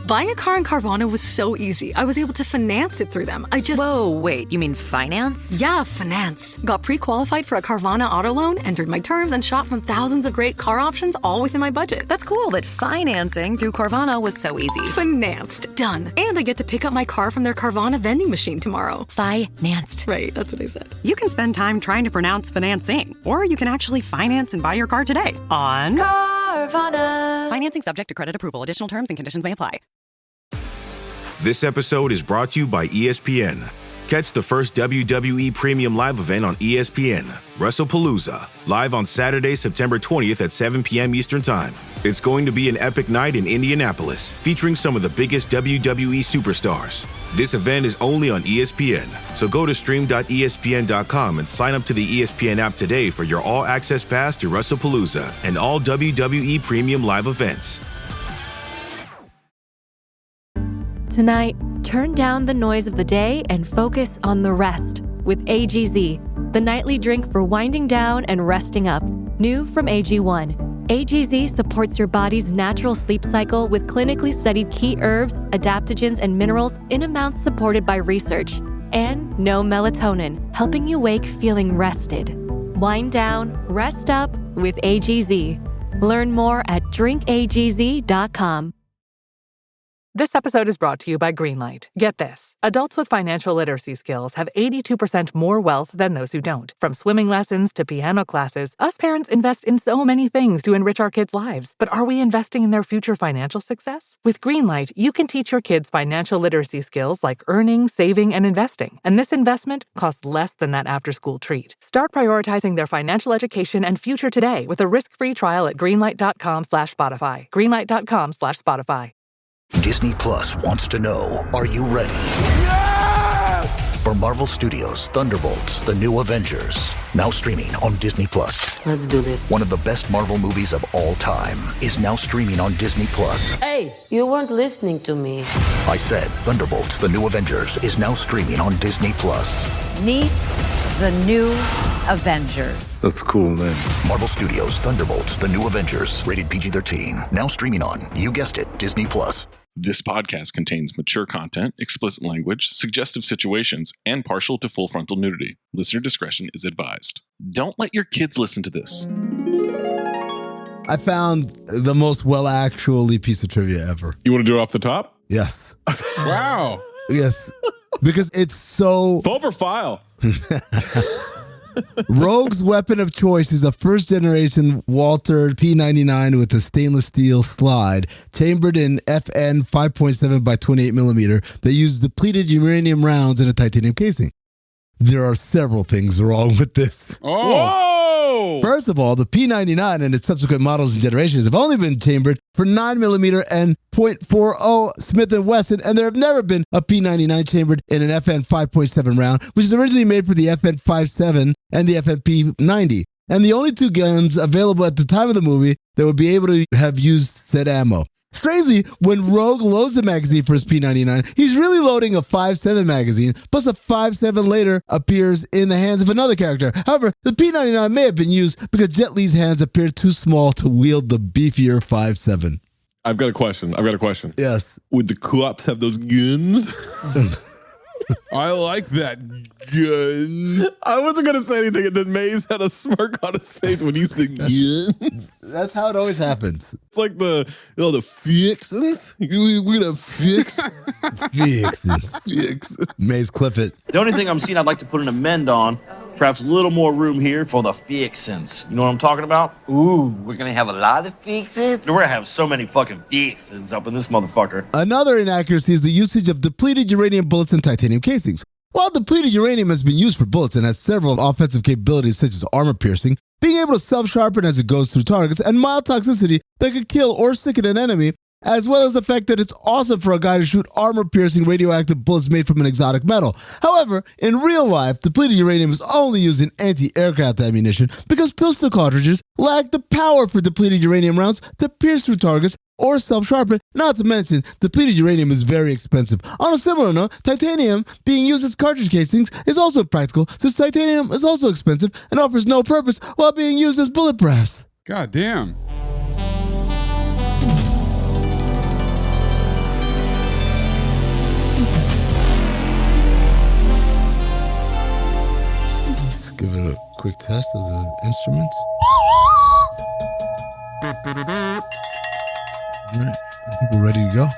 Buying a car in Carvana was so easy. I was able to finance it through them. Whoa, wait, you mean finance? Yeah, finance. Got pre-qualified for a Carvana auto loan, entered my terms, and shot from thousands of great car options all within my budget. That's cool that financing through Carvana was so easy. Financed. Done. And I get to pick up my car from their Carvana vending machine tomorrow. Financed. Right, that's what I said. You can spend time trying to pronounce financing, or you can actually finance and buy your car today on Carvana. Financing subject to credit approval. Additional terms and conditions may apply. This episode is brought to you by ESPN. Catch the first WWE Premium Live event on ESPN, WrestlePalooza, live on Saturday, September 20th at 7 p.m. Eastern Time. It's going to be an epic night in Indianapolis, featuring some of the biggest WWE superstars. This event is only on ESPN, so go to stream.espn.com and sign up to the ESPN app today for your all-access pass to WrestlePalooza and all WWE Premium Live events. Tonight, turn down the noise of the day and focus on the rest with AGZ, the nightly drink for winding down and resting up. New from AG1. AGZ supports your body's natural sleep cycle with clinically studied key herbs, adaptogens, and minerals in amounts supported by research. And no melatonin, helping you wake feeling rested. Wind down, rest up with AGZ. Learn more at drinkagz.com. This episode is brought to you by Greenlight. Get this. Adults with financial literacy skills have 82% more wealth than those who don't. From swimming lessons to piano classes, us parents invest in so many things to enrich our kids' lives. But are we investing in their future financial success? With Greenlight, you can teach your kids financial literacy skills like earning, saving, and investing. And this investment costs less than that after-school treat. Start prioritizing their financial education and future today with a risk-free trial at greenlight.com/Spotify. Greenlight.com/Spotify. Disney Plus wants to know, are you ready? Yes! For Marvel Studios' Thunderbolts, The New Avengers, now streaming on Disney Plus. Let's do this. One of the best Marvel movies of all time is now streaming on Disney Plus. Hey, you weren't listening to me. I said Thunderbolts, The New Avengers is now streaming on Disney Plus. Meet the New Avengers. That's cool name. Marvel Studios' Thunderbolts, The New Avengers, rated PG-13, now streaming on, you guessed it, Disney Plus. This podcast contains mature content, explicit language, suggestive situations, and partial to full frontal nudity. Listener discretion is advised. Don't let your kids listen to this. I found the most well-actually piece of trivia ever. You want to do it off the top? Yes. Wow. Yes. Because it's so... Full profile. Rogue's weapon of choice is a first-generation Walter P99 with a stainless steel slide, chambered in FN 5.7 by 28 millimeter that uses depleted uranium rounds in a titanium casing. There are several things wrong with this. Oh! Whoa! First of all, the P99 and its subsequent models and generations have only been chambered for 9mm and .40 Smith & Wesson, and there have never been a P99 chambered in an FN 5.7 round, which is originally made for the FN 57 and the FN P90, and the only two guns available at the time of the movie that would be able to have used said ammo. Strangely, when Rogue loads the magazine for his P99, he's really loading a 5.7 magazine, plus a 5.7 later appears in the hands of another character. However, the P99 may have been used because Jet Li's hands appear too small to wield the beefier 5.7. I've got a question. Yes. Would the cops have those guns? I like that gun. I wasn't going to say anything, and then Mayes had a smirk on his face when he said guns. That's how it always happens. It's like the fixins. We're going to fix. Fixins. Mayes, clip it. The only thing I'm seeing I'd like to put an amend on, perhaps a little more room here for the fixins. You know what I'm talking about? Ooh, we're going to have a lot of fixins? We're going to have so many fucking fixins up in this motherfucker. Another inaccuracy is the usage of depleted uranium bullets in titanium casings. While depleted uranium has been used for bullets and has several offensive capabilities such as armor piercing, being able to self-sharpen as it goes through targets, and mild toxicity that could kill or sicken an enemy, as well as the fact that it's awesome for a guy to shoot armor-piercing radioactive bullets made from an exotic metal. However, in real life, depleted uranium is only used in anti-aircraft ammunition because pistol cartridges lack the power for depleted uranium rounds to pierce through targets or self-sharpen. Not to mention, depleted uranium is very expensive. On a similar note, titanium being used as cartridge casings is also practical, since titanium is also expensive and offers no purpose while being used as bullet brass. God damn. quick test of the instruments. All right, I think we're ready to go.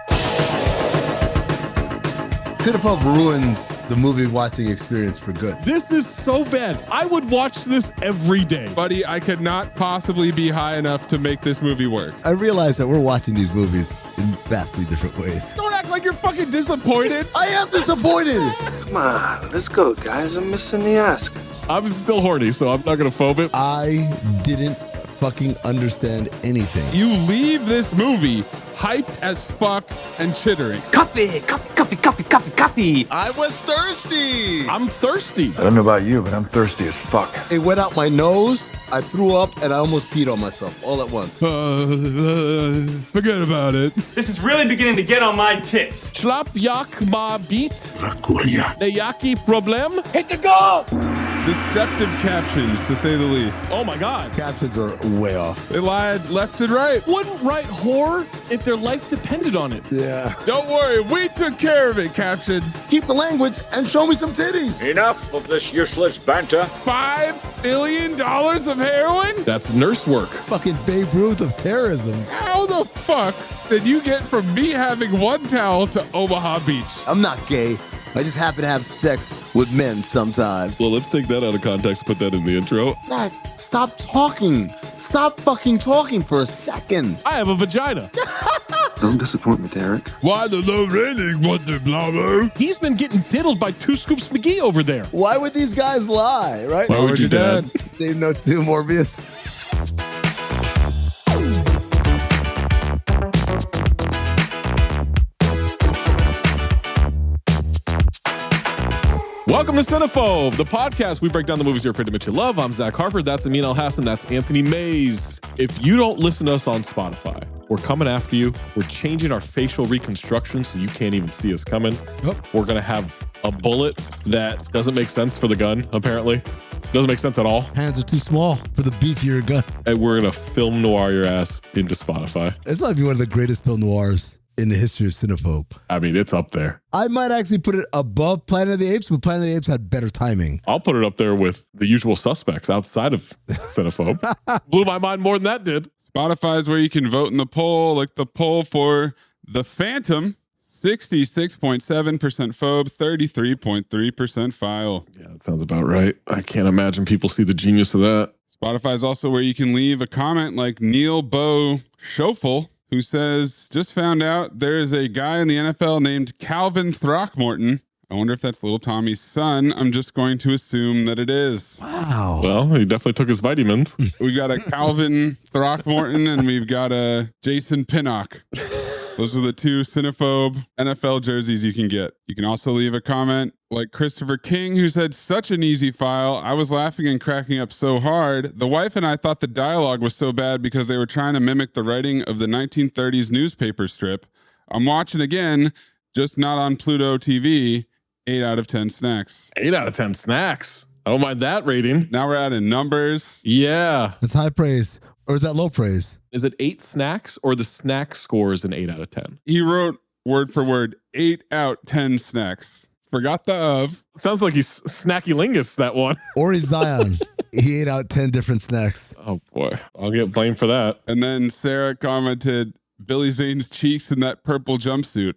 Cinephobe ruins the movie watching experience for good. This is so bad. I would watch this every day. Buddy, I could not possibly be high enough to make this movie work. I realize that we're watching these movies in vastly different ways. Don't act like you're fucking disappointed. I am disappointed. Come on, let's go, guys. I'm missing the Oscars. I'm still horny, so I'm not going to phobe it. I didn't fucking understand anything. You leave this movie hyped as fuck and chittering. Copy. I was thirsty. I'm thirsty. I don't know about you, but I'm thirsty as fuck. It went out my nose, I threw up, and I almost peed on myself all at once. Forget about it. This is really beginning to get on my tits. Schlap yak ma beat. Ne yaki problem. Hit the goal! Deceptive captions, to say the least. Oh my God. Captions are way off. They lied left and right. Wouldn't write horror if their life depended on it. Yeah. Don't worry, we took care of it, captions. Keep the language and show me some titties. Enough of this useless banter. $5 billion of heroin? That's nurse work. Fucking Babe Ruth of terrorism. How the fuck did you get from me having one towel to Omaha Beach? I'm not gay. I just happen to have sex with men sometimes. Well, let's take that out of context, put that in the intro. Zach, stop talking. Stop fucking talking for a second. I have a vagina. Don't disappoint me, Derek. Why the low rating, what the blabber? He's been getting diddled by Two Scoops McGee over there. Why would these guys lie, right? Why would your dad? They know too, Morbius. Welcome to Cinephobe, the podcast. We break down the movies you're afraid to admit you love. I'm Zach Harper. That's Amin Hassan. That's Anthony Mayes. If you don't listen to us on Spotify, we're coming after you. We're changing our facial reconstruction so you can't even see us coming. Yep. We're going to have a bullet that doesn't make sense for the gun, apparently. Doesn't make sense at all. Hands are too small for the beefier gun. And we're going to film noir your ass into Spotify. This might be one of the greatest film noirs in the history of Cinephobe. I mean, it's up there. I might actually put it above Planet of the Apes, but Planet of the Apes had better timing. I'll put it up there with The Usual Suspects outside of Cinephobe. Blew my mind more than that did. Spotify is where you can vote in the poll, like the poll for The Phantom. 66.7% phobe, 33.3% file. Yeah, that sounds about right. I can't imagine people see the genius of that. Spotify is also where you can leave a comment like Neil Bo Schofel, who says, just found out there is a guy in the NFL named Calvin Throckmorton. I wonder if that's little Tommy's son. I'm just going to assume that it is. Wow. Well, he definitely took his vitamins. We've got a Calvin Throckmorton and we've got a Jason Pinnock. Those are the two Cinephobe NFL jerseys you can get. You can also leave a comment like Christopher King, who said, such an easy file. I was laughing and cracking up so hard. The wife and I thought the dialogue was so bad because they were trying to mimic the writing of the 1930s newspaper strip. I'm watching again, just not on Pluto TV. 8 out of 10 snacks. 8 out of 10 snacks. I don't mind that rating. Now we're adding numbers. Yeah. That's high praise. Or is that low praise? Is it 8 snacks or the snack score is an 8 out of 10? He wrote word for word 8 out 10 snacks. Forgot the of. Sounds like he's snacky lingus, that one. Or he's Zion. He ate out 10 different snacks. Oh boy. I'll get blamed for that. And then Sarah commented, Billy Zane's cheeks in that purple jumpsuit.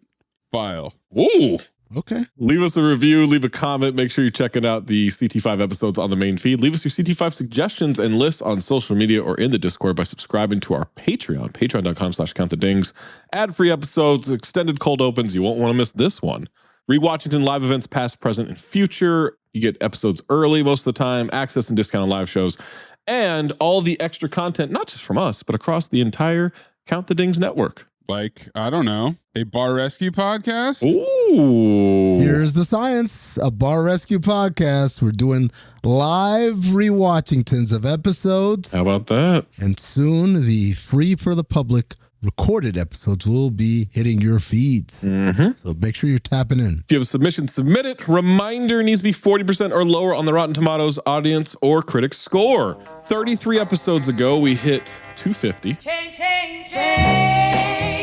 File. Ooh. Okay. Leave us a review, leave a comment. Make sure you're checking out the CT5 episodes on the main feed. Leave us your CT5 suggestions and lists on social media or in the Discord by subscribing to our Patreon, patreon.com/countthedings. Ad-free episodes, extended cold opens. You won't want to miss this one. Rewatchington live events, past, present, and future. You get episodes early most of the time, access and discounted live shows, and all the extra content, not just from us, but across the entire Count the Dings network. Like, I don't know, a bar rescue podcast? Ooh. Here's the science. A bar rescue podcast. We're doing live rewatchingtons of episodes. How about that? And soon the free for the public recorded episodes will be hitting your feeds. Mm-hmm. So make sure you're tapping in. If you have a submission, submit it. Reminder, needs to be 40% or lower on the Rotten Tomatoes audience or critic score. 33 episodes ago, we hit 250. Change, change, change.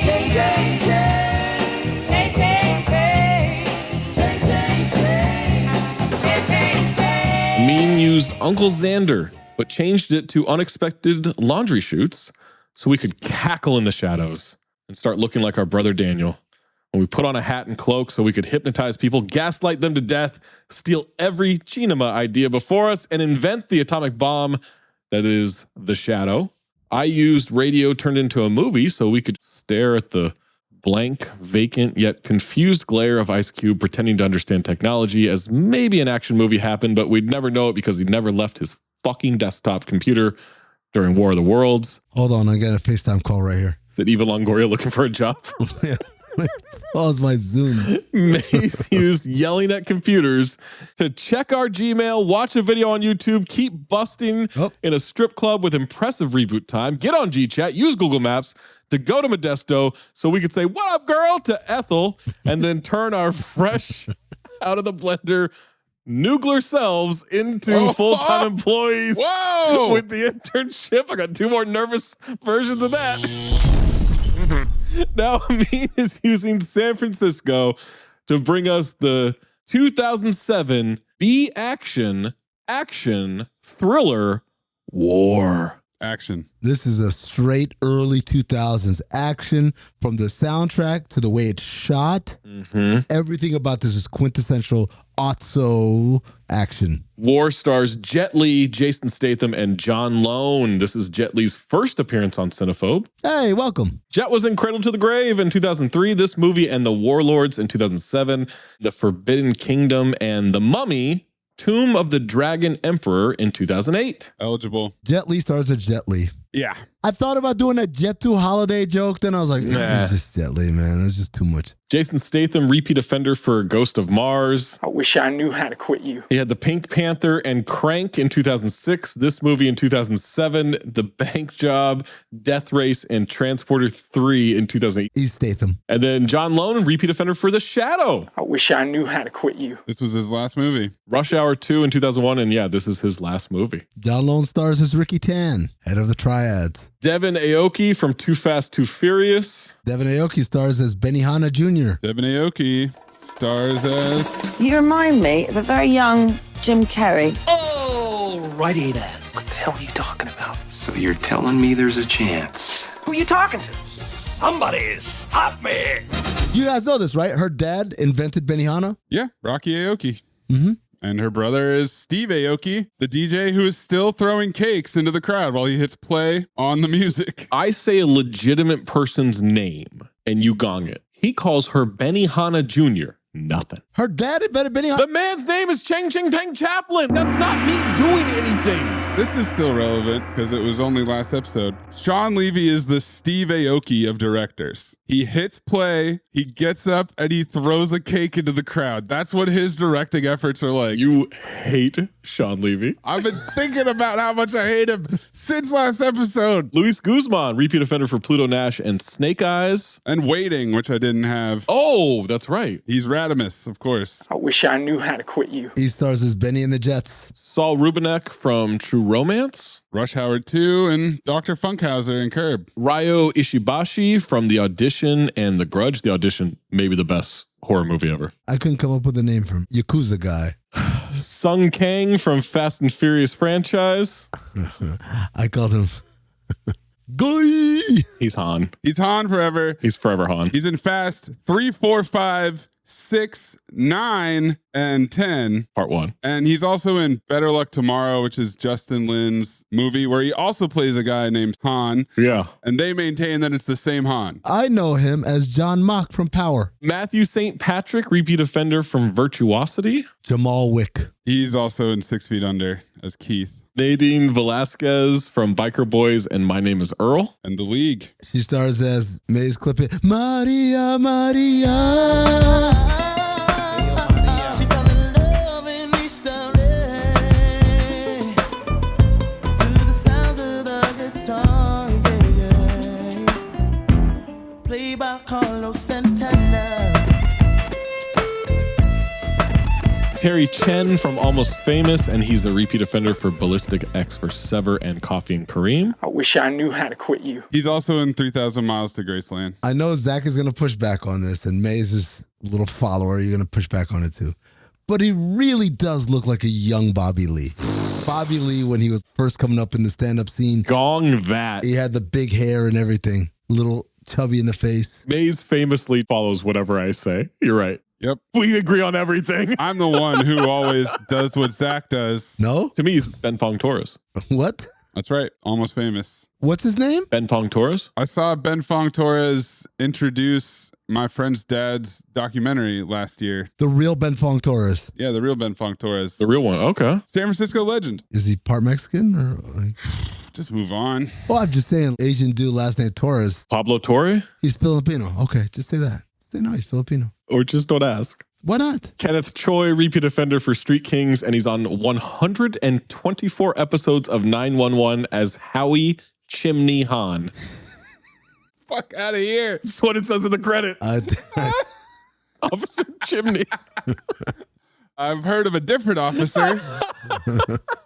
Change, change, change. Change, change, change. Change, change, change. Change, change, change. Mean used used Uncle Xander, but changed it to unexpected laundry chutes so we could cackle in the shadows and start looking like our brother Daniel. When we put on a hat and cloak so we could hypnotize people, gaslight them to death, steal every cinema idea before us, and invent the atomic bomb that is the shadow. I used radio turned into a movie so we could stare at the blank, vacant, yet confused glare of Ice Cube pretending to understand technology as maybe an action movie happened, but we'd never know it because he never left his fucking desktop computer during War of the Worlds. Hold on, I got a FaceTime call right here. Is it Eva Longoria looking for a job? Yeah. Pause my Zoom. Mace used yelling at computers to check our Gmail, watch a video on YouTube, keep busting in a strip club with impressive reboot time, get on GChat, use Google Maps to go to Modesto so we could say, "What up, girl?" to Ethel, and then turn our fresh out of the blender Noogler selves into full-time employees. Whoa! With the internship. I got 2 more nervous versions of that. Now Amin is using San Francisco to bring us the 2007 B-action thriller War. Action. This is a straight early 2000s action, from the soundtrack to the way it's shot. Everything about this is quintessential Otso action. War stars Jet Li, Jason Statham, and John Lone. This is Jet Li's first appearance on Cinephobe. Hey, welcome. Jet was in Cradle to the Grave in 2003, this movie and The Warlords in 2007, The Forbidden Kingdom and The Mummy, Tomb of the Dragon Emperor in 2008. Eligible. Jet Li stars as Jet Li. Yeah. I thought about doing a Jet 2 holiday joke, then I was like, it's just Jet Li, man. It's just too much. Jason Statham, repeat offender for Ghost of Mars. I wish I knew how to quit you. He had The Pink Panther and Crank in 2006. This movie in 2007. The Bank Job, Death Race, and Transporter 3 in 2008. He's Statham. And then John Lone, repeat offender for The Shadow. I wish I knew how to quit you. This was his last movie. Rush Hour 2 in 2001. And yeah, this is his last movie. John Lone stars as Ricky Tan, head of the Triads. Devin Aoki from Too Fast, Too Furious. Devin Aoki stars as Benihana Jr. Devin Aoki stars as... You remind me of a very young Jim Carrey. Alrighty then. What the hell are you talking about? So you're telling me there's a chance? Who are you talking to? Somebody stop me. You guys know this, right? Her dad invented Benihana. Yeah, Rocky Aoki. And her brother is Steve Aoki, the DJ who is still throwing cakes into the crowd while he hits play on the music. I say a legitimate person's name and you gong it. He calls her Benihana Jr. Nothing. Her dad invented Benihana. The man's name is Cheng Cheng Peng Chaplin. That's not me doing anything. This is still relevant because it was only last episode. Sean Levy is the Steve Aoki of directors. He hits play, he gets up, and he throws a cake into the crowd. That's what his directing efforts are like. You hate Sean Levy? I've been thinking about how much I hate him since last episode. Luis Guzman, repeat offender for Pluto Nash and Snake Eyes. And Waiting, which I didn't have. Oh, that's right. He's Radimus, of course. I wish I knew how to quit you. He stars as Benny and the Jets. Saul Rubinek from True Romance. Rush Hour 2 and Dr. Funkhauser and Curb. Ryo Ishibashi from The Audition and The Grudge. The Audition, maybe the best horror movie ever. I couldn't come up with a name for him. Yakuza guy. Sung Kang from Fast and Furious franchise. I called him Goy. He's Han. He's Han forever. He's forever Han. He's in Fast 3, 4, 5, 6, 9, and 10. Part 1. And he's also in Better Luck Tomorrow, which is Justin Lin's movie, where he also plays a guy named Han. Yeah. And they maintain that it's the same Han. I know him as John Mock from Power. Matthew St. Patrick, repeat offender from Virtuosity. Jamal Wick. He's also in 6 Feet Under as Keith. Nadine Velasquez from Biker Boys and My Name is Earl. And The League. She stars as Maze Clippett. Maria, Maria. Terry Chen from Almost Famous, and he's a repeat offender for Ballistic X for Sever and Coffee and Kareem. I wish I knew how to quit you. He's also in 3,000 Miles to Graceland. I know Zach is going to push back on this, and Maze is a little follower. You're going to push back on it too. But he really does look like a young Bobby Lee. Bobby Lee when he was first coming up in the stand-up scene. Gong that. He had the big hair and everything. Little chubby in the face. Mays famously follows whatever I say. You're right. Yep. We agree on everything. I'm the one who always does what Zach does. No? To me, he's Ben Fong Torres. What? That's right. Almost Famous. What's his name? Ben Fong Torres. I saw Ben Fong Torres introduce my friend's dad's documentary last year. The real Ben Fong Torres. Yeah, the real Ben Fong Torres. The real one. Okay. San Francisco legend. Is he part Mexican or? Just move on. Well, I'm just saying, Asian dude, last name Torres. Pablo Torre? He's Filipino. Okay, just say that. Say no, he's Filipino. Or just don't ask. Why not? Kenneth Choi, repeat offender for Street Kings, and he's on 124 episodes of 911 as Howie Chimney Han. Fuck out of here. That's what it says in the credit. Officer Chimney. I've heard of a different officer.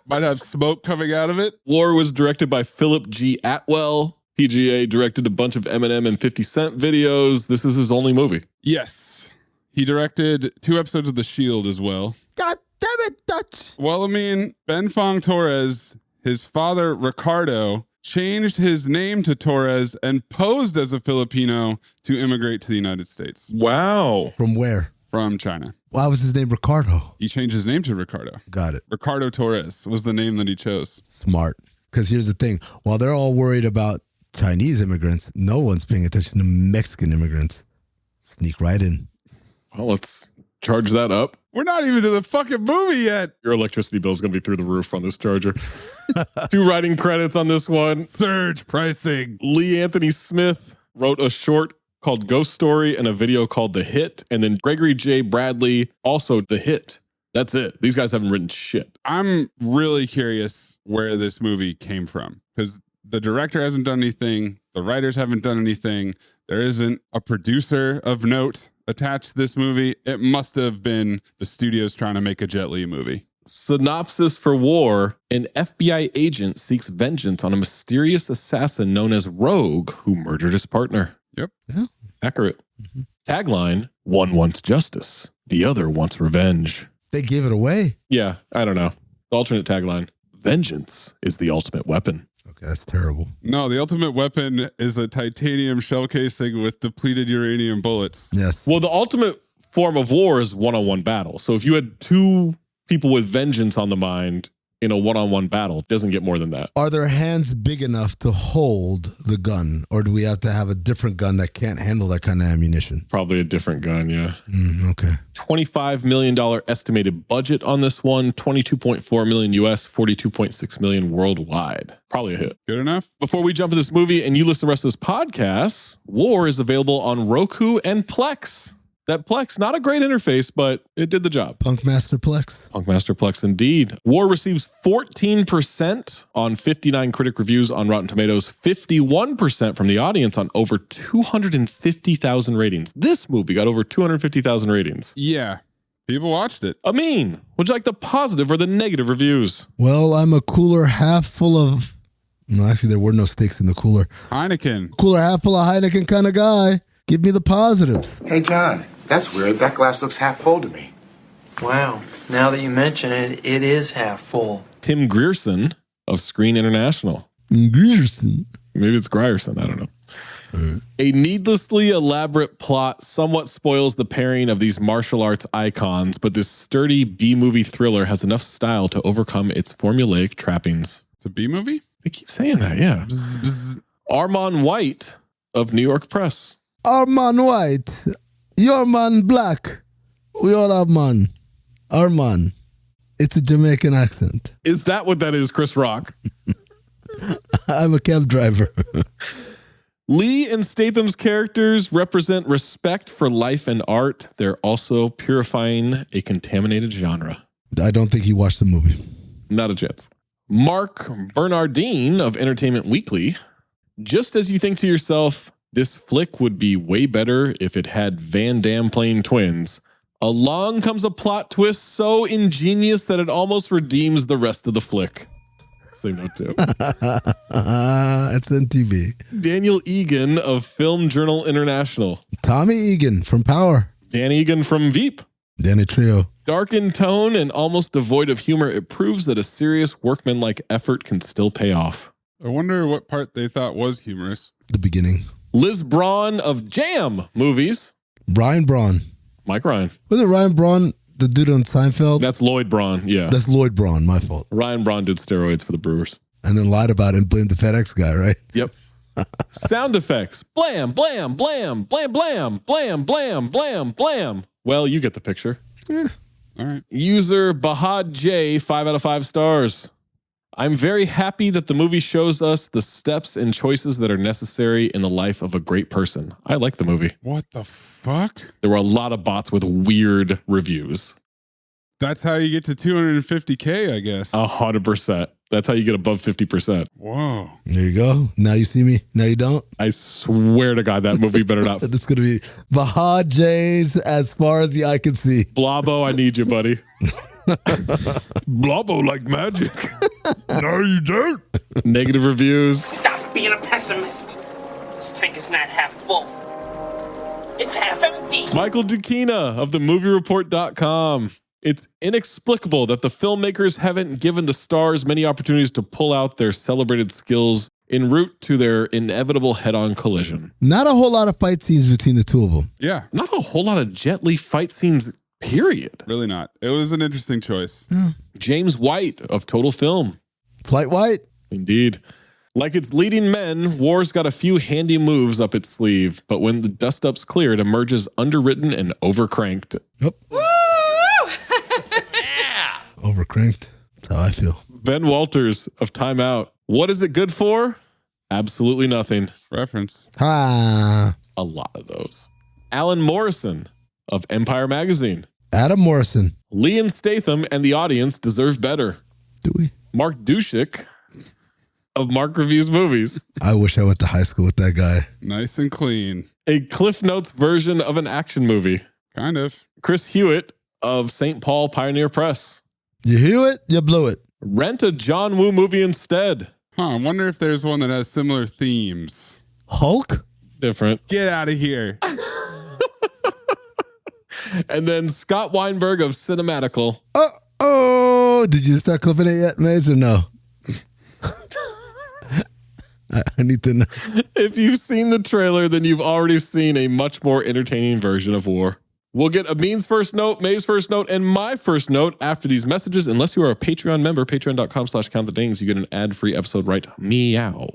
Might have smoke coming out of it. War was directed by Philip G. Atwell. PGA directed a bunch of Eminem and 50 Cent videos. This is his only movie. Yes. He directed 2 episodes of The Shield as well. God damn it, Dutch. Well, I mean, Ben Fong Torres, his father, Ricardo, changed his name to Torres and posed as a Filipino to immigrate to the United States. Wow. From where? From China. Why was his name Ricardo? He changed his name to Ricardo. Got it. Ricardo Torres was the name that he chose. Smart. Because here's the thing. While they're all worried about Chinese immigrants, no one's paying attention to Mexican immigrants. Sneak right in. Well, let's charge that up. We're not even to the fucking movie yet. Your electricity bill is going to be through the roof on this charger. 2 writing credits on this one. Surge pricing. Lee Anthony Smith wrote a short called Ghost Story and a video called The Hit. And then Gregory J. Bradley, also The Hit. That's it. These guys haven't written shit. I'm really curious where this movie came from because the director hasn't done anything. The writers haven't done anything. There isn't a producer of note attached to this movie. It must have been the studios trying to make a Jet Li movie. Synopsis for War: an FBI agent seeks vengeance on a mysterious assassin known as Rogue who murdered his partner. Yep. Yeah. Accurate. Mm-hmm. Tagline: one wants justice, the other wants revenge. They gave it away. Yeah, I don't know. The alternate tagline: vengeance is the ultimate weapon. Okay, that's terrible. No, the ultimate weapon is a titanium shell casing with depleted uranium bullets. Yes. Well, the ultimate form of war is one-on-one battle. So if you had 2 people with vengeance on the mind in a one-on-one battle, it doesn't get more than that. Are their hands big enough to hold the gun? Or do we have to have a different gun that can't handle that kind of ammunition? Probably a different gun, yeah. Okay. $25 million estimated budget on this one, $22.4 million US, $42.6 million worldwide. Probably a hit. Good enough. Before we jump into this movie and you listen to the rest of this podcast, War is available on Roku and Plex. That Plex, not a great interface, but it did the job. Punkmaster Plex. Punkmaster Plex, indeed. War receives 14% on 59 critic reviews on Rotten Tomatoes, 51% from the audience on over 250,000 ratings. This movie got over 250,000 ratings. Yeah. People watched it. Amin, would you like the positive or the negative reviews? Well, I'm a cooler half full of... No, actually, there were no steaks in the cooler. Heineken. Cooler half full of Heineken kind of guy. Give me the positives. Hey, John, that's weird. That glass looks half full to me. Wow. Now that you mention it, it is half full. Tim Grierson of Screen International. Grierson. Maybe it's Grierson. I don't know. A needlessly elaborate plot somewhat spoils the pairing of these martial arts icons, but this sturdy B-movie thriller has enough style to overcome its formulaic trappings. It's a B-movie? They keep saying that, yeah. Bzz, bzz. Armand White of New York Press. Armand White. Your man black. We all have man. Armand. It's a Jamaican accent. Is that what that is, Chris Rock? I'm a cab driver. Lee and Statham's characters represent respect for life and art. They're also purifying a contaminated genre. I don't think he watched the movie. Not a chance. Mark Bernardine of Entertainment Weekly. Just as you think to yourself, this flick would be way better if it had Van Damme playing twins, along comes a plot twist so ingenious that it almost redeems the rest of the flick. Say no to. It's NTV. Daniel Egan of Film Journal International. Tommy Egan from Power. Dan Egan from Veep. Danny Trio. Dark in tone and almost devoid of humor, it proves that a serious workmanlike effort can still pay off. I wonder what part they thought was humorous. The beginning. Liz Braun of Jam movies. Ryan Braun. Mike Ryan. Was it Ryan Braun, the dude on Seinfeld? That's Lloyd Braun, yeah. That's Lloyd Braun, my fault. Ryan Braun did steroids for the Brewers. And then lied about it and blamed the FedEx guy, right? Yep. Sound effects. Blam, blam, blam, blam, blam, blam, blam, blam, blam. Well, you get the picture. Yeah. All right. User Bahad J, 5 out of 5 stars. I'm very happy that the movie shows us the steps and choices that are necessary in the life of a great person. I like the movie. What the fuck? There were a lot of bots with weird reviews. That's how you get to 250K, I guess. 100%. That's how you get above 50%. Whoa. There you go. Now you see me. Now you don't. I swear to God, that movie better not. This is going to be Bahad J's as far as the eye can see. Blobbo, I need you, buddy. Blobbo like magic. No, you don't. Negative reviews. Stop being a pessimist. This tank is not half full. It's half empty. Michael Dukina of themoviereport.com. It's inexplicable that the filmmakers haven't given the stars many opportunities to pull out their celebrated skills en route to their inevitable head-on collision. Not a whole lot of fight scenes between the two of them. Yeah. Not a whole lot of Jet Li fight scenes, period. Really not. It was an interesting choice. Yeah. James White of Total Film. Flight White. Indeed. Like its leading men, War's got a few handy moves up its sleeve, but when the dust-up's clear, it emerges underwritten and overcranked. Yep. Overcranked. That's how I feel. Ben Walters of Time Out. What is it good for? Absolutely nothing. Reference. Ah. A lot of those. Alan Morrison of Empire Magazine. Adam Morrison. Lee and Statham and the audience deserve better. Do we? Mark Dushik of Mark Reviews Movies. I wish I went to high school with that guy. Nice and clean. A Cliff Notes version of an action movie. Kind of. Chris Hewitt of St. Paul Pioneer Press. You hear it, you blew it. Rent a John Woo movie instead. I wonder if there's one that has similar themes. Hulk? Different. Get out of here. And then Scott Weinberg of Cinematical. Oh, did you start clipping it yet, Maze, or no? I need to know. If you've seen the trailer, then you've already seen a much more entertaining version of War. We'll get Amin's first note, May's first note, and my first note after these messages. Unless you are a Patreon member, patreon.com/countthedings, you get an ad-free episode right meow.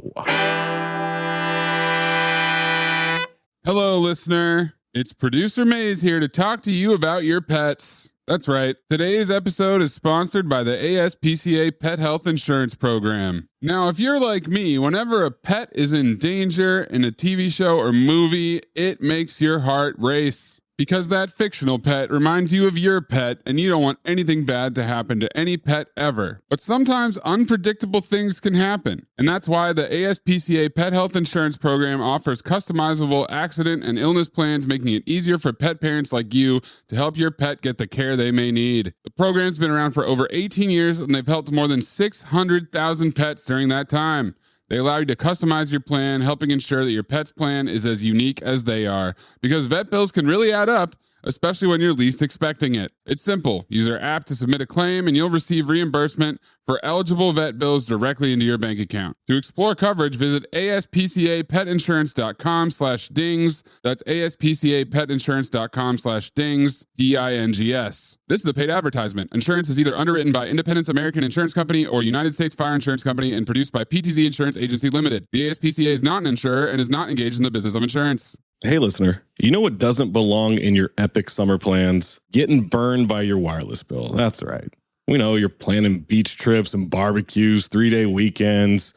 Hello, listener. It's producer Maze here to talk to you about your pets. That's right. Today's episode is sponsored by the ASPCA Pet Health Insurance Program. Now, if you're like me, whenever a pet is in danger in a TV show or movie, it makes your heart race. Because that fictional pet reminds you of your pet, and you don't want anything bad to happen to any pet ever. But sometimes unpredictable things can happen, and that's why the ASPCA Pet Health Insurance Program offers customizable accident and illness plans, making it easier for pet parents like you to help your pet get the care they may need. The program's been around for over 18 years, and they've helped more than 600,000 pets during that time. They allow you to customize your plan, helping ensure that your pet's plan is as unique as they are. Because vet bills can really add up, especially when you're least expecting it. It's simple. Use our app to submit a claim and you'll receive reimbursement for eligible vet bills directly into your bank account. To explore coverage, visit aspcapetinsurance.com/dings. That's aspcapetinsurance.com/dings, DINGS. This is a paid advertisement. Insurance is either underwritten by Independence American Insurance Company or United States Fire Insurance Company and produced by PTZ Insurance Agency Limited. The ASPCA is not an insurer and is not engaged in the business of insurance. Hey, listener, you know what doesn't belong in your epic summer plans? Getting burned by your wireless bill. That's right. We know you're planning beach trips and barbecues, 3-day weekends,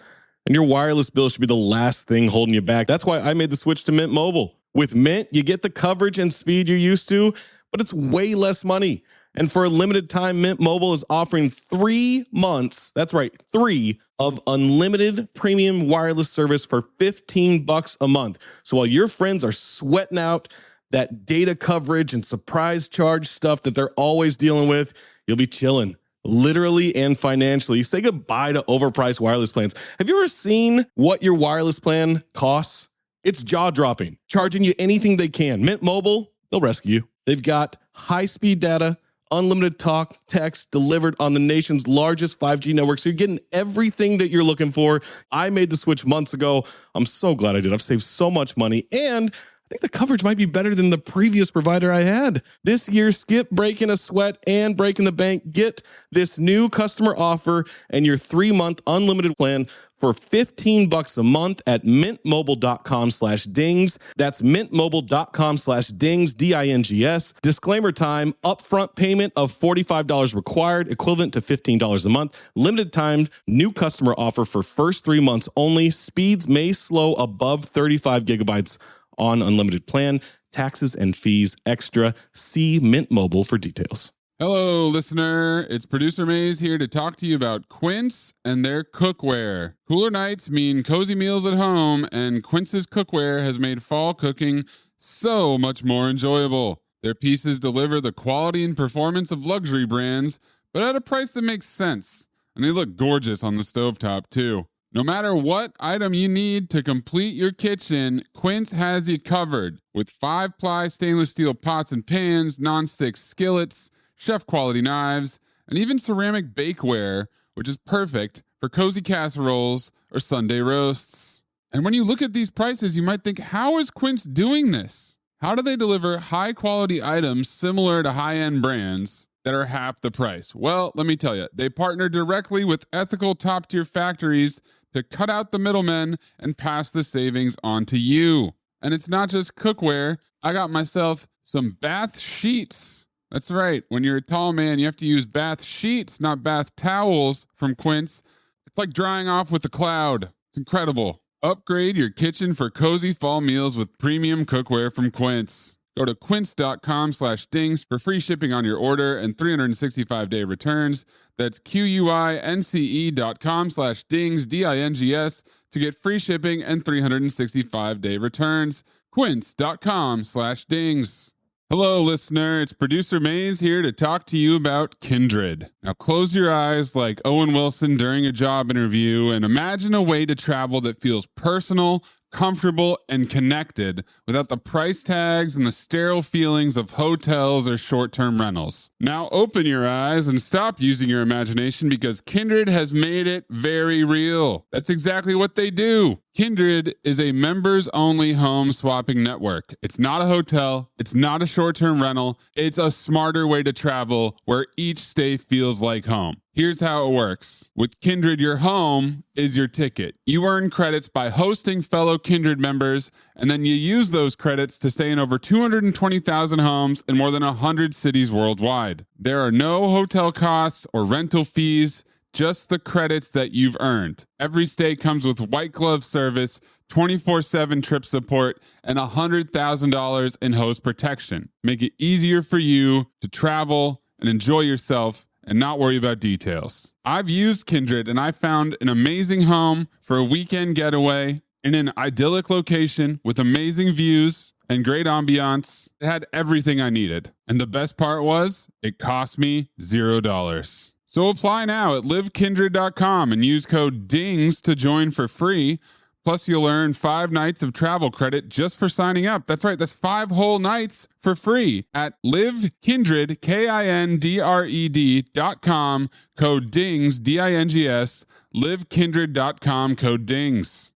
and your wireless bill should be the last thing holding you back. That's why I made the switch to Mint Mobile. With Mint, you get the coverage and speed you're used to, but it's way less money. And for a limited time, Mint Mobile is offering 3 months, that's right, 3 of unlimited premium wireless service for $15 a month. So while your friends are sweating out that data coverage and surprise charge stuff that they're always dealing with, you'll be chilling, literally and financially. Say goodbye to overpriced wireless plans. Have you ever seen what your wireless plan costs? It's jaw-dropping, charging you anything they can. Mint Mobile, they'll rescue you. They've got high-speed data, unlimited talk, text delivered on the nation's largest 5G network. So you're getting everything that you're looking for. I made the switch months ago. I'm so glad I did. I've saved so much money, and I think the coverage might be better than the previous provider I had. This year, skip breaking a sweat and breaking the bank. Get this new customer offer and your 3-month unlimited plan for $15 a month at mintmobile.com/dings. That's mintmobile.com/dings, D-I-N-G-S. Disclaimer time, upfront payment of $45 required, equivalent to $15 a month. Limited time, new customer offer for first 3 months only. Speeds may slow above 35 gigabytes on unlimited plan. Taxes and fees extra. See Mint Mobile for details. Hello, listener. It's Producer Mayes here to talk to you about Quince and their cookware. Cooler nights mean cozy meals at home, and Quince's cookware has made fall cooking so much more enjoyable. Their pieces deliver the quality and performance of luxury brands, but at a price that makes sense. And they look gorgeous on the stovetop, too. No matter what item you need to complete your kitchen, Quince has you covered. With 5-ply stainless steel pots and pans, nonstick skillets, chef-quality knives, and even ceramic bakeware, which is perfect for cozy casseroles or Sunday roasts. And when you look at these prices, you might think, how is Quince doing this? How do they deliver high-quality items similar to high-end brands that are half the price? Well, let me tell you, they partner directly with ethical top-tier factories to cut out the middlemen and pass the savings on to you. And it's not just cookware. I got myself some bath sheets. That's right. When you're a tall man, you have to use bath sheets, not bath towels from Quince. It's like drying off with the cloud. It's incredible. Upgrade your kitchen for cozy fall meals with premium cookware from Quince. Go to quince.com/dings for free shipping on your order and 365-day returns. That's QUINCE.com/dings, D-I-N-G-S, to get free shipping and 365-day returns. Quince.com/dings. Hello, listener. It's Producer Mayes here to talk to you about Kindred. Now, close your eyes like Owen Wilson during a job interview and imagine a way to travel that feels personal, comfortable, and connected without the price tags and the sterile feelings of hotels or short-term rentals. Now open your eyes and stop using your imagination because Kindred has made it very real. That's exactly what they do. Kindred is a members-only home swapping network. It's not a hotel. It's not a short-term rental. It's a smarter way to travel where each stay feels like home. Here's how it works. With Kindred, your home is your ticket. You earn credits by hosting fellow Kindred members, and then you use those credits to stay in over 220,000 homes in more than 100 cities worldwide. There are no hotel costs or rental fees, just the credits that you've earned. Every stay comes with white glove service, 24/7 trip support, and $100,000 in host protection. Make it easier for you to travel and enjoy yourself and not worry about details. I've used Kindred and I found an amazing home for a weekend getaway in an idyllic location with amazing views and great ambiance. It had everything I needed. And the best part was, it cost me $0. So apply now at livekindred.com and use code DINGS to join for free. Plus, you'll earn 5 nights of travel credit just for signing up. That's right, that's 5 whole nights for free at livekindred, KINDRED.com, code DINGS, D-I-N-G-S, livekindred.com, code DINGS.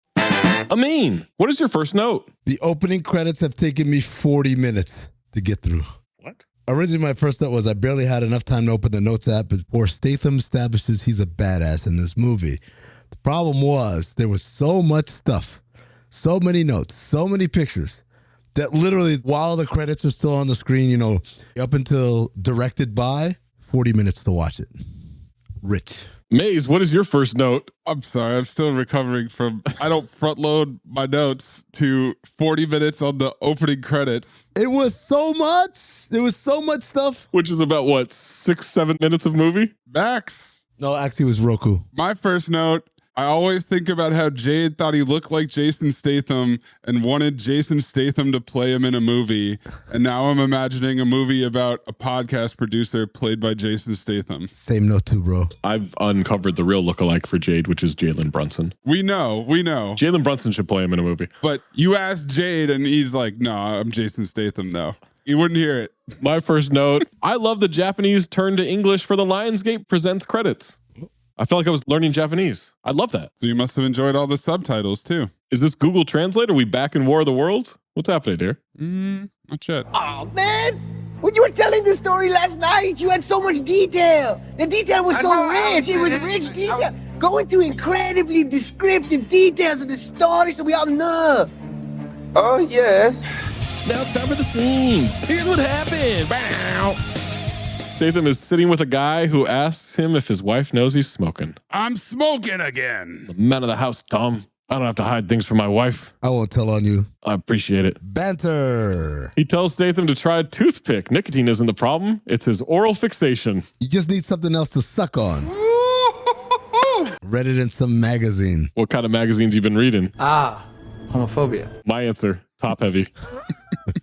Amin, what is your first note? The opening credits have taken me 40 minutes to get through. What? Originally, my first note was I barely had enough time to open the Notes app before Statham establishes he's a badass in this movie. The problem was there was so much stuff, so many notes, so many pictures that literally while the credits are still on the screen, up until directed by, 40 minutes to watch it. Rich. Maze, what is your first note? I'm sorry, I'm still recovering from, I don't front load my notes to 40 minutes on the opening credits. It was so much. There was so much stuff. Which is about what, 6-7 minutes of movie? Max. No, actually it was Roku. My first note, I always think about how Jade thought he looked like Jason Statham and wanted Jason Statham to play him in a movie. And now I'm imagining a movie about a podcast producer played by Jason Statham. Same note too, bro. I've uncovered the real lookalike for Jade, which is Jalen Brunson. We know. Jalen Brunson should play him in a movie. But you asked Jade and he's like, no, I'm Jason Statham though. You wouldn't hear it. My first note, I love the Japanese turn to English for the Lionsgate Presents credits. I felt like I was learning Japanese. I love that. So you must have enjoyed all the subtitles too. Is this Google Translate? Are we back in War of the Worlds? What's happening here? Not yet. Oh, man. When you were telling the story last night, you had so much detail. The detail was so rich. It was rich detail. Go into incredibly descriptive details of the story so we all know. Oh, yes. Now it's time for the scenes. Here's what happened. Bow. Statham is sitting with a guy who asks him if his wife knows he's smoking. I'm smoking again. The man of the house, Tom. I don't have to hide things from my wife. I won't tell on you. I appreciate it. Banter. He tells Statham to try a toothpick. Nicotine isn't the problem. It's his oral fixation. You just need something else to suck on. Read it in some magazine. What kind of magazines you been reading? Homophobia. My answer, top heavy.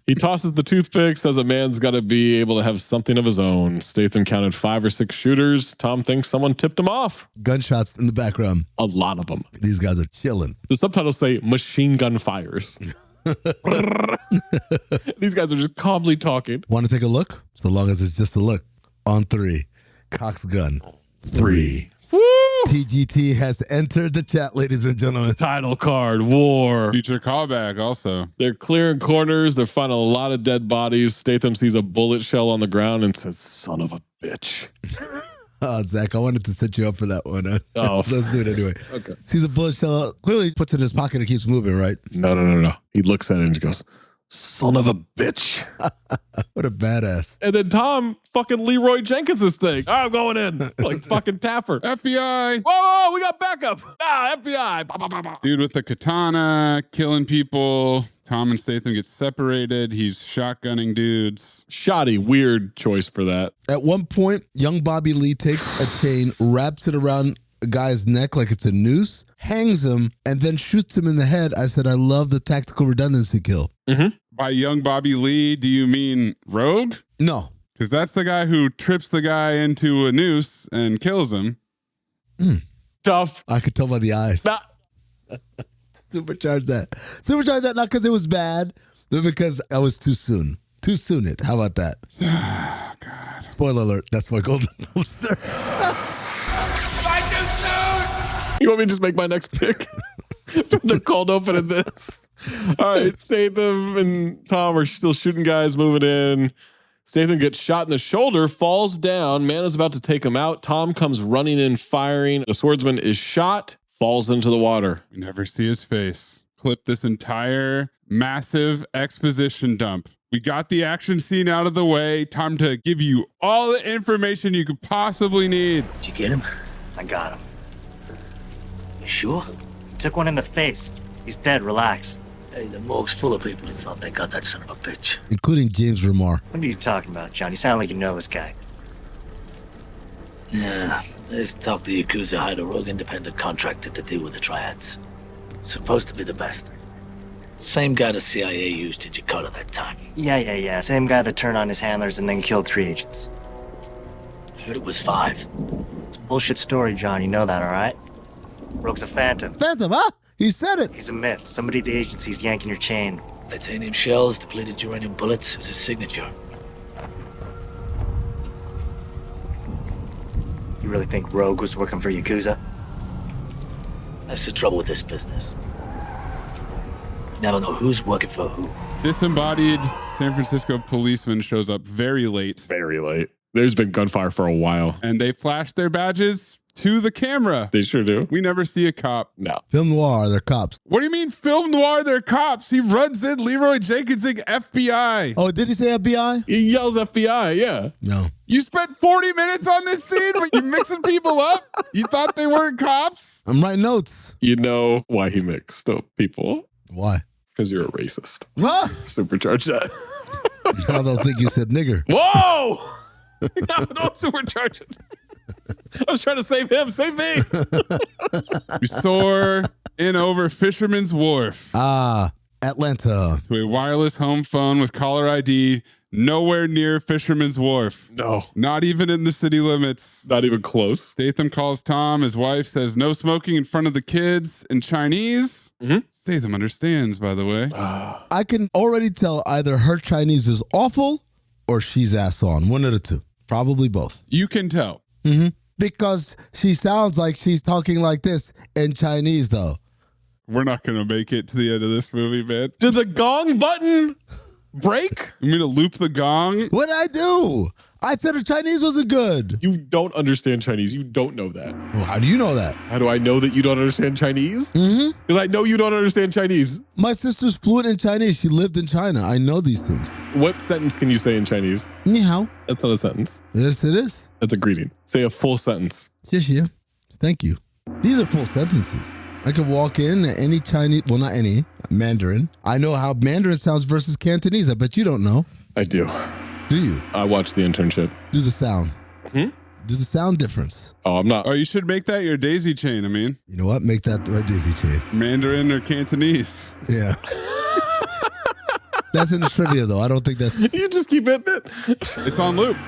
He tosses the toothpick, says a man's got to be able to have something of his own. Statham counted 5 or 6 shooters. Tom thinks someone tipped him off. Gunshots in the background. A lot of them. These guys are chilling. The subtitles say machine gun fires. These guys are just calmly talking. Want to take a look? So long as it's just a look. On 3. Cox gun. 3. Woo! TGT has entered the chat, ladies and gentlemen. Title card, war. Future callback also. They're clearing corners. They're finding a lot of dead bodies. Statham sees a bullet shell on the ground and says, son of a bitch. Oh, Zach, I wanted to set you up for that one. Oh. Let's do it anyway. Okay. Sees a bullet shell, clearly puts it in his pocket and keeps moving, right? No. He looks at it and goes, son of a bitch. What a badass. And then Tom fucking Leroy Jenkins this thing. I'm going in. Like fucking Taffer. FBI. Whoa, we got backup. FBI. Bah, bah, bah, bah. Dude with the katana, killing people. Tom and Statham get separated. He's shotgunning dudes. Shoddy, weird choice for that. At one point, young Bobby Lee takes a chain, wraps it around a guy's neck like it's a noose, hangs him, and then shoots him in the head. I said, I love the tactical redundancy kill. Mm-hmm. By young Bobby Lee, do you mean Rogue? No. Because that's the guy who trips the guy into a noose and kills him. Tough. I could tell by the eyes. Nah. Supercharge that. Supercharge that not because it was bad, but because I was too soon. Too soon it. How about that? Oh, God. Spoiler alert. That's my golden dumpster. You want me to just make my next pick? The cold open of this. All right, Statham and Tom are still shooting guys, moving in. Statham gets shot in the shoulder, falls down. Man is about to take him out. Tom comes running in, firing. The swordsman is shot, falls into the water. We never see his face. Clip this entire massive exposition dump. We got the action scene out of the way. Time to give you all the information you could possibly need. Did you get him? I got him. You sure? Took one in the face. He's dead, relax. Hey, the morgue's full of people who thought they got that son of a bitch. Including James Remar. What are you talking about, John? You sound like you know this guy. Yeah, this talk the Yakuza hired a rogue independent contractor to deal with the Triads. Supposed to be the best. Same guy the CIA used in Jakarta that time. Yeah. Same guy that turned on his handlers and then killed 3 agents. Heard it was 5. It's a bullshit story, John. You know that, all right? Rogue's a phantom. Phantom, huh? He said it. He's a myth. Somebody at the agency's yanking your chain. Titanium shells, depleted uranium bullets is his signature. You really think Rogue was working for Yakuza? That's the trouble with this business. You never know who's working for who. Disembodied San Francisco policeman shows up very late. Very late. There's been gunfire for a while. And they flash their badges to the camera. They sure do. We never see a cop. No. Film noir, they're cops. What do you mean film noir, they're cops? He runs in Leroy Jenkins FBI. Oh, did he say FBI? He yells FBI, yeah. No. You spent 40 minutes on this scene, but you're mixing people up? You thought they weren't cops? I'm writing notes. You know why he mixed up people? Why? Because you're a racist. What? Supercharge that. I don't think you said nigger. Whoa! No, don't supercharge it. I was trying to save him. Save me. We soar in over Fisherman's Wharf. Atlanta. To a wireless home phone with caller ID Nowhere near Fisherman's Wharf. No. Not even in the city limits. Not even close. Statham calls Tom. His wife says no smoking in front of the kids in Chinese. Statham understands, by the way. I can already tell either her Chinese is awful or she's ass on. One of the two. Probably both. You can tell. Because she sounds like she's talking like this in Chinese, though. We're not going to make it to the end of this movie, man. Did the gong button break? You mean to loop the gong? What'd I do? I said her Chinese wasn't good. You don't understand Chinese. You don't know that. Well, how do you know that? How do I know that you don't understand Chinese? Because I know you don't understand Chinese. My sister's fluent in Chinese. She lived in China. I know these things. What sentence can you say in Chinese? Ni hao. That's not a sentence. Yes, it is. That's a greeting. Say a full sentence. Yeah. Thank you. These are full sentences. I could walk in at any Chinese, well, not any, Mandarin. I know how Mandarin sounds versus Cantonese. I bet you don't know. I do. Do you? I watched The Internship. Do the sound. Do the sound difference. Oh, I'm not. Oh, you should make that your daisy chain, I mean. You know what? Make that my daisy chain. Mandarin or Cantonese. Yeah. That's in the trivia, though. I don't think that's... You just keep hitting it. It's on loop.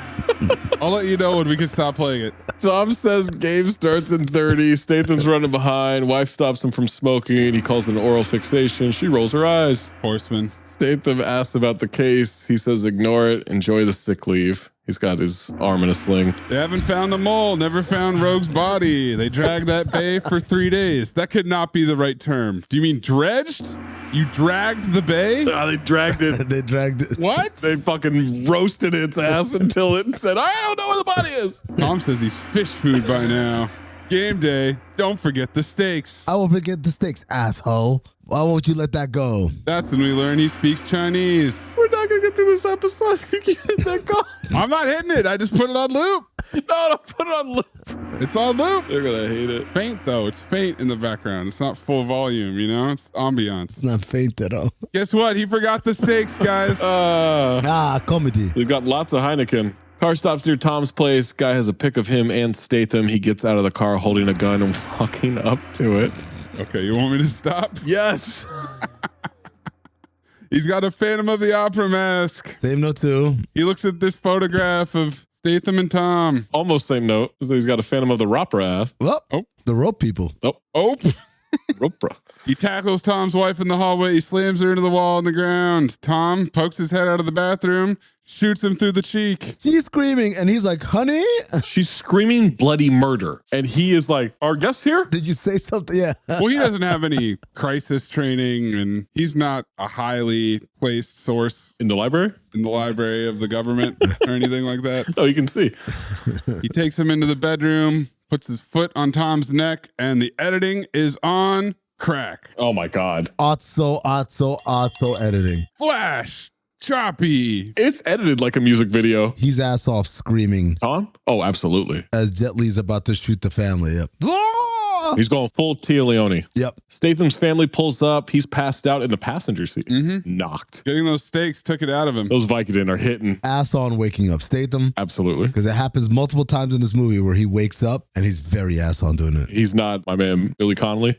I'll let you know when we can stop playing it. Tom says game starts in 30. Statham's running behind. Wife stops him from smoking. He calls it an oral fixation. She rolls her eyes. Horseman. Statham asks about the case. He says ignore it. Enjoy the sick leave. He's got his arm in a sling. They haven't found the mole. Never found Rogue's body. They dragged that bay for 3 days. That could not be the right term. Do you mean dredged? You dragged the bay? Oh, they dragged it. They dragged it. What? They fucking roasted its ass until it said, I don't know where the body is. Tom says he's fish food by now. Game day. Don't forget the steaks. I will forget the steaks, asshole. Why won't you let that go? That's when we learn he speaks Chinese. We're not going to get through this episode if you keep hitting that go. I'm not hitting it. I just put it on loop. No, don't put it on loop. It's on loop. They're going to hate it. Faint, though. It's faint in the background. It's not full volume, you know? It's ambiance. It's not faint at all. Guess what? He forgot the steaks, guys. Comedy. We've got lots of Heineken. Car stops near Tom's place. Guy has a pic of him and Statham. He gets out of the car holding a gun and walking up to it. Okay, you want me to stop? Yes. He's got a Phantom of the Opera mask. Same note, too. He looks at this photograph of Statham and Tom. Almost same note. So he's got a Phantom of the Opera ass. Oh, the rope people. Oh. Ropra. He tackles Tom's wife in the hallway. He slams her into the wall on the ground. Tom pokes his head out of the bathroom, shoots him through the cheek. She's screaming, and he's like, honey? She's screaming bloody murder. And he is like, our guest here? Did you say something? Yeah. Well, he doesn't have any crisis training, and he's not a highly placed source. In the library? In the library of the government or anything like that. Oh, you can see. He takes him into the bedroom, puts his foot on Tom's neck, and the editing is on crack. Oh my God. Otso editing. Flash. Choppy. It's edited like a music video. He's ass off screaming. Tom? Oh, absolutely. As Jet Li's about to shoot the family. Yep. He's going full Tia Leone. Yep. Statham's family pulls up. He's passed out in the passenger seat. Knocked. Getting those steaks took it out of him. Those Vicodin are hitting. Ass on waking up. Statham. Absolutely. Because it happens multiple times in this movie where he wakes up and he's very ass on doing it. He's not my man, Billy Connolly.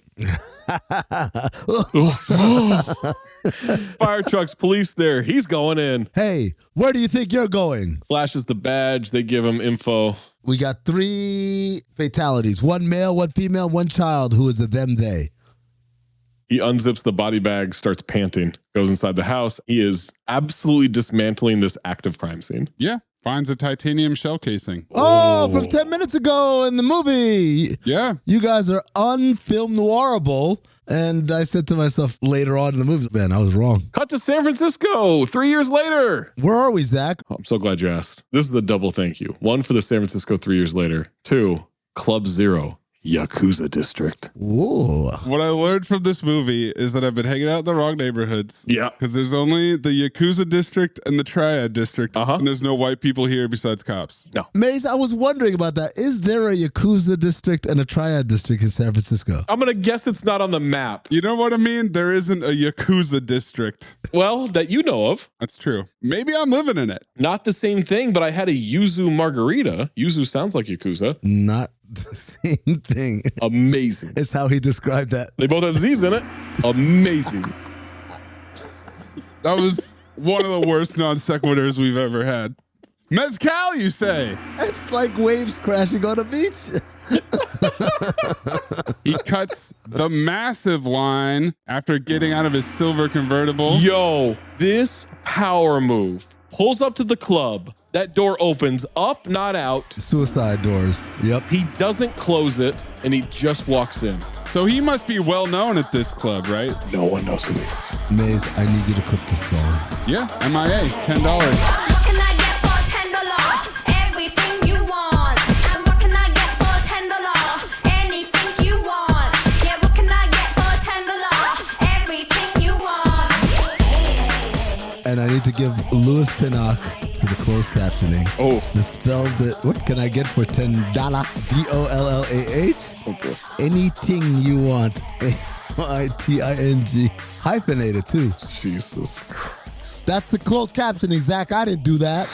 Fire trucks, police there. He's going in. Hey, where do you think you're going? Flashes the badge. They give him info. We got 3 fatalities. 1 male, 1 female, 1 child who is a them, they. He unzips the body bag, starts panting, goes inside the house. He is absolutely dismantling this active crime scene. Yeah. Finds a titanium shell casing. Oh, from 10 minutes ago in the movie. Yeah. You guys are unfilm noirable. And I said to myself later on in the movie, man, I was wrong. Cut to San Francisco 3 years later. Where are we, Zach? Oh, I'm so glad you asked. This is a double thank you. 1 for the San Francisco 3 years later. 2, Club Zero. Yakuza district. Ooh. What I learned from this movie is that I've been hanging out in the wrong neighborhoods. Yeah. Because there's only the Yakuza district and the Triad district. And there's no white people here besides cops. No. Mace, I was wondering about that. Is there a Yakuza district and a Triad district in San Francisco? I'm going to guess it's not on the map. You know what I mean? There isn't a Yakuza district. Well, that you know of. That's true. Maybe I'm living in it. Not the same thing, but I had a yuzu margarita. Yuzu sounds like Yakuza. Not the same thing. Amazing. It's how he described that. They both have Z's in it. Amazing. That was one of the worst non sequiturs we've ever had. Mezcal, you say? It's like waves crashing on a beach. He cuts the massive line after getting out of his silver convertible. Yo, this power move pulls up to the club. That door opens up, not out. Suicide doors. Yep. He doesn't close it, and he just walks in. So he must be well known at this club, right? No one knows who he is. Maze, I need you to clip this song. Yeah, MIA, $10. And I need to give Louis Pinnock for the closed captioning. Oh. The spell that, what can I get for $10? DOLLAH? Okay. Anything you want. AITING. Hyphenated too. Jesus Christ. That's the closed captioning, Zach. I didn't do that.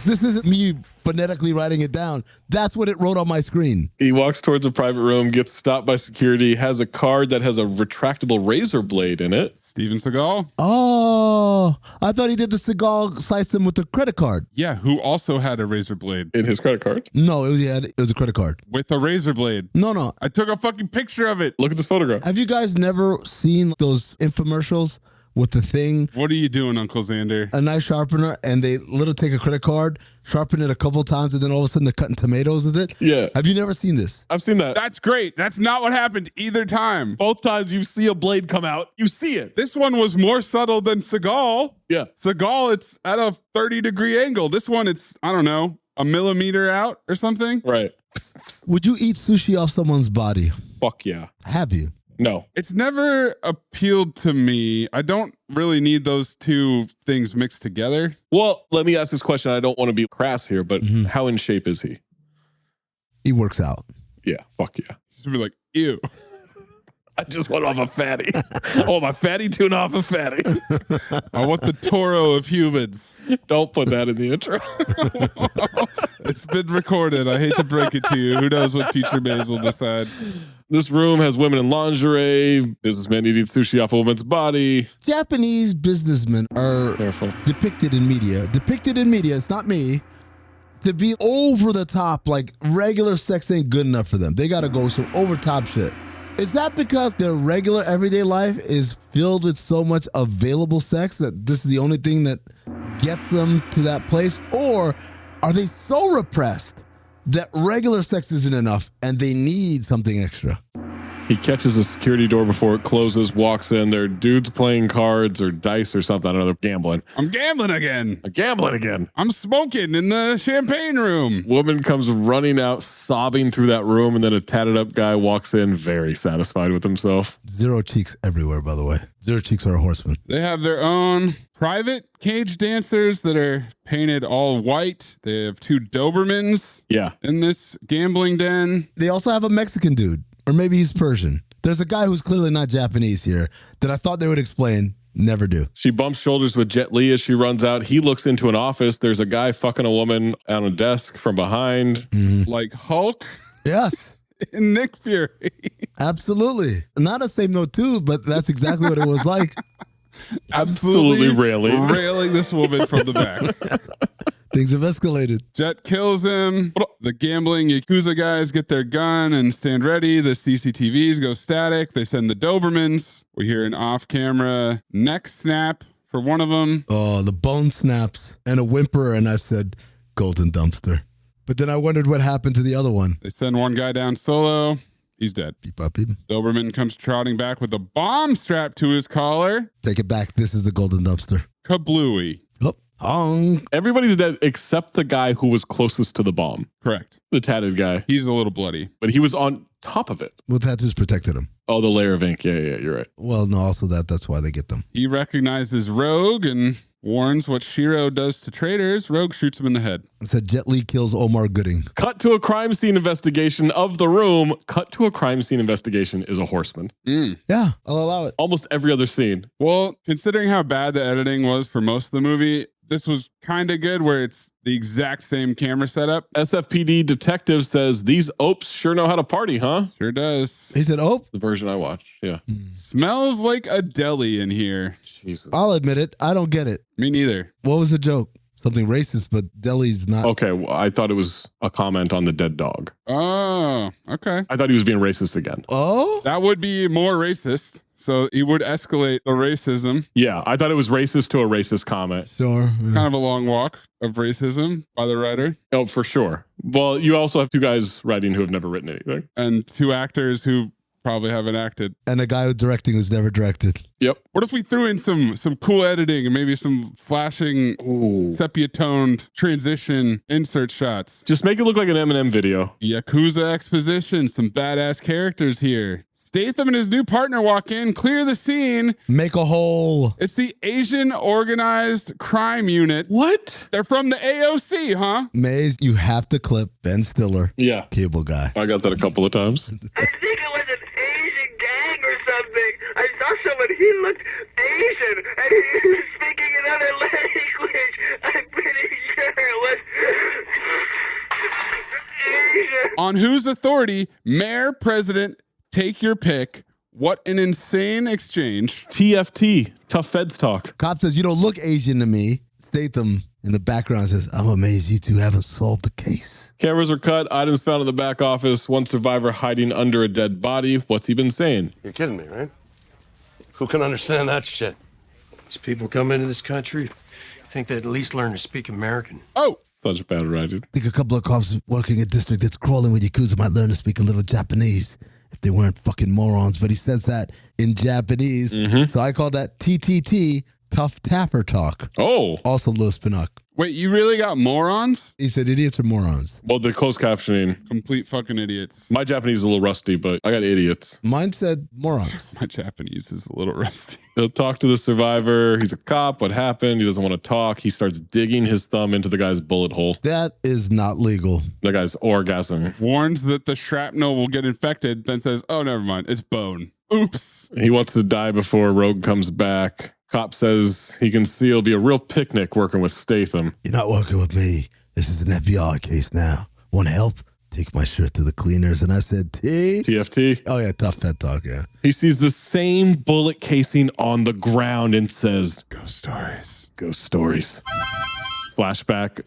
This isn't me phonetically writing it down. That's what it wrote on my screen. He walks towards a private room, gets stopped by security, has a card that has a retractable razor blade in it. Steven Seagal? Oh, I thought he did the Seagal slice him with a credit card. Yeah, who also had a razor blade. In his credit card? No, it was a credit card. With a razor blade. No. I took a fucking picture of it. Look at this photograph. Have you guys never seen those infomercials with the thing? What are you doing, Uncle Xander? A knife sharpener, and they literally take a credit card, sharpen it a couple times, and then all of a sudden they're cutting tomatoes with it? Yeah. Have you never seen this? I've seen that. That's great. That's not what happened either time. Both times you see a blade come out, you see it. This one was more subtle than Seagal. Yeah. Seagal, it's at a 30-degree angle. This one, it's, I don't know, a millimeter out or something. Right. Would you eat sushi off someone's body? Fuck yeah. Have you? No. It's never appealed to me. I don't really need those two things mixed together. Well, let me ask this question. I don't want to be crass here, but how in shape is he? He works out. Yeah. Fuck yeah. He'd be like, ew. I just want off a fatty. Oh, my fatty tuna off a fatty. I want the Toro of humans. Don't put that in the intro. It's been recorded. I hate to break it to you. Who knows what future Maze will decide. This room has women in lingerie, businessmen eating sushi off a woman's body. Japanese businessmen are depicted in media. It's not me. To be over the top, like regular sex ain't good enough for them. They got to go some over top shit. Is that because their regular everyday life is filled with so much available sex that this is the only thing that gets them to that place? Or are they so repressed that regular sex isn't enough and they need something extra? He catches a security door before it closes, walks in. There are dudes playing cards or dice or something. I don't know. They're gambling. I'm gambling again. I'm smoking in the champagne room. Woman comes running out, sobbing through that room, and then a tatted up guy walks in, very satisfied with himself. Zero cheeks everywhere, by the way. Zero cheeks are a horseman. They have their own private cage dancers that are painted all white. They have two Dobermans in this gambling den. They also have a Mexican dude. Or maybe he's Persian. There's a guy who's clearly not Japanese here that I thought they would explain. Never do. She bumps shoulders with Jet Li as she runs out. He looks into an office. There's a guy fucking a woman on a desk from behind. Like Hulk? Yes. And Nick Fury. Absolutely. Not a same note too, but that's exactly what it was like. Absolutely railing this woman from the back. Things have escalated. Jet kills him. The gambling Yakuza guys get their gun and stand ready. The CCTVs go static. They send the Dobermans. We hear an off-camera neck snap for one of them. Oh, the bone snaps and a whimper, and I said, golden dumpster. But then I wondered what happened to the other one. They send one guy down solo. He's dead. Beep, bop, beep. Doberman comes trotting back with a bomb strapped to his collar. Take it back. This is the golden dumpster. Kablooey. Everybody's dead except the guy who was closest to the bomb. Correct. The tatted guy. He's a little bloody. But he was on top of it. Well, tattoos protected him. Oh, the layer of ink. Yeah, you're right. Well, no, also that's why they get them. He recognizes Rogue and warns what Shiro does to traitors. Rogue shoots him in the head. It said Jet Li kills Omar Gooding. Cut to a crime scene investigation of the room. Cut to a crime scene investigation is a horseman. Yeah, I'll allow it. Almost every other scene. Well, considering how bad the editing was for most of the movie, this was kind of good where it's the exact same camera setup. SFPD detective says these opes sure know how to party, huh? Sure does. He said ope? The version I watched, yeah. Smells like a deli in here. Jesus. I'll admit it. I don't get it. Me neither. What was the joke? Something racist, but deli's not. Okay, well, I thought it was a comment on the dead dog. Oh, okay. I thought he was being racist again. Oh? That would be more racist. So he would escalate the racism. Yeah, I thought it was racist to a racist comment. Sure. Yeah. Kind of a long walk of racism by the writer. Oh, for sure. Well, you also have two guys writing who have never written anything. And two actors who probably haven't acted. And the guy who's directing who's never directed. Yep. What if we threw in some cool editing and maybe some flashing sepia-toned transition insert shots? Just make it look like an Eminem video. Yakuza exposition, some badass characters here. Statham and his new partner walk in, clear the scene. Make a hole. It's the Asian Organized Crime Unit. What? They're from the AOC, huh? Maze, you have to clip Ben Stiller. Yeah. Cable guy. I got that a couple of times. I think it was an Asian gang or something. I saw someone, he looked Asian, and he was speaking another language. I'm pretty sure it was Asian. On whose authority, mayor, president, take your pick. What an insane exchange. TFT, tough feds talk. Cop says, you don't look Asian to me. Statham in the background says, I'm amazed you two haven't solved the case. Cameras are cut, items found in the back office, one survivor hiding under a dead body. What's he been saying? You're kidding me, right? Who can understand that shit? These people come into this country, think they'd at least learn to speak American. Oh! Such bad writing. I think a couple of cops working a district that's crawling with Yakuza might learn to speak a little Japanese if they weren't fucking morons. But he says that in Japanese. So I call that TTT, tough tapper talk. Oh. Also Louis Pinnock. Wait, you really got morons? He said idiots are morons. Well, the closed captioning. Complete fucking idiots. My Japanese is a little rusty, but I got idiots. Mine said morons. My Japanese is a little rusty. He'll talk to the survivor. He's a cop. What happened? He doesn't want to talk. He starts digging his thumb into the guy's bullet hole. That is not legal. The guy's orgasming. Warns that the shrapnel will get infected, then says, oh, never mind. It's bone. Oops. He wants to die before Rogue comes back. Cop says he can see it'll be a real picnic working with Statham. You're not working with me. This is an FBI case now. Want help? Take my shirt to the cleaners. And I said, TFT? Oh, yeah, tough pet talk, yeah. He sees the same bullet casing on the ground and says, Ghost stories. Ghost stories. Flashback.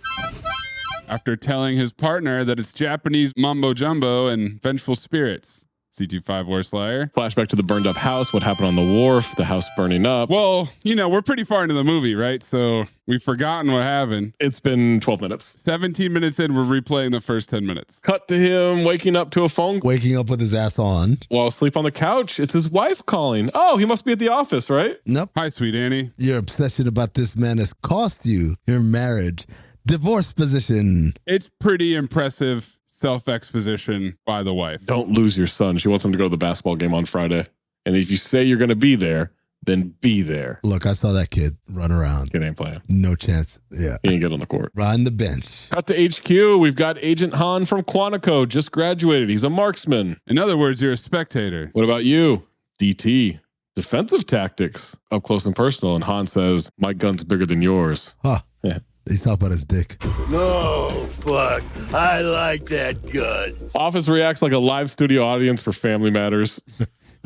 After telling his partner that it's Japanese mumbo jumbo and vengeful spirits. CT5 worst liar. Flashback to the burned up house. What happened on the wharf? The house burning up. Well, you know, we're pretty far into the movie, right? So we've forgotten what happened. It's been 12 minutes. 17 minutes in, we're replaying the first 10 minutes. Cut to him waking up to a phone. Waking up with his ass on. While asleep on the couch. It's his wife calling. Oh, he must be at the office, right? Nope. Hi, sweet Annie. Your obsession about this man has cost you your marriage. Divorce position. It's pretty impressive self-exposition by the wife. Don't lose your son. She wants him to go to the basketball game on Friday. And if you say you're going to be there, then be there. Look, I saw that kid run around. Kid ain't playing. No chance. Yeah. He ain't get on the court. Run the bench. Cut to HQ. We've got Agent Han from Quantico. Just graduated. He's a marksman. In other words, you're a spectator. What about you? DT. Defensive tactics. Up close and personal. And Han says, my gun's bigger than yours. Huh. Yeah. He's talking about his dick. No, fuck. I like that gun. Office reacts like a live studio audience for Family Matters.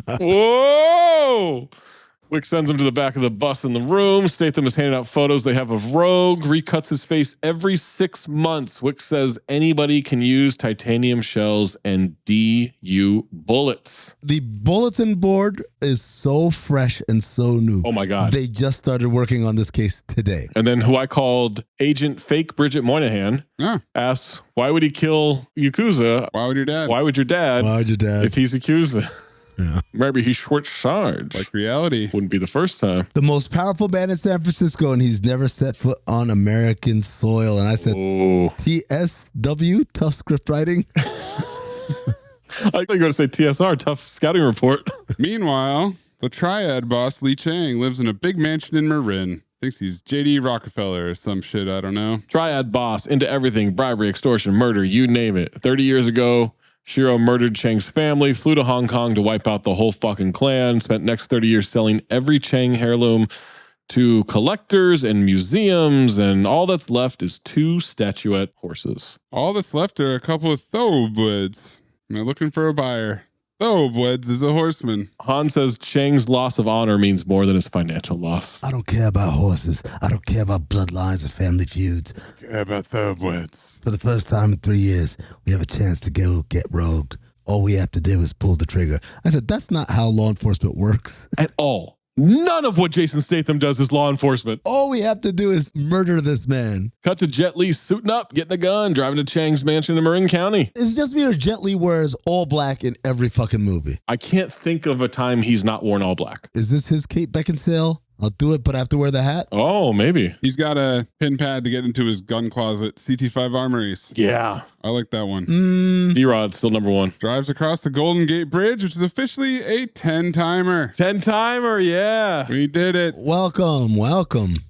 Whoa! Wick sends him to the back of the bus in the room. Statham is handing out photos they have of Rogue. Recuts his face every 6 months. Wick says anybody can use titanium shells and DU bullets. The bulletin board is so fresh and so new. Oh my God. They just started working on this case today. And then who I called Agent Fake Bridget Moynihan asks, why would he kill Yakuza? Why would your dad? Why would your dad? If he's Yakuza. Yeah. Maybe he switched sides. Like reality. Wouldn't be the first time. The most powerful man in San Francisco, and he's never set foot on American soil. And I said, TSW, tough script writing. I thought you were going to say TSR, tough scouting report. Meanwhile, the Triad boss, Lee Chang, lives in a big mansion in Marin. Thinks he's J.D. Rockefeller or some shit, I don't know. Triad boss, into everything, bribery, extortion, murder, you name it. 30 years ago, Shiro murdered Chang's family, flew to Hong Kong to wipe out the whole fucking clan, spent next 30 years selling every Chang heirloom to collectors and museums, and all that's left is 2 statuette horses. All that's left are a couple of thowwbweds. I'm looking for a buyer. Thowwbweds is a horseman. Han says Chang's loss of honor means more than his financial loss. I don't care about horses. I don't care about bloodlines or family feuds. I care about thowwbweds. For the first time in 3 years, we have a chance to go get rogue. All we have to do is pull the trigger. I said, that's not how law enforcement works. At all. None of what Jason Statham does is law enforcement. All we have to do is murder this man. Cut to Jet Li suiting up, getting a gun, driving to Chang's mansion in Marin County. It's just me or Jet Li wears all black in every fucking movie. I can't think of a time he's not worn all black. Is this his Kate Beckinsale? I'll do it, but I have to wear the hat? Oh, maybe. He's got a pin pad to get into his gun closet. CT5 Armories. Yeah. I like that one. D-Rod's still number 1. Drives across the Golden Gate Bridge, which is officially a 10-timer. 10-timer, yeah. We did it. Welcome.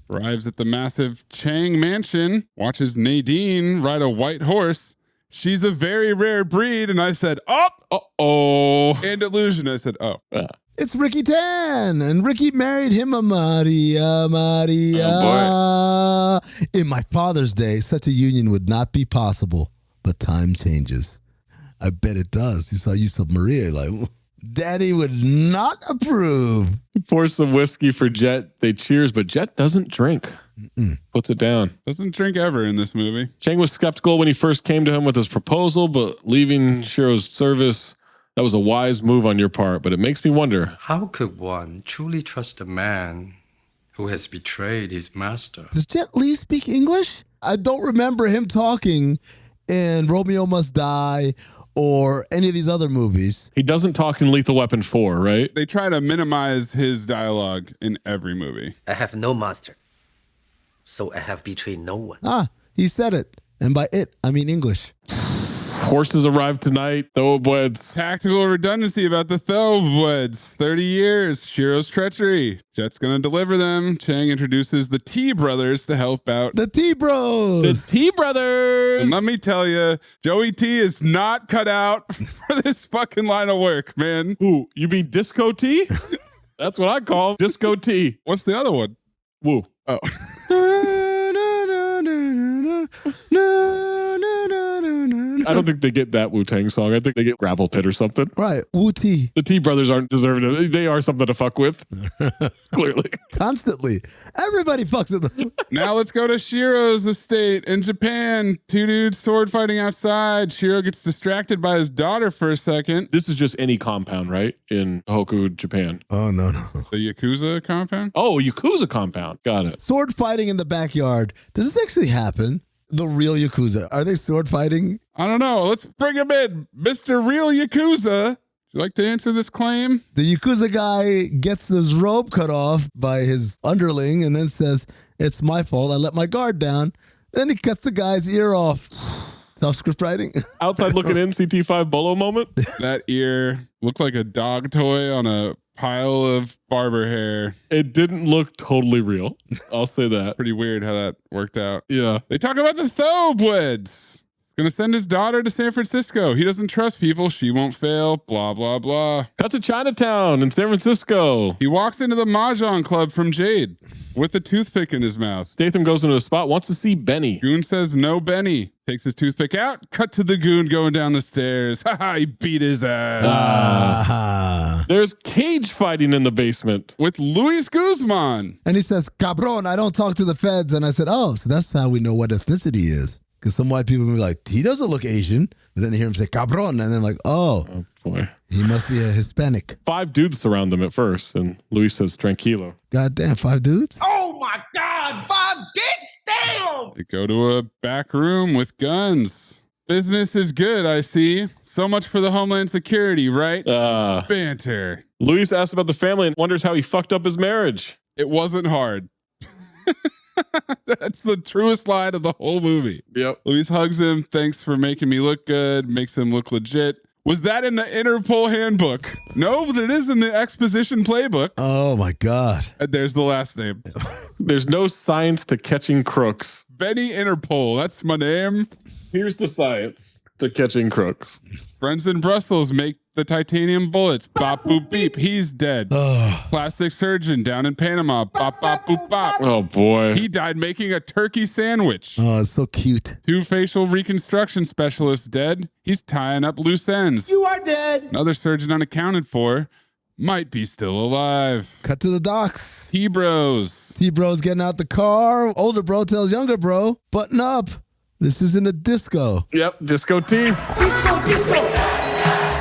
Arrives at the massive Chang mansion, watches Nadine ride a white horse. She's a very rare breed. And I said, uh-oh. And illusion. I said, oh. It's Ricky Tan, and Ricky married him a Maria. Oh, in my father's day, such a union would not be possible, but time changes. I bet it does. You saw Maria, like, Daddy would not approve. Pour some whiskey for Jet. They cheers, but Jet doesn't drink. Puts it down. Doesn't drink ever in this movie. Chang was skeptical when he first came to him with his proposal, but leaving Shiro's service, that was a wise move on your part, but it makes me wonder. How could one truly trust a man who has betrayed his master? Does Jet Li speak English? I don't remember him talking in Romeo Must Die or any of these other movies. He doesn't talk in Lethal Weapon 4, right? They try to minimize his dialogue in every movie. I have no master, so I have betrayed no one. He said it. And by it, I mean English. Horses arrived tonight. Thowwbweds. Tactical redundancy about the thowwbweds. 30 years. Shiro's treachery. Jet's gonna deliver them. Chang introduces the T brothers to help out. The T bros. The T brothers. And let me tell you, Joey T is not cut out for this fucking line of work, man. Ooh, you mean Disco T? That's what I call Disco T. What's the other one? Woo. Oh. I don't think they get that Wu-Tang song. I think they get Gravel Pit or something. Right. Wu-T. The T brothers aren't deserving of it. They are something to fuck with. Clearly. Constantly. Everybody fucks with them. Now let's go to Shiro's estate in Japan. 2 dudes sword fighting outside. Shiro gets distracted by his daughter for a second. This is just any compound, right? In Hoku, Japan. Oh, no. The Yakuza compound? Oh, Yakuza compound. Got it. Sword fighting in the backyard. Does this actually happen? The real Yakuza. Are they sword fighting? I don't know. Let's bring him in. Mr. Real Yakuza. Would you like to answer this claim? The Yakuza guy gets his robe cut off by his underling and then says, it's my fault. I let my guard down. Then he cuts the guy's ear off. Tough script writing. Outside looking in, CT5 Bolo moment. That ear looked like a dog toy on a pile of barber hair. It didn't look totally real. I'll say that. Pretty weird how that worked out. Yeah. They talk about the thowwbweds. He's going to send his daughter to San Francisco. He doesn't trust people. She won't fail. Blah, blah, blah. Cut to Chinatown in San Francisco. He walks into the Mahjong club from Jade with a toothpick in his mouth. Statham goes into a spot, wants to see Benny. Goon says no Benny. Takes his toothpick out. Cut to the goon going down the stairs. Ha, he beat his ass. There's cage fighting in the basement. With Luis Guzman. And he says, cabron, I don't talk to the feds. And I said, oh, so that's how we know what ethnicity he is. Because some white people will be like, he doesn't look Asian. But then you hear him say, cabron. And then like, oh boy, he must be a Hispanic. 5 dudes surround them at first. And Luis says, tranquilo. God damn, 5 dudes? Oh my God, 5 dicks, damn! They go to a back room with guns. Business is good, I see. So much for the Homeland Security, right? Banter. Luis asks about the family and wonders how he fucked up his marriage. It wasn't hard. That's the truest line of the whole movie. Yep. Luis hugs him. Thanks for making me look good. Makes him look legit. Was that in the Interpol handbook? No, but it is in the exposition playbook. Oh my God. And there's the last name. There's no science to catching crooks. Benny Interpol. That's my name. Here's the science. to catching crooks. Friends in Brussels make the titanium bullets. Bop, boop, beep. He's dead. Plastic surgeon down in Panama. Bop, bop, boop, bop. Oh, boy. He died making a turkey sandwich. Oh, it's so cute. 2 facial reconstruction specialists dead. He's tying up loose ends. You are dead. Another surgeon unaccounted for. Might be still alive. Cut to the docks. T-Bros. T-Bro's getting out the car. Older bro tells younger bro, button up. This isn't a disco. Yep, disco team. Disco, disco.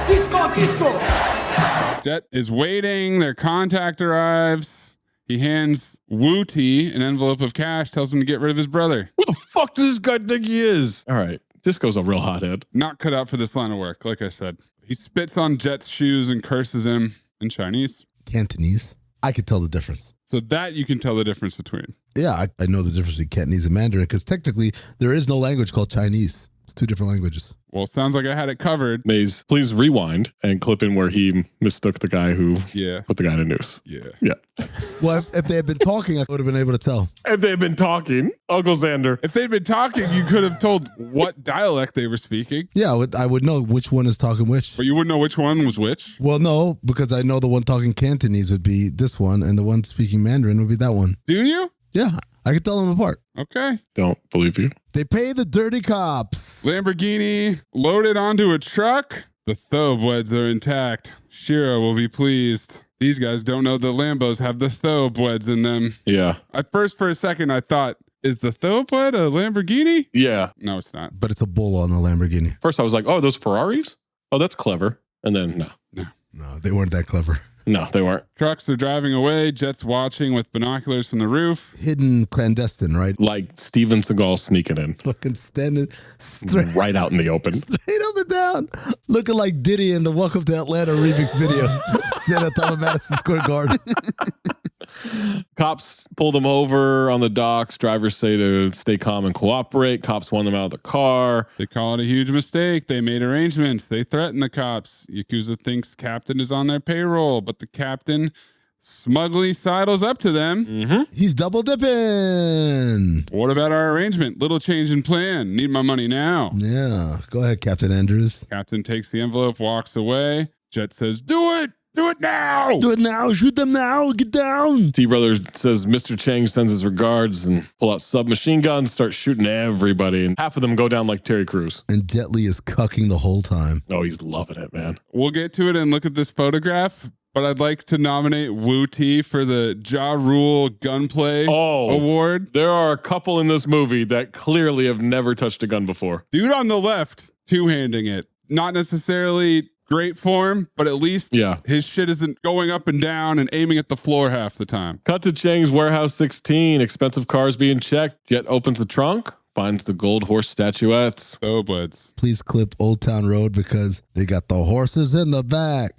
Disco, disco. Jet is waiting. Their contact arrives. He hands Wu T an envelope of cash, tells him to get rid of his brother. Who the fuck does this guy think he is? All right, Disco's a real hothead. Not cut out for this line of work, like I said. He spits on Jet's shoes and curses him in Chinese. Cantonese. I could tell the difference. So that you can tell the difference between. Yeah, I know the difference between Cantonese and Mandarin because technically there is no language called Chinese. It's 2 different languages. Well, it sounds like I had it covered. Maze, please rewind and clip in where he mistook the guy who put the guy in a noose. Yeah. Well, if they had been talking, I would have been able to tell. If they had been talking, Uncle Xander. If they'd been talking, you could have told what dialect they were speaking. Yeah, I would know which one is talking which. But you wouldn't know which one was which? Well, no, because I know the one talking Cantonese would be this one, and the one speaking Mandarin would be that one. Do you? Yeah, I could tell them apart. Okay. Don't believe you. They pay the dirty cops. Lamborghini loaded onto a truck. The thowwbweds are intact. Shira will be pleased. These guys don't know that Lambos have the thowwbweds in them. Yeah. At first, for a second, I thought, is the thowwbwed a Lamborghini? Yeah. No, it's not. But it's a bull on a Lamborghini. First, I was like, oh, those Ferraris? Oh, that's clever. And then, no. No, they weren't that clever. No, they weren't. Trucks are driving away. Jet's watching with binoculars from the roof. Hidden clandestine, right? Like Steven Seagal sneaking in. Fucking standing straight right out in the open. Straight up and down. Looking like Diddy in the Welcome to Atlanta remix video. Standing on top of Madison Square Garden. Cops pull them over on the docks. Drivers say to stay calm and cooperate. Cops want them out of the car. They call it a huge mistake. They made arrangements. They threaten the cops. Yakuza thinks captain is on their payroll, but the captain smugly sidles up to them. Mm-hmm. He's double dipping. What about our arrangement? Little change in plan. Need my money now. Yeah. Go ahead, Captain Andrews. Captain takes the envelope, walks away. Jet says, do it. Do it now. Do it now. Shoot them now. Get down. T-Brother says Mr. Chang sends his regards and pull out submachine guns, start shooting everybody. And half of them go down like Terry Crews. And Jet Li is cucking the whole time. Oh, he's loving it, man. We'll get to it and look at this photograph. But I'd like to nominate Wu T for the Ja Rule Gunplay Award. There are a couple in this movie that clearly have never touched a gun before. Dude on the left, two-handing it. Not necessarily great form, but at least his shit isn't going up and down and aiming at the floor half the time. Cut to Chang's Warehouse 16. Expensive cars being checked. Jet opens the trunk. Finds the gold horse statuettes. Thowwbweds. Please clip Old Town Road because they got the horses in the back.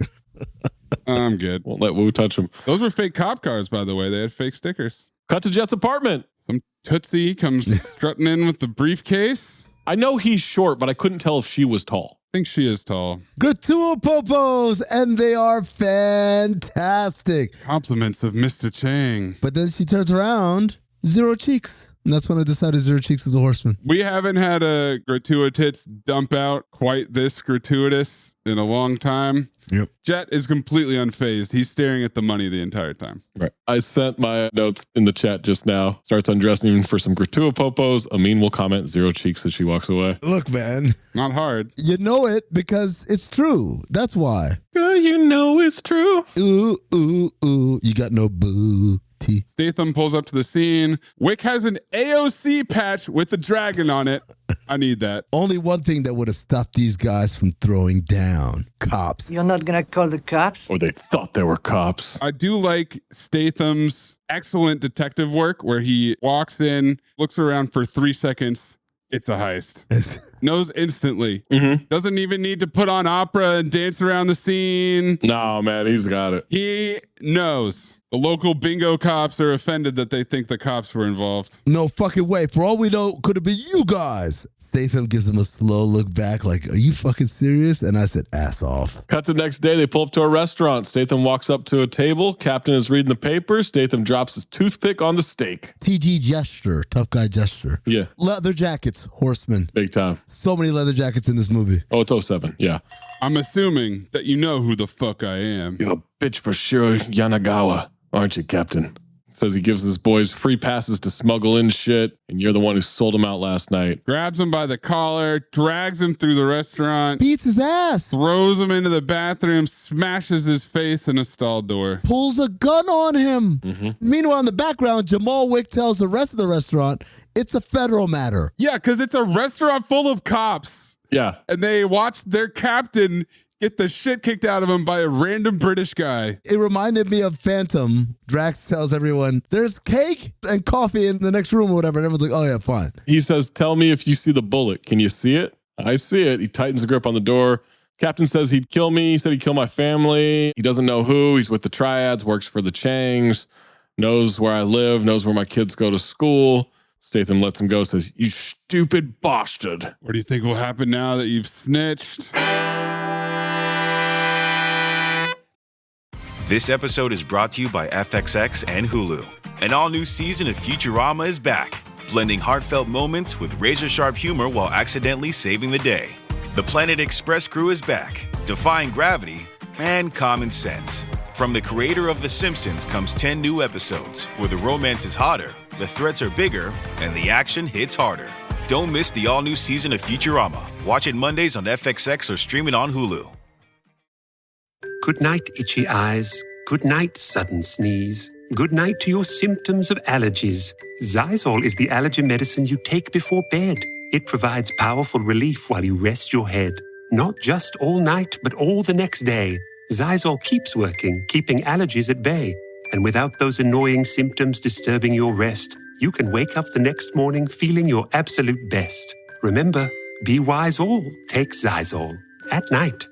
I'm good. Won't let Wu touch them. Those were fake cop cars, by the way. They had fake stickers. Cut to Jet's apartment. Some Tootsie comes strutting in with the briefcase. I know he's short, but I couldn't tell if she was tall. I think she is tall. Gratuitous popos, and they are fantastic. Compliments of Mr. Chang. But then she turns around, zero cheeks. And that's when I decided Zero Cheeks is a horseman. We haven't had a gratuitous dump out quite this gratuitous in a long time. Yep. Jet is completely unfazed. He's staring at the money the entire time. Right. I sent my notes in the chat just now. Starts undressing for some gratuitous popos. Amin will comment zero cheeks as she walks away. Look, man. Not hard. You know it because it's true. That's why. Girl, you know it's true. Ooh, ooh, ooh. You got no boo. Statham pulls up to the scene. Wick has an AOC patch with the dragon on it. I need that. Only one thing that would have stopped these guys from throwing down cops. You're not gonna call the cops? Or they thought they were cops. I do like Statham's excellent detective work where he walks in, looks around for 3 seconds. It's a heist. Knows instantly. Mm-hmm. Doesn't even need to put on opera and dance around the scene. No, man, he's got it. He knows. The local bingo cops are offended that they think the cops were involved. No fucking way. For all we know, could have been you guys. Statham gives him a slow look back like, are you fucking serious? And I said, ass off. Cut to the next day. They pull up to a restaurant. Statham walks up to a table. Captain is reading the paper. Statham drops his toothpick on the steak. TG gesture. Tough guy gesture. Yeah. Leather jackets. Horseman. Big time. So many leather jackets in this movie. Oh, it's 07. Yeah. I'm assuming that you know who the fuck I am. You're a bitch for sure, Yanagawa, aren't you, Captain? Says he gives his boys free passes to smuggle in shit, and you're the one who sold him out last night. Grabs him by the collar, drags him through the restaurant, beats his ass, throws him into the bathroom, smashes his face in a stall door, pulls a gun on him. Mm-hmm. Meanwhile, in the background, Jamal Wick tells the rest of the restaurant it's a federal matter. Yeah, because it's a restaurant full of cops. Yeah. And they watched their captain get the shit kicked out of him by a random British guy. It reminded me of Phantom. Drax tells everyone, there's cake and coffee in the next room or whatever. And everyone's like, oh yeah, fine. He says, tell me if you see the bullet. Can you see it? I see it. He tightens the grip on the door. Captain says he'd kill me. He said he'd kill my family. He doesn't know who. He's with the Triads, works for the Changs, knows where I live, knows where my kids go to school. Statham lets him go, says, you stupid bastard. What do you think will happen now that you've snitched? This episode is brought to you by FXX and Hulu. An all-new season of Futurama is back, blending heartfelt moments with razor-sharp humor while accidentally saving the day. The Planet Express crew is back, defying gravity and common sense. From the creator of The Simpsons comes 10 new episodes where the romance is hotter, the threats are bigger, and the action hits harder. Don't miss the all-new season of Futurama. Watch it Mondays on FXX or stream it on Hulu. Good night, itchy eyes. Good night, sudden sneeze. Good night to your symptoms of allergies. Xyzal is the allergy medicine you take before bed. It provides powerful relief while you rest your head. Not just all night, but all the next day. Xyzal keeps working, keeping allergies at bay. And without those annoying symptoms disturbing your rest, you can wake up the next morning feeling your absolute best. Remember, be wise all. Take Xyzal. At night.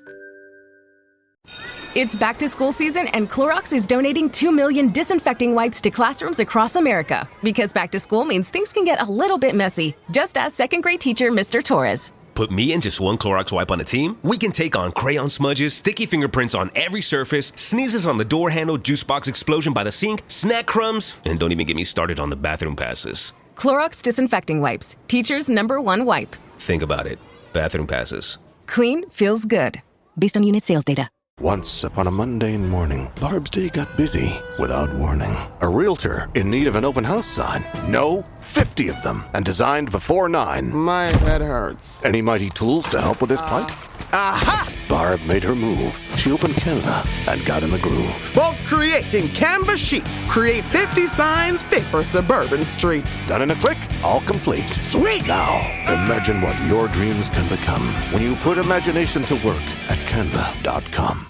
It's back to school season, and Clorox is donating 2 million disinfecting wipes to classrooms across America. Because back to school means things can get a little bit messy. Just ask second grade teacher Mr. Torres. Put me and just one Clorox wipe on a team? We can take on crayon smudges, sticky fingerprints on every surface, sneezes on the door handle, juice box explosion by the sink, snack crumbs, and don't even get me started on the bathroom passes. Clorox disinfecting wipes. Teacher's #1 wipe. Think about it. Bathroom passes. Clean feels good. Based on unit sales data. Once upon a mundane morning, Barb's day got busy without warning. A realtor in need of an open house sign. No, 50 of them, and designed before 9. My head hurts. Any mighty tools to help with this plight? Aha! Barb made her move. She opened Canva and got in the groove. Bulk creating Canva sheets. Create 50 signs fit for suburban streets. Done in a click, all complete. Sweet! Now, imagine what your dreams can become when you put imagination to work at canva.com.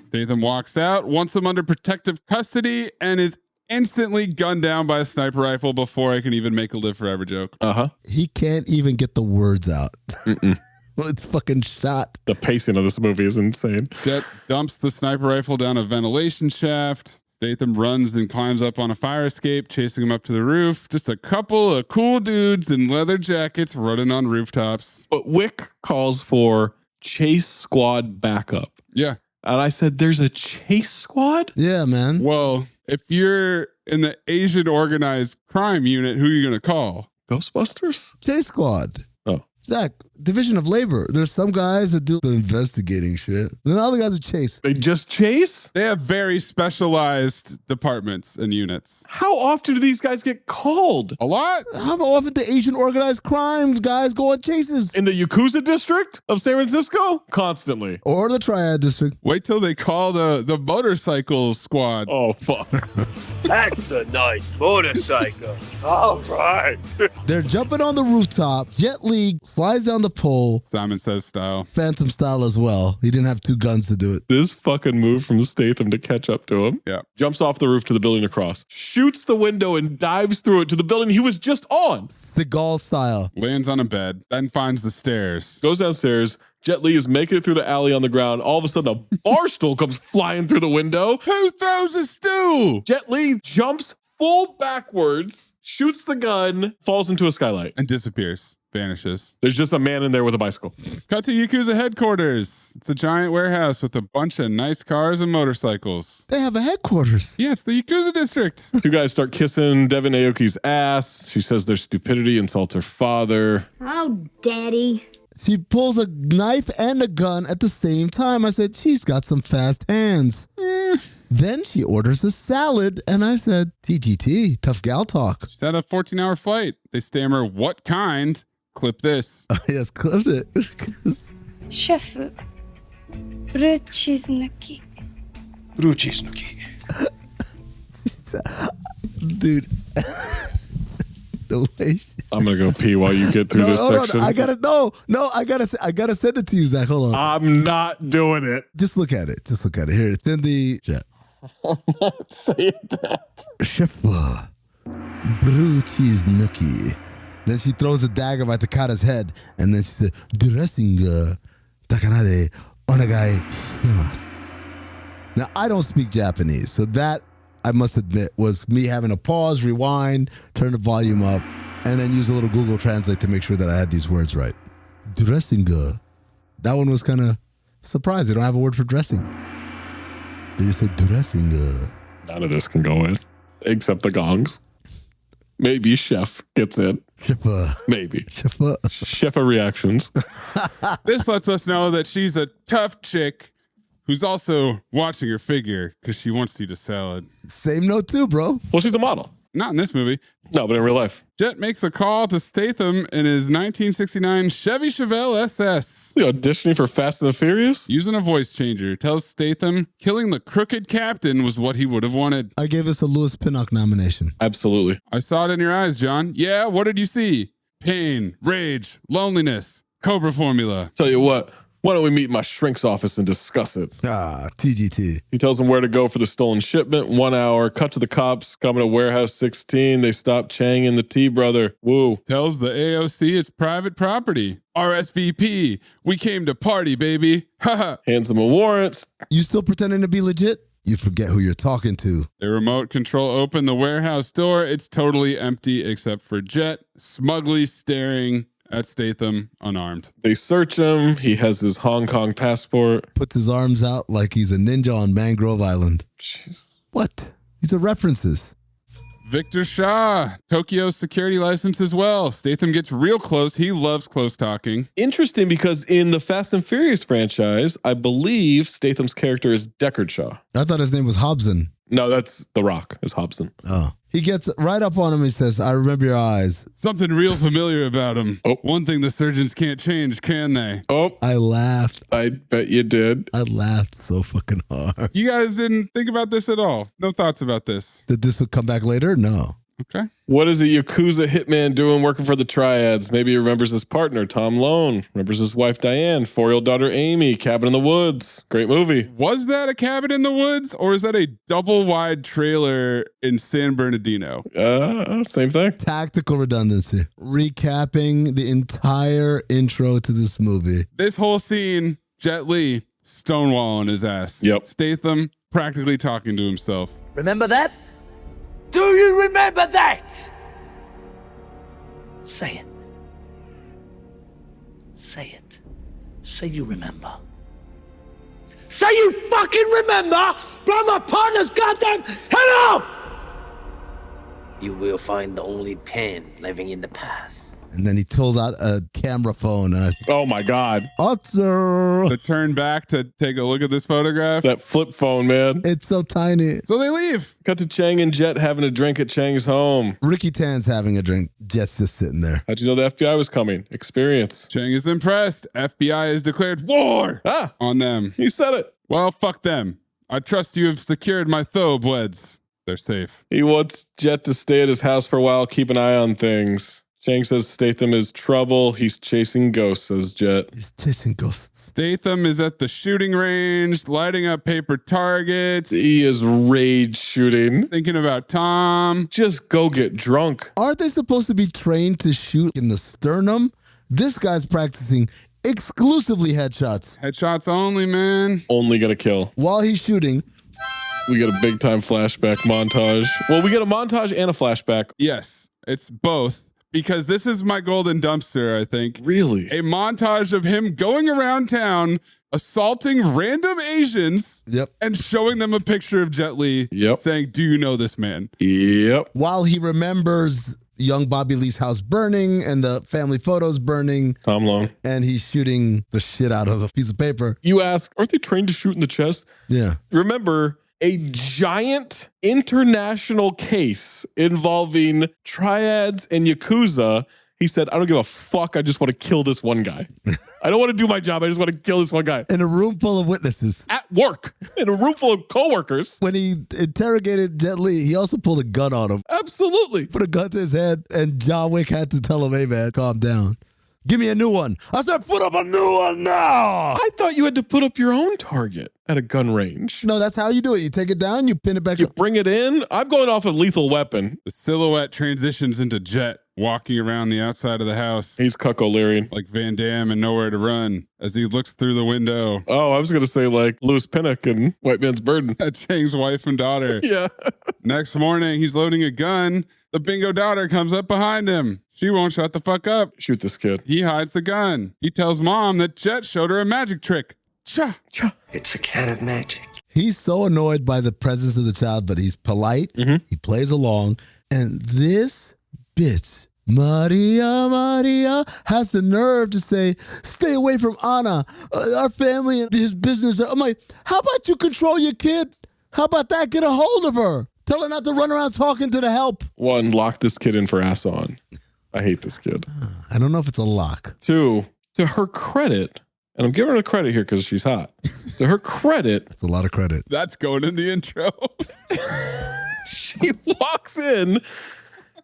Statham walks out, wants him under protective custody, and is instantly gunned down by a sniper rifle before I can even make a live forever joke. He can't even get the words out. It's fucking shot. The pacing of this movie is insane. Jet dumps the sniper rifle down a ventilation shaft. Statham runs and climbs up on a fire escape, chasing him up to the roof. Just a couple of cool dudes in leather jackets running on rooftops. But Wick calls for chase squad backup. Yeah. And I said, there's a chase squad? Yeah, man. Well, if you're in the Asian organized crime unit, who are you going to call? Ghostbusters? Chase squad. Oh. Zach, division of labor. There's some guys that do the investigating shit. Then the other guys are chase. They just chase? They have very specialized departments and units. How often do these guys get called? A lot. How often do Asian organized crime guys go on chases? In the Yakuza district of San Francisco? Constantly. Or the Triad district. Wait till they call the motorcycle squad. Oh, fuck. That's a nice motorcycle. All right. They're jumping on the rooftop. Jet Li flies down the pole. Simon Says style. Phantom style as well. He didn't have 2 guns to do it. This fucking move from Statham to catch up to him. Yeah. Jumps off the roof to the building across. Shoots the window and dives through it to the building he was just on. Seagal style. Lands on a bed. Then finds the stairs. Goes downstairs. Jet Li is making it through the alley on the ground. All of a sudden, a bar stool comes flying through the window. Who throws a stool? Jet Li jumps full backwards, shoots the gun, falls into a skylight. And disappears. vanishes. There's just a man in there with a bicycle. Cut to Yakuza headquarters. It's a giant warehouse with a bunch of nice cars and motorcycles. They have a headquarters. Yeah, it's the Yakuza district. Two guys start kissing Devin Aoki's ass. She says their stupidity insults her father. Oh, Daddy. She pulls a knife and a gun at the same time. I said, she's got some fast hands. Then she orders a salad, and I said, TGT, tough gal talk. She's had a 14-hour flight. They stammer, what kind? Clip this. Yes, clip it. Chef, brödcheesnuki. Brödcheesnuki. Dude. The way I'm gonna go pee while you get through this section. I gotta send it to you, Zach. Hold on. I'm not doing it. Just look at it. Here, it's in the chat. I'm not saying that. Chef brew cheese nookie. Then she throws a dagger by Takada's head, and then she said, dressing takanade onagai shimasu. Now, I don't speak Japanese, so that, I must admit, was me having to pause, rewind, turn the volume up, and then use a little Google Translate to make sure that I had these words right. Dressing. That one was kind of surprised. They don't have a word for dressing. They just said dressing. None of this can go in, except the gongs. Maybe Chef gets in. Maybe. Chef reactions. This lets us know that she's a tough chick who's also watching her figure because she wants to eat a salad. Same note too, bro. Well, she's a model. Not in this movie. No, but in real life. Jet makes a call to Statham in his 1969 Chevy Chevelle SS. You auditioning for Fast and the Furious? Using a voice changer, tells Statham killing the crooked captain was what he would have wanted. I gave this a Louis Pinnock nomination. Absolutely. I saw it in your eyes, John. Yeah, what did you see? Pain, rage, loneliness, Cobra formula. Tell you what. Why don't we meet in my shrink's office and discuss it? TGT. He tells them where to go for the stolen shipment. 1 hour. Cut to the cops coming to Warehouse 16. They stop Chang and the T brother. Woo. Tells the AOC it's private property. RSVP. We came to party, baby. Haha. Hands them a warrant. You still pretending to be legit? You forget who you're talking to. They remote control open the warehouse door. It's totally empty except for Jet, smugly staring at Statham, unarmed. They search him. He has his Hong Kong passport. Puts his arms out like he's a ninja on Mangrove Island. Jeez. What? These are references. Victor Shaw, Tokyo's security license as well. Statham gets real close. He loves close talking. Interesting because in the Fast and Furious franchise, I believe Statham's character is Deckard Shaw. I thought his name was Hobson. No, that's The Rock, is Hobson. Oh. He gets right up on him. He says, I remember your eyes. Something real familiar about him. Oh. One thing the surgeons can't change, can they? Oh. I laughed. I bet you did. I laughed so fucking hard. You guys didn't think about this at all? No thoughts about this? That this would come back later? No. Okay. What is a Yakuza hitman doing working for the Triads? Maybe he remembers his partner, Tom Lone. Remembers his wife, Diane. 4-year-old daughter, Amy. Cabin in the Woods. Great movie. Was that a Cabin in the Woods? Or is that a double-wide trailer in San Bernardino? Same thing. Tactical redundancy. Recapping the entire intro to this movie. This whole scene, Jet Li stonewalling his ass. Yep. Statham practically talking to himself. Remember that? Do you remember that? Say it. Say it. Say you remember. Say you fucking remember! Blow my partner's goddamn head off! You will find the only pen living in the past. And then he pulls out a camera phone. And oh my God. Otzer. The turn back to take a look at this photograph. That flip phone, man. It's so tiny. So they leave. Cut to Chang and Jet having a drink at Chang's home. Ricky Tan's having a drink. Jet's just sitting there. How'd you know the FBI was coming? Experience. Chang is impressed. FBI has declared war on them. He said it. Well, fuck them. I trust you have secured my thowwbweds. They're safe. He wants Jet to stay at his house for a while, keep an eye on things. Chang says Statham is trouble. He's chasing ghosts, says Jet. He's chasing ghosts. Statham is at the shooting range, lighting up paper targets. He is rage shooting. Thinking about Tom. Just go get drunk. Aren't they supposed to be trained to shoot in the sternum? This guy's practicing exclusively headshots. Headshots only, man. Only gonna kill. While he's shooting. We get a big time flashback montage. Well, we get a montage and a flashback. Yes, it's both. because this is my golden dumpster, I think. Really? A montage of him going around town, assaulting random Asians and showing them a picture of Jet Li saying, do you know this man? Yep. While he remembers young Bobby Lee's house burning and the family photos burning. Tom Long. And he's shooting the shit out of the piece of paper. You ask, aren't they trained to shoot in the chest? Yeah. Remember, a giant international case involving triads and Yakuza. He said, I don't give a fuck. I just want to kill this one guy. I don't want to do my job. I just want to kill this one guy. In a room full of witnesses. At work. In a room full of coworkers. When he interrogated Jet Li, he also pulled a gun on him. Absolutely. Put a gun to his head, and John Wick had to tell him, hey, man, calm down. Give me a new one. I said, put up a new one now. I thought you had to put up your own target at a gun range. No, that's how you do it. You take it down, you pin it back You up. bring it in. I'm going off of Lethal Weapon. The silhouette transitions into Jet walking around the outside of the house. He's Cuck O'Leary. Like Van Damme and Nowhere to Run as he looks through the window. Oh, I was going to say like Louis Pinnock and White Man's Burden. At Chang's wife and daughter. Yeah. Next morning, he's loading a gun. The bingo daughter comes up behind him. She won't shut the fuck up. Shoot this kid. He hides the gun. He tells mom that Jet showed her a magic trick. Cha! Cha! It's a can of magic. He's so annoyed by the presence of the child, but he's polite. He plays along. And this bitch, Maria, has the nerve to say, stay away from Anna. Our family and his business. I'm like, how about you control your kid? How about that? Get a hold of her. Tell her not to run around talking to the help. 1, lock this kid in for ass on. I hate this kid. I don't know if it's a lock. 2, to her credit, and I'm giving her the credit here because she's hot. To her credit. That's a lot of credit. That's going in the intro. She walks in,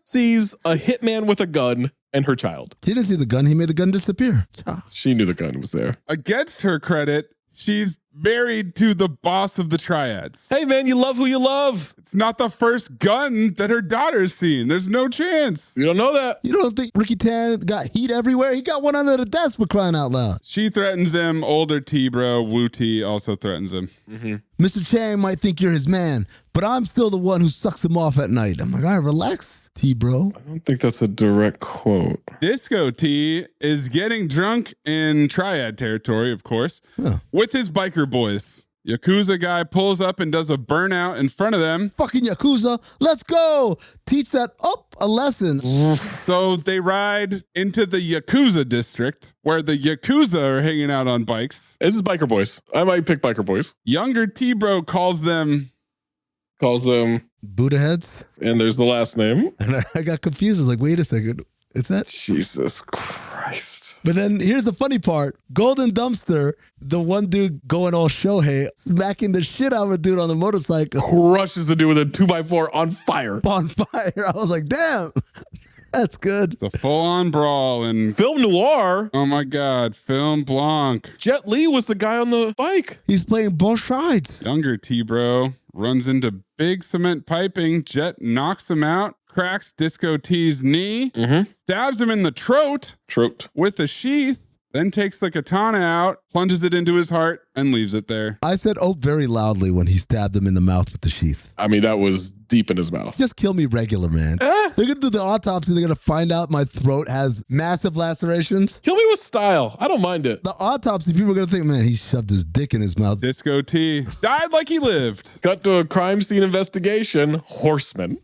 sees a hitman with a gun and her child. He didn't see the gun. He made the gun disappear. She knew the gun was there. Against her credit, she's married to the boss of the Triads. Hey, man, you love who you love. It's not the first gun that her daughter's seen. There's no chance. You don't know that. You don't think Ricky Tan got heat everywhere? He got one under the desk for crying out loud. She threatens him. Older T-bro, Wu T, also threatens him. Mr. Chang might think you're his man, but I'm still the one who sucks him off at night. I'm like, all right, relax, T-bro. I don't think that's a direct quote. Disco T is getting drunk in Triad territory, of course, with his biker boys. Yakuza guy pulls up and does a burnout in front of them. Fucking Yakuza, let's go. Teach that up a lesson. So they ride into the Yakuza district where the Yakuza are hanging out on bikes. This is biker boys. I might pick biker boys. Younger T-bro calls them Buddha heads. And there's the last name. And I got confused. I was like, wait a second. Is that? Jesus Christ. But then here's the funny part. Golden Dumpster, the one dude going all Shohei, smacking the shit out of a dude on the motorcycle. Crushes the dude with a 2x4 on fire. On fire. I was like, damn. That's good. It's a full-on brawl and film noir. Oh my God, film blanc. Jet Li was the guy on the bike. He's playing both sides. Younger T-bro runs into big cement piping. Jet knocks him out. Cracks Disco T's knee, stabs him in the throat with a sheath, then takes the katana out, plunges it into his heart, and leaves it there. I said, oh, very loudly when he stabbed him in the mouth with the sheath. I mean, that was deep in his mouth. Just kill me regular, man. They're going to do the autopsy. They're going to find out my throat has massive lacerations. Kill me with style. I don't mind it. The autopsy, people are going to think, man, he shoved his dick in his mouth. Disco T died like he lived. Cut to a crime scene investigation. Horseman.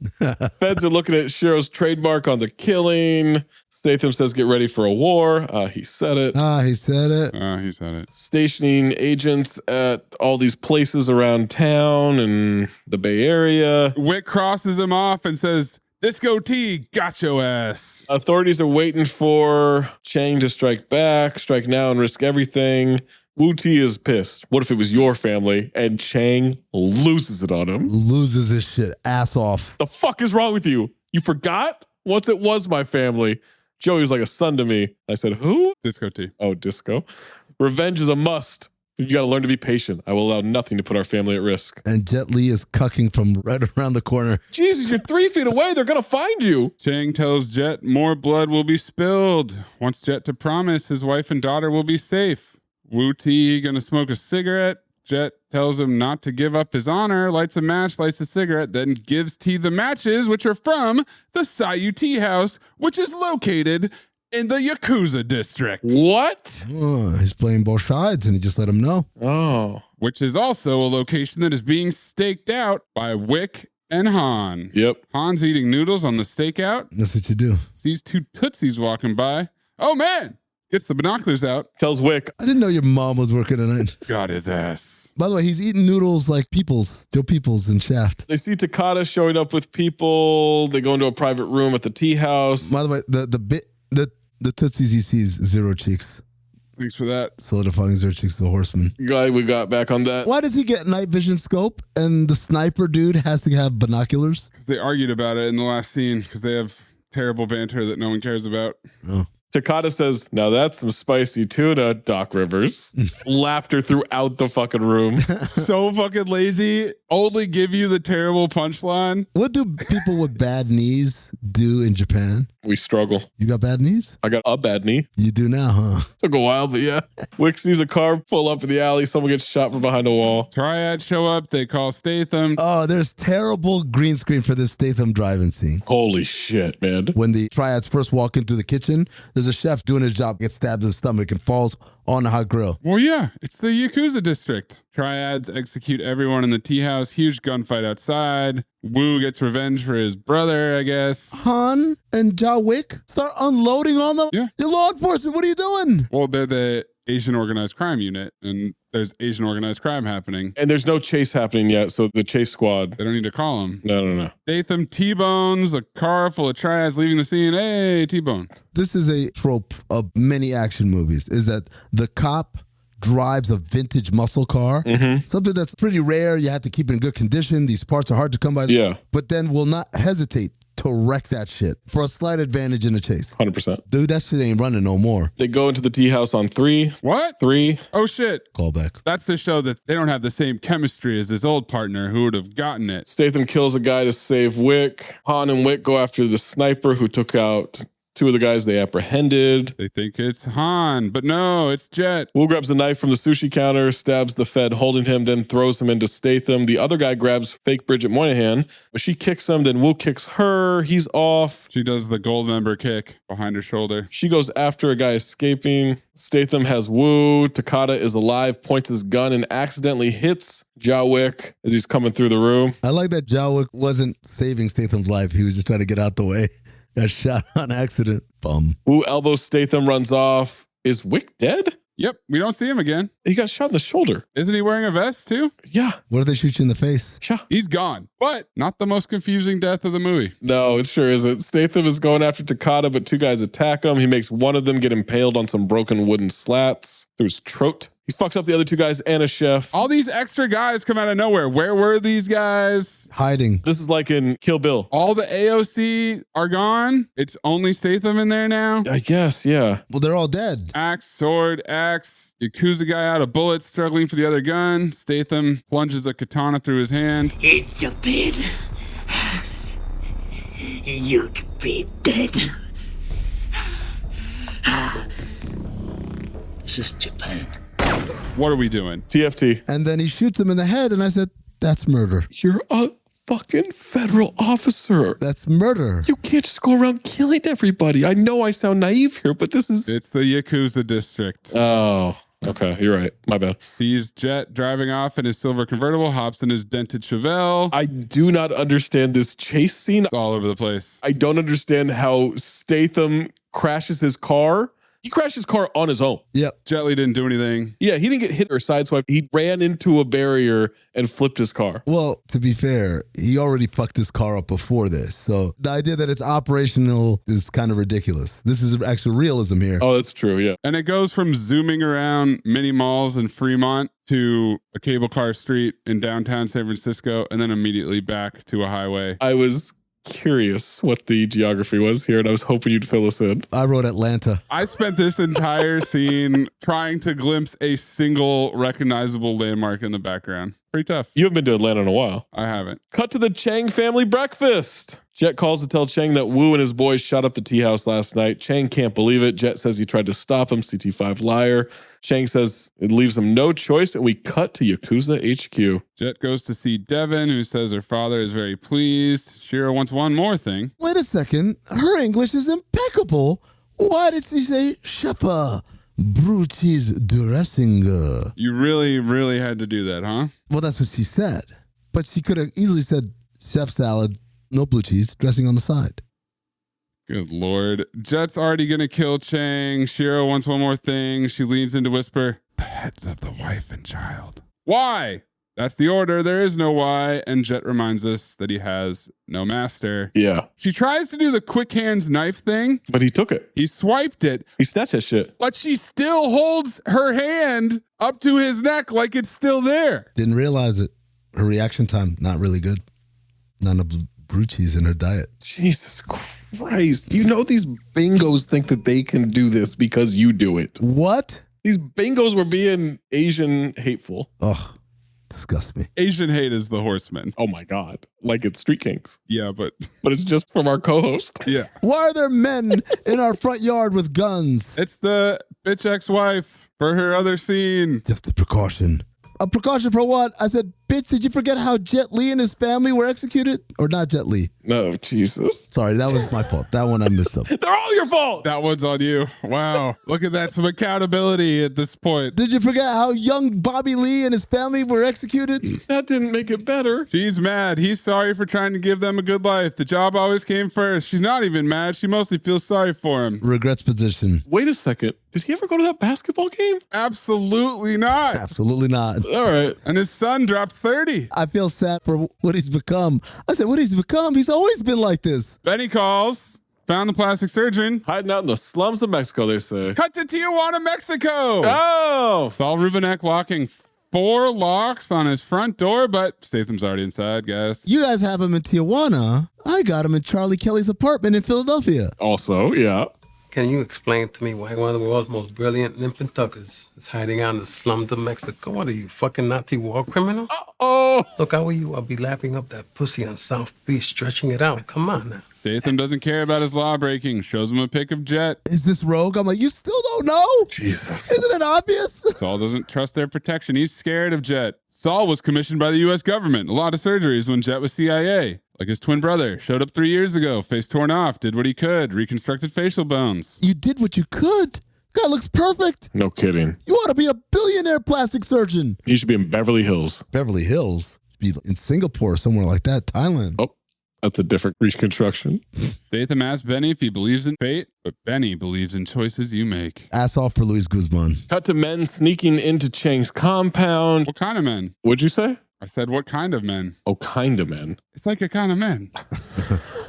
Feds are looking at Shiro's trademark on the killing. Statham says, get ready for a war. He said it. He said it. He said it. Stationing agents at all these places around town and the Bay Area. Wick crosses him off and says, Disco T, got your ass. Authorities are waiting for Chang to strike back, strike now and risk everything. Wu Ti is pissed. What if it was your family and Chang loses it on him? Loses his shit. Ass off. The fuck is wrong with you? You forgot? Once it was my family. Joey was like a son to me. I said, who? Disco T. Oh, Disco. Revenge is a must. You got to learn to be patient. I will allow nothing to put our family at risk. And Jet Li is cucking from right around the corner. Jesus, you're 3 feet away. They're going to find you. Chang tells Jet more blood will be spilled. Wants Jet to promise his wife and daughter will be safe. Wu Ti gonna smoke a cigarette. Jet tells him not to give up his honor, lights a match, lights a cigarette, then gives T the matches, which are from the Sayu Tea House, which is located in the Yakuza district. What? Oh, he's playing both sides, and he just let him know. Oh. Which is also a location that is being staked out by Wick and Han. Yep. Han's eating noodles on the stakeout. That's what you do. Sees two Tootsies walking by. Oh, man. Gets the binoculars out. Tells Wick. I didn't know your mom was working tonight. Got his ass. By the way, he's eating noodles like Joe Peoples in Shaft. They see Takada showing up with people. They go into a private room at the tea house. By the way, the Tootsies he sees, zero cheeks. Thanks for that. Solidifying zero cheeks to the horseman. Glad we got back on that. Why does he get night vision scope and the sniper dude has to have binoculars? Because they argued about it in the last scene because they have terrible banter that no one cares about. Oh. Takada says, now that's some spicy tuna, Doc Rivers. Laughter throughout the fucking room. So fucking lazy. Only give you the terrible punchline. What do people with bad knees do in Japan? We struggle. You got bad knees? I got a bad knee. You do now, huh? Took a while, but yeah. Wick sees a car pull up in the alley. Someone gets shot from behind a wall. Triad show up. They call Statham. Oh, there's terrible green screen for this Statham driving scene. Holy shit, man. When the Triads first walk into the kitchen, there's a chef doing his job, gets stabbed in the stomach and falls on the hot grill. Well, yeah, it's the Yakuza district. Triads execute everyone in the tea house. Huge gunfight outside. Wu gets revenge for his brother, I guess. Han and Ja Wick start unloading on them. Yeah. You're law enforcement. What are you doing? Well, they're the Asian organized crime unit, and there's Asian organized crime happening. And there's no chase happening yet, so the chase squad. They don't need to call them. No. Statham T-bones a car full of triads leaving the scene. Hey, T-bone. This is a trope of many action movies, is that the cop drives a vintage muscle car, something that's pretty rare. You have to keep it in good condition. These parts are hard to come by. Yeah. But then will not hesitate to wreck that shit for a slight advantage in the chase. 100%. Dude, that shit ain't running no more. They go into the tea house on 3. What? 3. Oh, shit. Call back. That's to show that they don't have the same chemistry as his old partner who would have gotten it. Statham kills a guy to save Wick. Han and Wick go after the sniper who took out 2 of the guys they apprehended. They think it's Han, but no, it's Jet. Wu grabs a knife from the sushi counter, stabs the Fed holding him, then throws him into Statham. The other guy grabs fake Bridget Moynihan, but she kicks him, then Wu kicks her. He's off. She does the gold member kick behind her shoulder. She goes after a guy escaping. Statham has Wu. Takada is alive, points his gun, and accidentally hits Ja Wick as he's coming through the room. I like that Ja Wick wasn't saving Statham's life. He was just trying to get out the way. Got shot on accident. Bum. Wu elbows Statham, runs off. Is Wick dead? Yep, we don't see him again. He got shot in the shoulder. Isn't he wearing a vest too? Yeah. What if they shoot you in the face? Sure. He's gone, but not the most confusing death of the movie. No, it sure isn't. Statham is going after Takada, but 2 guys attack him. He makes one of them get impaled on some broken wooden slats through his throat. He fucks up the other 2 guys and a chef. All these extra guys come out of nowhere. Where were these guys? Hiding. This is like in Kill Bill. All the AOC are gone. It's only Statham in there now. I guess, yeah. Well, they're all dead. Axe, sword, axe. Yakuza guy out of bullets, struggling for the other gun. Statham plunges a katana through his hand. In Japan, you'd be dead. This is Japan. What are we doing? TFT. And then he shoots him in the head, and I said, that's murder. You're a fucking federal officer. That's murder. You can't just go around killing everybody. I know I sound naive here, but this is... It's the Yakuza district. Oh, okay. You're right. My bad. Sees Jet driving off in his silver convertible, hops in his dented Chevelle. I do not understand this chase scene. It's all over the place. I don't understand how Statham crashes his car. He crashed his car on his own. Yep. Jet Li didn't do anything. Yeah, he didn't get hit or sideswiped. He ran into a barrier and flipped his car. Well, to be fair, he already fucked his car up before this. So the idea that it's operational is kind of ridiculous. This is actual realism here. Oh, that's true, yeah. And it goes from zooming around mini malls in Fremont to a cable car street in downtown San Francisco, and then immediately back to a highway. I was curious what the geography was here, and I was hoping you'd fill us in. I wrote Atlanta. I spent this entire scene trying to glimpse a single recognizable landmark in the background. Pretty tough. You haven't been to Atlanta in a while. I haven't. Cut to the Chang family breakfast. Jet calls to tell Chang that Wu and his boys shot up the tea house last night. Chang can't believe it. Jet says he tried to stop him. CT5 liar. Chang says it leaves him no choice, and we cut to Yakuza HQ. Jet goes to see Devin, who says her father is very pleased. Shiro wants one more thing. Wait a second. Her English is impeccable. Why did she say Shepa? Brutis dressing. You really, really had to do that, huh? Well, that's what she said. But she could have easily said chef salad, no blue cheese, dressing on the side. Good Lord. Jet's already going to kill Chang. Shiro wants one more thing. She leans in to whisper, the heads of the wife and child. Why? That's the order. There is no why. And Jet reminds us that he has no master. Yeah. She tries to do the quick hands knife thing. But he took it. He swiped it. He snatched that shit. But she still holds her hand up to his neck like it's still there. Didn't realize it. Her reaction time, not really good. Not enough blue cheese in her diet. Jesus Christ. You know these bingos think that they can do this because you do it. What? These bingos were being Asian hateful. Ugh. Disgust me. Asian hate is the horseman. Oh my God. Like it's Street Kings. Yeah, but it's just from our co-host. Yeah. Why are there men in our front yard with guns? It's the bitch ex-wife for her other scene. Just a precaution. A precaution for what? I said, bitch, did you forget how Jet Li and his family were executed? Or not Jet Li? No, Jesus. Sorry, that was my fault. That one I missed up. They're all your fault. That one's on you. Wow. Look at that. Some accountability at this point. Did you forget how young Bobby Lee and his family were executed? That didn't make it better. She's mad. He's sorry for trying to give them a good life. The job always came first. She's not even mad. She mostly feels sorry for him. Regrets position. Wait a second. Did he ever go to that basketball game? Absolutely not. Absolutely not. All right. And his son dropped 30. I feel sad for what he's become. I said, what he's become? He's always been like this. Benny calls. Found the plastic surgeon. Hiding out in the slums of Mexico, they say. Cut to Tijuana, Mexico. Oh! Saul Rubinek locking 4 locks on his front door, but Statham's already inside, guys. You guys have him in Tijuana. I got him in Charlie Kelly's apartment in Philadelphia. Also, yeah. Can you explain to me why one of the world's most brilliant nymphin tuckers is hiding out in the slums of Mexico? What are you, fucking Nazi war criminal? Oh! Look, how are you? I'll be lapping up that pussy on South Beach, stretching it out. Come on now. Statham doesn't care about his law breaking. Shows him a pic of Jet. Is this Rogue? I'm like, you still don't know? Jesus. Isn't it obvious? Saul doesn't trust their protection. He's scared of Jet. Saul was commissioned by the U.S. government. A lot of surgeries when Jet was CIA. Like his twin brother. Showed up 3 years ago. Face torn off. Did what he could. Reconstructed facial bones. You did what you could. Guy looks perfect. No kidding. You ought to be a billionaire plastic surgeon. He should be in Beverly Hills. Beverly Hills? Be in Singapore, somewhere like that. Thailand. Oh, that's a different reconstruction. Statham asks Benny if he believes in fate, but Benny believes in choices you make. Ass off for Luis Guzman. Cut to men sneaking into Chang's compound. What kind of men? What'd you say? I said, what kind of men? Oh, kind of men. It's like a kind of men. I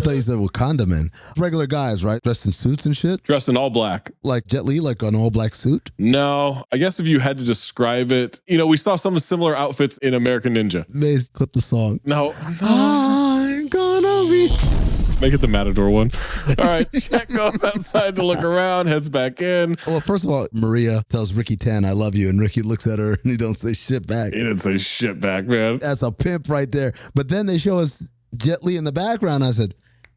thought you said Wakanda men. Regular guys, right? Dressed in suits and shit? Dressed in all black. Like Jet Li, like an all black suit? No. I guess if you had to describe it, we saw some similar outfits in American Ninja. Maze, clip the song. No. I'm gonna be... Make it the Matador one. All right, Jack goes outside to look around, heads back in. Well, first of all, Maria tells Ricky Tan, I love you. And Ricky looks at her and he don't say shit back. He didn't say shit back, man. That's a pimp right there. But then they show us Jet Li in the background. I said,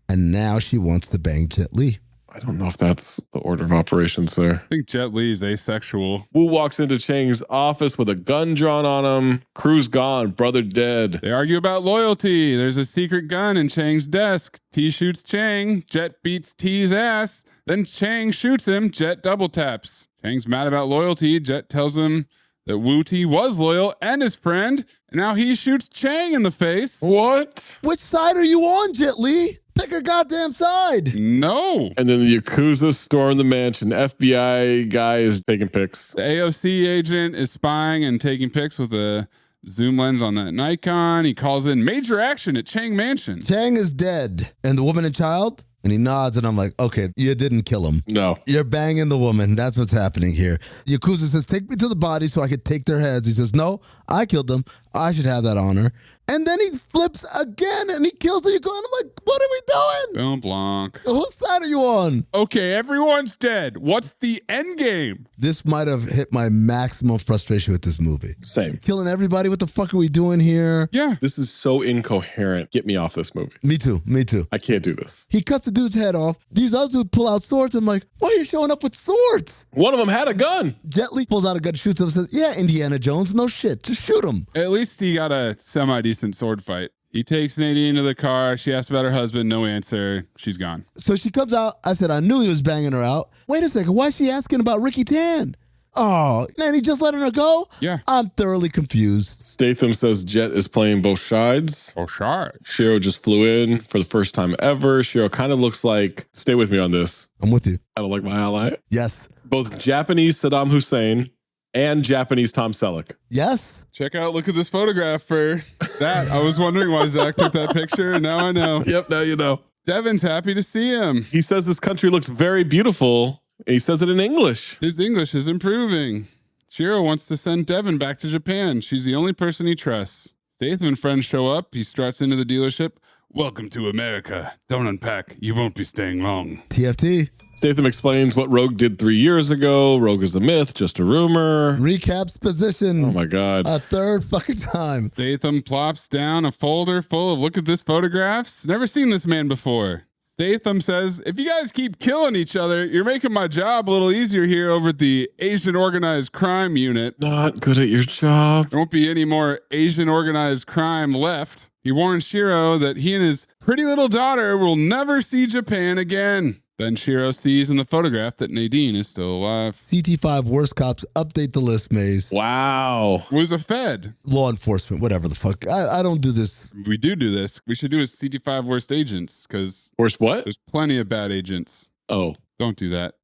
and now she wants to bang Jet Li. I don't know if that's the order of operations there. I think Jet Li's asexual. Wu walks into Chang's office with a gun drawn on him. Crew's gone, brother dead. They argue about loyalty. There's a secret gun in Chang's desk. T shoots Chang. Jet beats T's ass. Then Chang shoots him. Jet double taps. Chang's mad about loyalty. Jet tells him that Wu T was loyal and his friend. And now he shoots Chang in the face. What? Which side are you on, Jet Li? Pick a goddamn side. No. And then the Yakuza storm the mansion. FBI guy is taking pics. The AOC agent is spying and taking pics with a zoom lens on that Nikon. He calls in major action at Chang Mansion. Chang is dead. And the woman and child? And he nods and I'm like, okay, you didn't kill him. No. You're banging the woman. That's what's happening here. Yakuza says, take me to the body so I could take their heads. He says, no, I killed them. I should have that honor. And then he flips again and he kills the Yakuza. And I'm like, what are we doing? Don't Blanc. Whose side are you on? Okay, everyone's dead. What's the end game? This might have hit my maximum frustration with this movie. Same. Killing everybody. What the fuck are we doing here? Yeah. This is so incoherent. Get me off this movie. Me too. I can't do this. He cuts the dude's head off. These other dudes pull out swords. I'm like, why are you showing up with swords? One of them had a gun. Jet Li pulls out a gun, shoots him, and says, yeah, Indiana Jones, no shit. Just shoot him. At least he got a semi-decent sword fight. He takes Nadine to the car. She asks about her husband. No answer. She's gone. So she comes out. I said, I knew he was banging her out. Wait a second. Why is she asking about Ricky Tan? Oh, and he just letting her go? Yeah. I'm thoroughly confused. Statham says Jet is playing both sides. Oh, sure. Shiro just flew in for the first time ever. Shiro kind of looks like, stay with me on this. I'm with you. I don't like my ally. Yes. Both Japanese Saddam Hussein and Japanese Tom Selleck. Yes. Check out, look at this photograph for that. I was wondering why Zach took that picture. Now I know. Yep, now you know. Devin's happy to see him. He says this country looks very beautiful. He says it in English. His English is improving. Shiro wants to send Devin back to Japan. She's the only person he trusts. Statham and friends show up. He struts into the dealership. Welcome to America. Don't unpack. You won't be staying long. TFT. Statham explains what Rogue did 3 years ago. Rogue is a myth, just a rumor. Recaps position. Oh my God. A third fucking time. Statham plops down a folder full of look at this photographs. Never seen this man before. Statham says, if you guys keep killing each other, you're making my job a little easier here over at the Asian Organized Crime Unit. Not good at your job. There won't be any more Asian organized crime left. He warns Shiro that he and his pretty little daughter will never see Japan again. Then Shiro sees in the photograph that Nadine is still alive. CT5 worst cops update the list, Maze. Wow. Was a Fed. Law enforcement, whatever the fuck. I don't do this. We do this. We should do a CT5 worst agents because worst what? There's plenty of bad agents. Oh. Don't do that.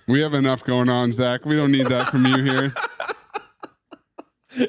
We have enough going on, Zach. We don't need that from you here.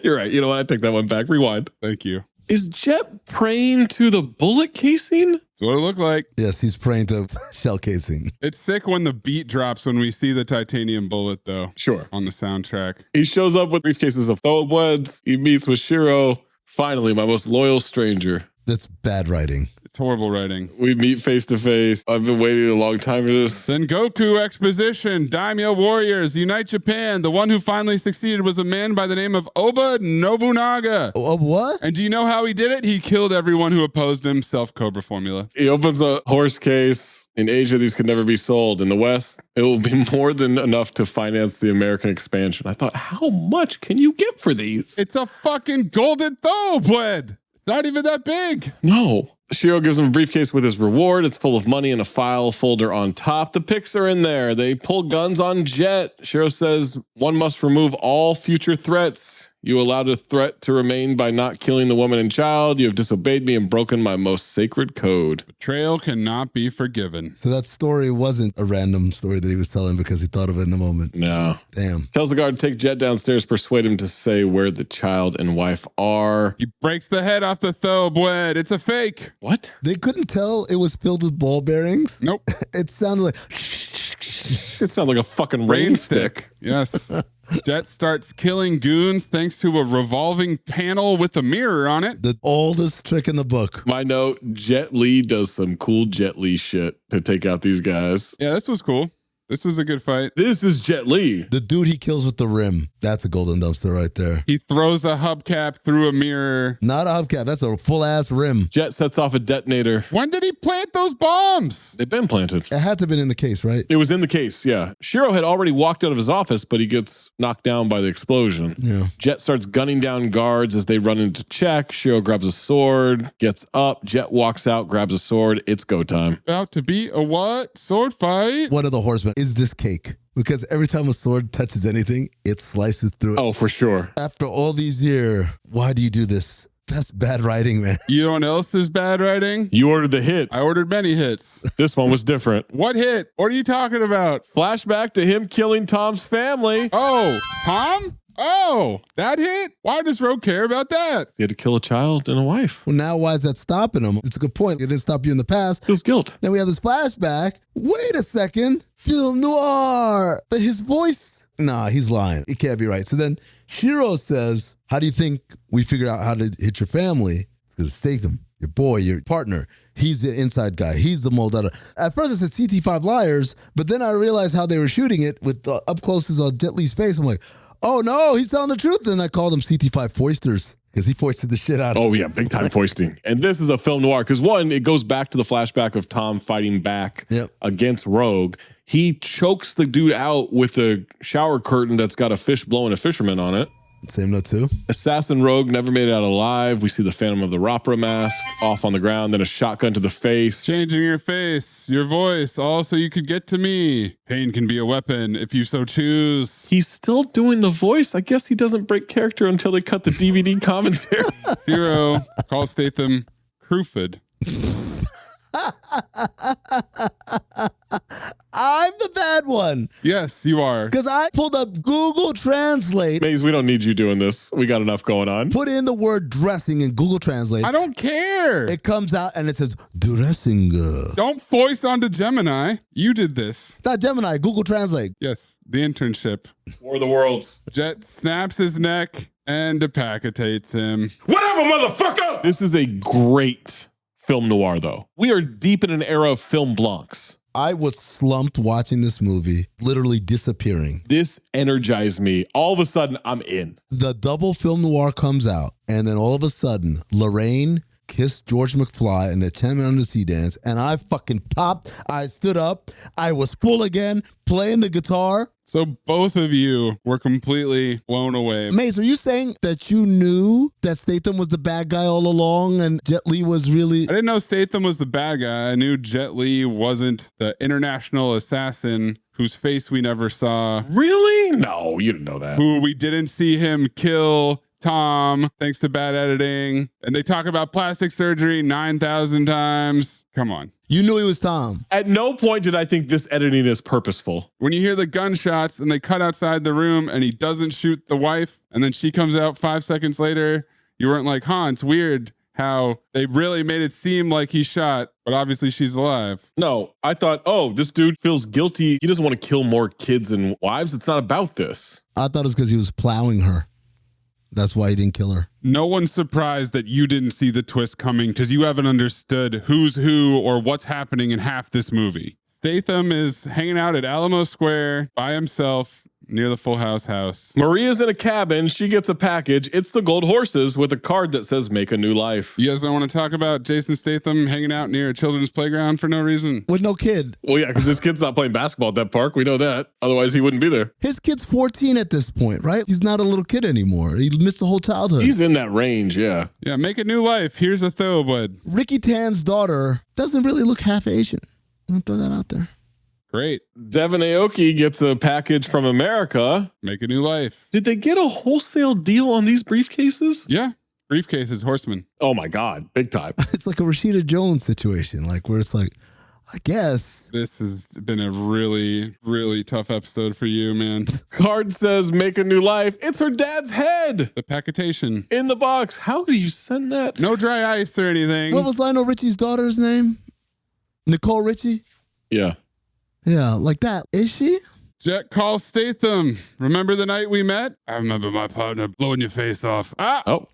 You're right. You know what? I take that one back. Rewind. Thank you. Is Jet praying to the bullet casing? That's what it looked like. Yes, he's praying to shell casing. It's sick when the beat drops when we see the titanium bullet, though. Sure. On the soundtrack. He shows up with briefcases of thowwbweds. He meets with Shiro. Finally, my most loyal stranger. That's bad writing. It's horrible writing. We meet face to face. I've been waiting a long time for this. Sengoku Exposition, Daimyo Warriors, Unite Japan. The one who finally succeeded was a man by the name of Oba Nobunaga. What? And do you know how he did it? He killed everyone who opposed him. Self-Cobra formula. He opens a horse case. In Asia, these could never be sold. In the West, it will be more than enough to finance the American expansion. I thought, how much can you get for these? It's a fucking golden thowwbwed. It's not even that big. No. Shiro gives him a briefcase with his reward. It's full of money and a file folder on top. The pics are in there. They pull guns on Jet. Shiro says, one must remove all future threats. You allowed a threat to remain by not killing the woman and child. You have disobeyed me and broken my most sacred code. Betrayal cannot be forgiven. So that story wasn't a random story that he was telling because he thought of it in the moment. No. Damn. Tells the guard to take Jet downstairs, persuade him to say where the child and wife are. He breaks the head off the thowwbwed. It's a fake. What? They couldn't tell it was filled with ball bearings? Nope. It sounded like... It sounded like a fucking rain stick. Yes. Jet starts killing goons thanks to a revolving panel with a mirror on it. The oldest trick in the book. My note, Jet Li does some cool Jet Li shit to take out these guys. Yeah, this was cool. This was a good fight. This is Jet Li. The dude he kills with the rim. That's a golden dumpster right there. He throws a hubcap through a mirror. Not a hubcap. That's a full-ass rim. Jet sets off a detonator. When did he plant those bombs? They've been planted. It had to have been in the case, right? It was in the case, yeah. Shiro had already walked out of his office, but he gets knocked down by the explosion. Yeah. Jet starts gunning down guards as they run into check. Shiro grabs a sword, gets up. Jet walks out, grabs a sword. It's go time. About to be a what? Sword fight? One of the horsemen is this cake. Because every time a sword touches anything, it slices through it. Oh, for sure. After all these years, why do you do this? That's bad writing, man. You know what else is bad writing? You ordered the hit. I ordered many hits. This one was different. What hit? What are you talking about? Flashback to him killing Tom's family. Oh, Tom? Oh, that hit? Why does Rogue care about that? He had to kill a child and a wife. Well, now why is that stopping him? It's a good point. It didn't stop you in the past. Feels guilt. Then we have this flashback. Wait a second. Film noir. But his voice Nah, he's lying. It can't be right. So then Shiro says, how do you think we figured out how to hit your family? It's because Statham, your boy, your partner. He's the inside guy. He's the mold out of. At first I said CT5 liars, but then I realized how they were shooting it with the up closes on Jet Li's face. I'm like, oh no, he's telling the truth. Then I called him CT5 foisters because he foisted the shit out of him. Oh yeah, big time foisting. And this is a film noir because one, it goes back to the flashback of Tom fighting back against Rogue. He chokes the dude out with a shower curtain that's got a fish blowing a fisherman on it. Same note too. Assassin Rogue never made it out alive. We see the Phantom of the Opera mask off on the ground, then a shotgun to the face. Changing your face, your voice, all so you could get to me. Pain can be a weapon if you so choose. He's still doing the voice. I guess he doesn't break character until they cut the DVD commentary. Hero, call Statham Cruford. I'm the bad one. Yes, you are. Because I pulled up Google Translate. Maze, we don't need you doing this. We got enough going on. Put in the word dressing in Google Translate. I don't care. It comes out and it says dressing. Don't voice onto Gemini. You did this. Not Gemini, Google Translate. Yes, the internship. War of the Worlds. Jet snaps his neck and decapitates him. Whatever, motherfucker! This is a great film noir, though. We are deep in an era of film blancs. I was slumped watching this movie, literally disappearing. This energized me. All of a sudden, I'm in. The double film noir comes out, and then all of a sudden, Lorraine kissed George McFly in the 10 Men Under the Sea dance, and I fucking popped. I stood up. I was full again, playing the guitar. So both of you were completely blown away. Mace, are you saying that you knew that Statham was the bad guy all along and Jet Li was really... I didn't know Statham was the bad guy. I knew Jet Li wasn't the international assassin whose face we never saw. Really? No, you didn't know that. Who we didn't see him kill Tom, thanks to bad editing. And they talk about plastic surgery 9,000 times. Come on. You knew he was Tom. At no point did I think this editing is purposeful. When you hear the gunshots and they cut outside the room and he doesn't shoot the wife and then she comes out 5 seconds later, you weren't like, huh, it's weird how they really made it seem like he shot, but obviously she's alive. No, I thought, oh, this dude feels guilty. He doesn't want to kill more kids and wives. It's not about this. I thought it was because he was plowing her. That's why he didn't kill her. No one's surprised that you didn't see the twist coming because you haven't understood who's who or what's happening in half this movie. Statham is hanging out at Alamo Square by himself near the Full House house. Maria's in a cabin. She gets a package. It's the Gold Horses with a card that says make a new life. You guys don't want to talk about Jason Statham hanging out near a children's playground for no reason? With no kid. Well, yeah, because his kid's not playing basketball at that park. We know that. Otherwise, he wouldn't be there. His kid's 14 at this point, right? He's not a little kid anymore. He missed the whole childhood. He's in that range, yeah. Yeah, make a new life. Here's a thowwbwed. Ricky Tan's daughter doesn't really look half Asian. I'm going to throw that out there. Great. Devin Aoki gets a package from America. Make a new life. Did they get a wholesale deal on these briefcases? Yeah. Briefcases, Horseman. Oh my God. Big time. It's like a Rashida Jones situation, like where it's like, I guess. This has been a really, really tough episode for you, man. Card says make a new life. It's her dad's head. The packetation. In the box. How do you send that? No dry ice or anything. What was Lionel Richie's daughter's name? Nicole Richie? Yeah. Yeah, like that. Is she? Jet calls Statham. Remember the night we met? I remember my partner blowing your face off. Ah! Oh.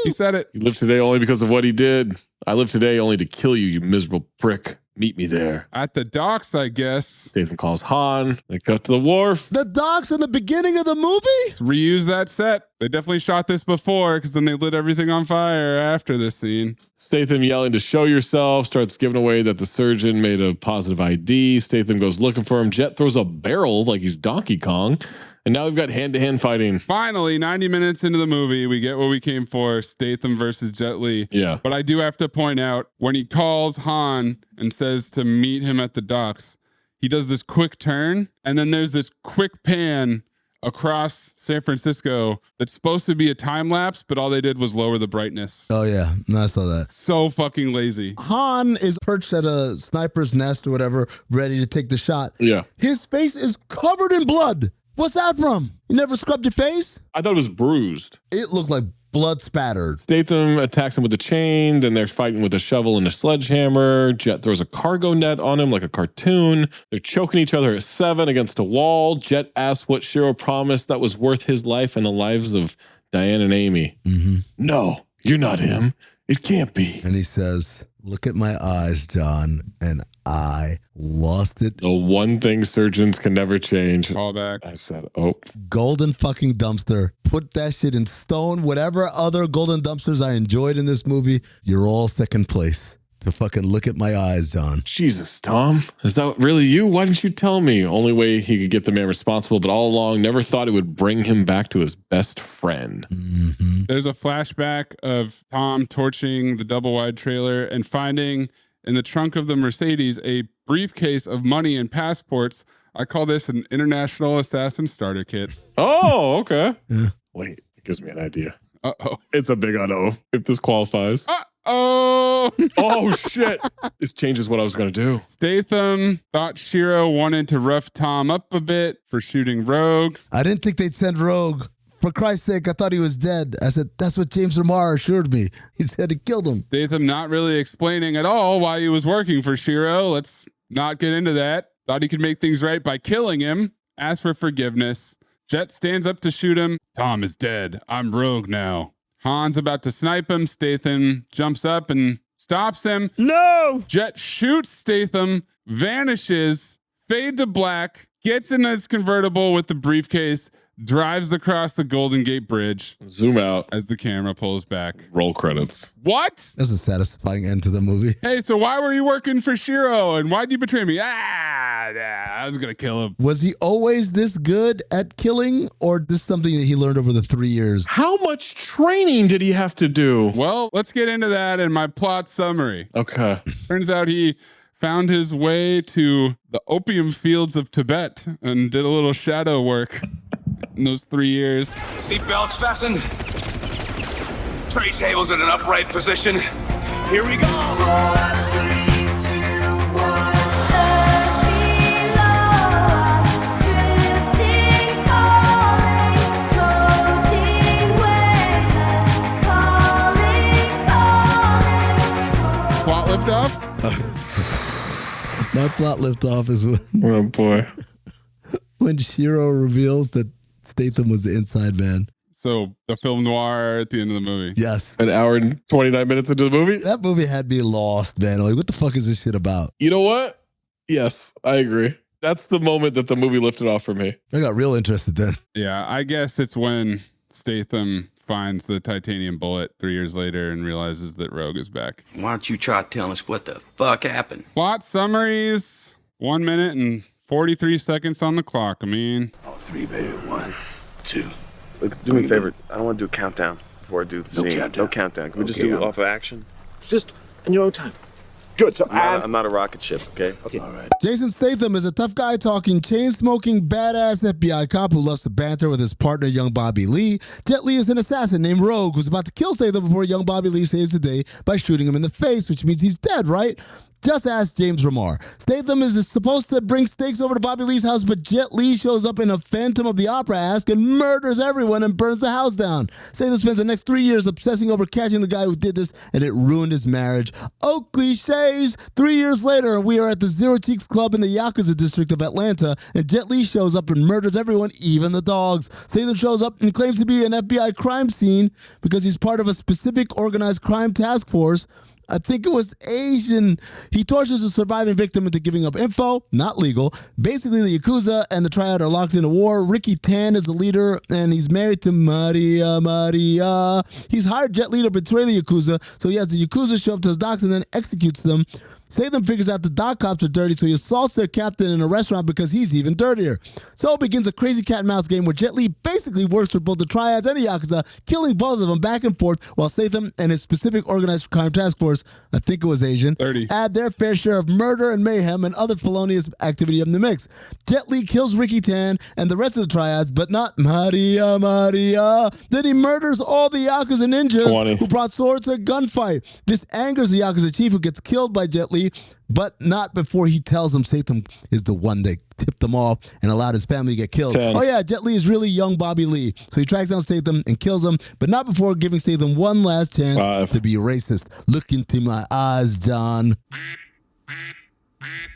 He said it. You live today only because of what he did. I live today only to kill you, you miserable prick. Meet me there. At the docks, I guess. Statham calls Han. They cut to the wharf. The docks in the beginning of the movie? Let's reuse that set. They definitely shot this before because then they lit everything on fire after this scene. Statham yelling to show yourself, starts giving away that the surgeon made a positive ID. Statham goes looking for him. Jet throws a barrel like he's Donkey Kong. And now we've got hand-to-hand fighting. Finally, 90 minutes into the movie, we get what we came for, Statham versus Jet Li. Yeah. But I do have to point out, when he calls Han and says to meet him at the docks, he does this quick turn, and then there's this quick pan across San Francisco that's supposed to be a time lapse, but all they did was lower the brightness. Oh, yeah. No, I saw that. So fucking lazy. Han is perched at a sniper's nest or whatever, ready to take the shot. Yeah. His face is covered in blood. What's that from? You never scrubbed your face? I thought it was bruised. It looked like blood spattered. Statham attacks him with a chain. Then they're fighting with a shovel and a sledgehammer. Jet throws a cargo net on him like a cartoon. They're choking each other at 7 against a wall. Jet asks what Shiro promised that was worth his life and the lives of Diane and Amy. Mm-hmm. No, you're not him. It can't be. And he says, look at my eyes, John, and I lost it. The one thing surgeons can never change. Call back. I said, oh. Golden fucking dumpster. Put that shit in stone. Whatever other golden dumpsters I enjoyed in this movie, you're all second place. To fucking look at my eyes, John. Jesus, Tom. Is that really you? Why didn't you tell me? Only way he could get the man responsible, but all along, never thought it would bring him back to his best friend. Mm-hmm. There's a flashback of Tom torching the double wide trailer and finding in the trunk of the Mercedes a briefcase of money and passports. I call this an international assassin starter kit. Oh, okay. Yeah. Wait, it gives me an idea. Uh-oh. It's a big uh-oh if this qualifies. Oh, oh shit. This changes what I was going to do. Statham thought Shiro wanted to rough Tom up a bit for shooting Rogue. I didn't think they'd send Rogue. For Christ's sake, I thought he was dead. I said, that's what James Remar assured me. He said he killed him. Statham not really explaining at all why he was working for Shiro. Let's not get into that. Thought he could make things right by killing him. Asked for forgiveness. Jet stands up to shoot him. Tom is dead. I'm Rogue now. Han's about to snipe him. Statham jumps up and stops him. No! Jet shoots Statham, vanishes, fade to black, gets in his convertible with the briefcase, drives across the Golden Gate Bridge. Zoom out as the camera pulls back. Roll credits. What? That's a satisfying end to the movie. Hey, so why were you working for Shiro and why'd you betray me? I was going to kill him. Was he always this good at killing, or this something that he learned over the 3 years? How much training did he have to do? Well, let's get into that in my plot summary. Okay. Turns out he found his way to the opium fields of Tibet and did a little shadow work in those 3 years. Seatbelts fastened. Tray tables in an upright position. Here we go. Plot lift off? My plot lift off is when, oh boy, when Shiro reveals that Statham was the inside man. So the film noir at the end of the movie. Yes. An hour and 29 minutes into the movie? That movie had me lost, man. Like, what the fuck is this shit about? You know what? Yes, I agree. That's the moment that the movie lifted off for me. I got real interested then. Yeah, I guess it's when Statham finds the titanium bullet 3 years later and realizes that Rogue is back. Why don't you try telling us what the fuck happened? Plot summaries, 1 minute and 43 seconds on the clock. I mean, oh, 3, baby. 1, 2. Look, do me a favor. I don't want to do a countdown before I do the scene. No countdown. Can we just do it off of action? Just in your own time. Good. So I'm not a rocket ship, okay? Okay. All right. Jason Statham is a tough guy talking, chain-smoking, badass FBI cop who loves to banter with his partner, young Bobby Lee. Jet Li is an assassin named Rogue who's about to kill Statham before young Bobby Lee saves the day by shooting him in the face, which means he's dead, right? Just ask James Remar. Statham is supposed to bring steaks over to Bobby Lee's house, but Jet Li shows up in a Phantom of the Opera-esque and murders everyone and burns the house down. Statham spends the next 3 years obsessing over catching the guy who did this, and it ruined his marriage. Oh, cliches! 3 years later, we are at the Zero Cheeks Club in the Yakuza district of Atlanta, and Jet Li shows up and murders everyone, even the dogs. Statham shows up and claims to be an FBI crime scene because he's part of a specific organized crime task force. I think it was Asian. He tortures a surviving victim into giving up info, not legal. Basically, the Yakuza and the Triad are locked in a war. Ricky Tan is the leader, and he's married to Maria. He's hired Jet Li to betray the Yakuza, so he has the Yakuza show up to the docks and then executes them. Statham figures out the dock cops are dirty, so he assaults their captain in a restaurant because he's even dirtier. So it begins a crazy cat and mouse game where Jet Li basically works for both the Triads and the Yakuza, killing both of them back and forth, while Statham and his specific organized crime task force, I think it was Asian, 30, add their fair share of murder and mayhem and other felonious activity in the mix. Jet Li kills Ricky Tan and the rest of the Triads, but not Maria. Then he murders all the Yakuza ninjas who brought swords to a gunfight. This angers the Yakuza chief, who gets killed by Jet Li, but not before he tells him Statham is the one that tipped them off and allowed his family to get killed. 10. Oh yeah, Jet Li is really young Bobby Lee. So he tracks down Statham and kills him, but not before giving Statham one last chance 5. to be racist. Look into my eyes, John.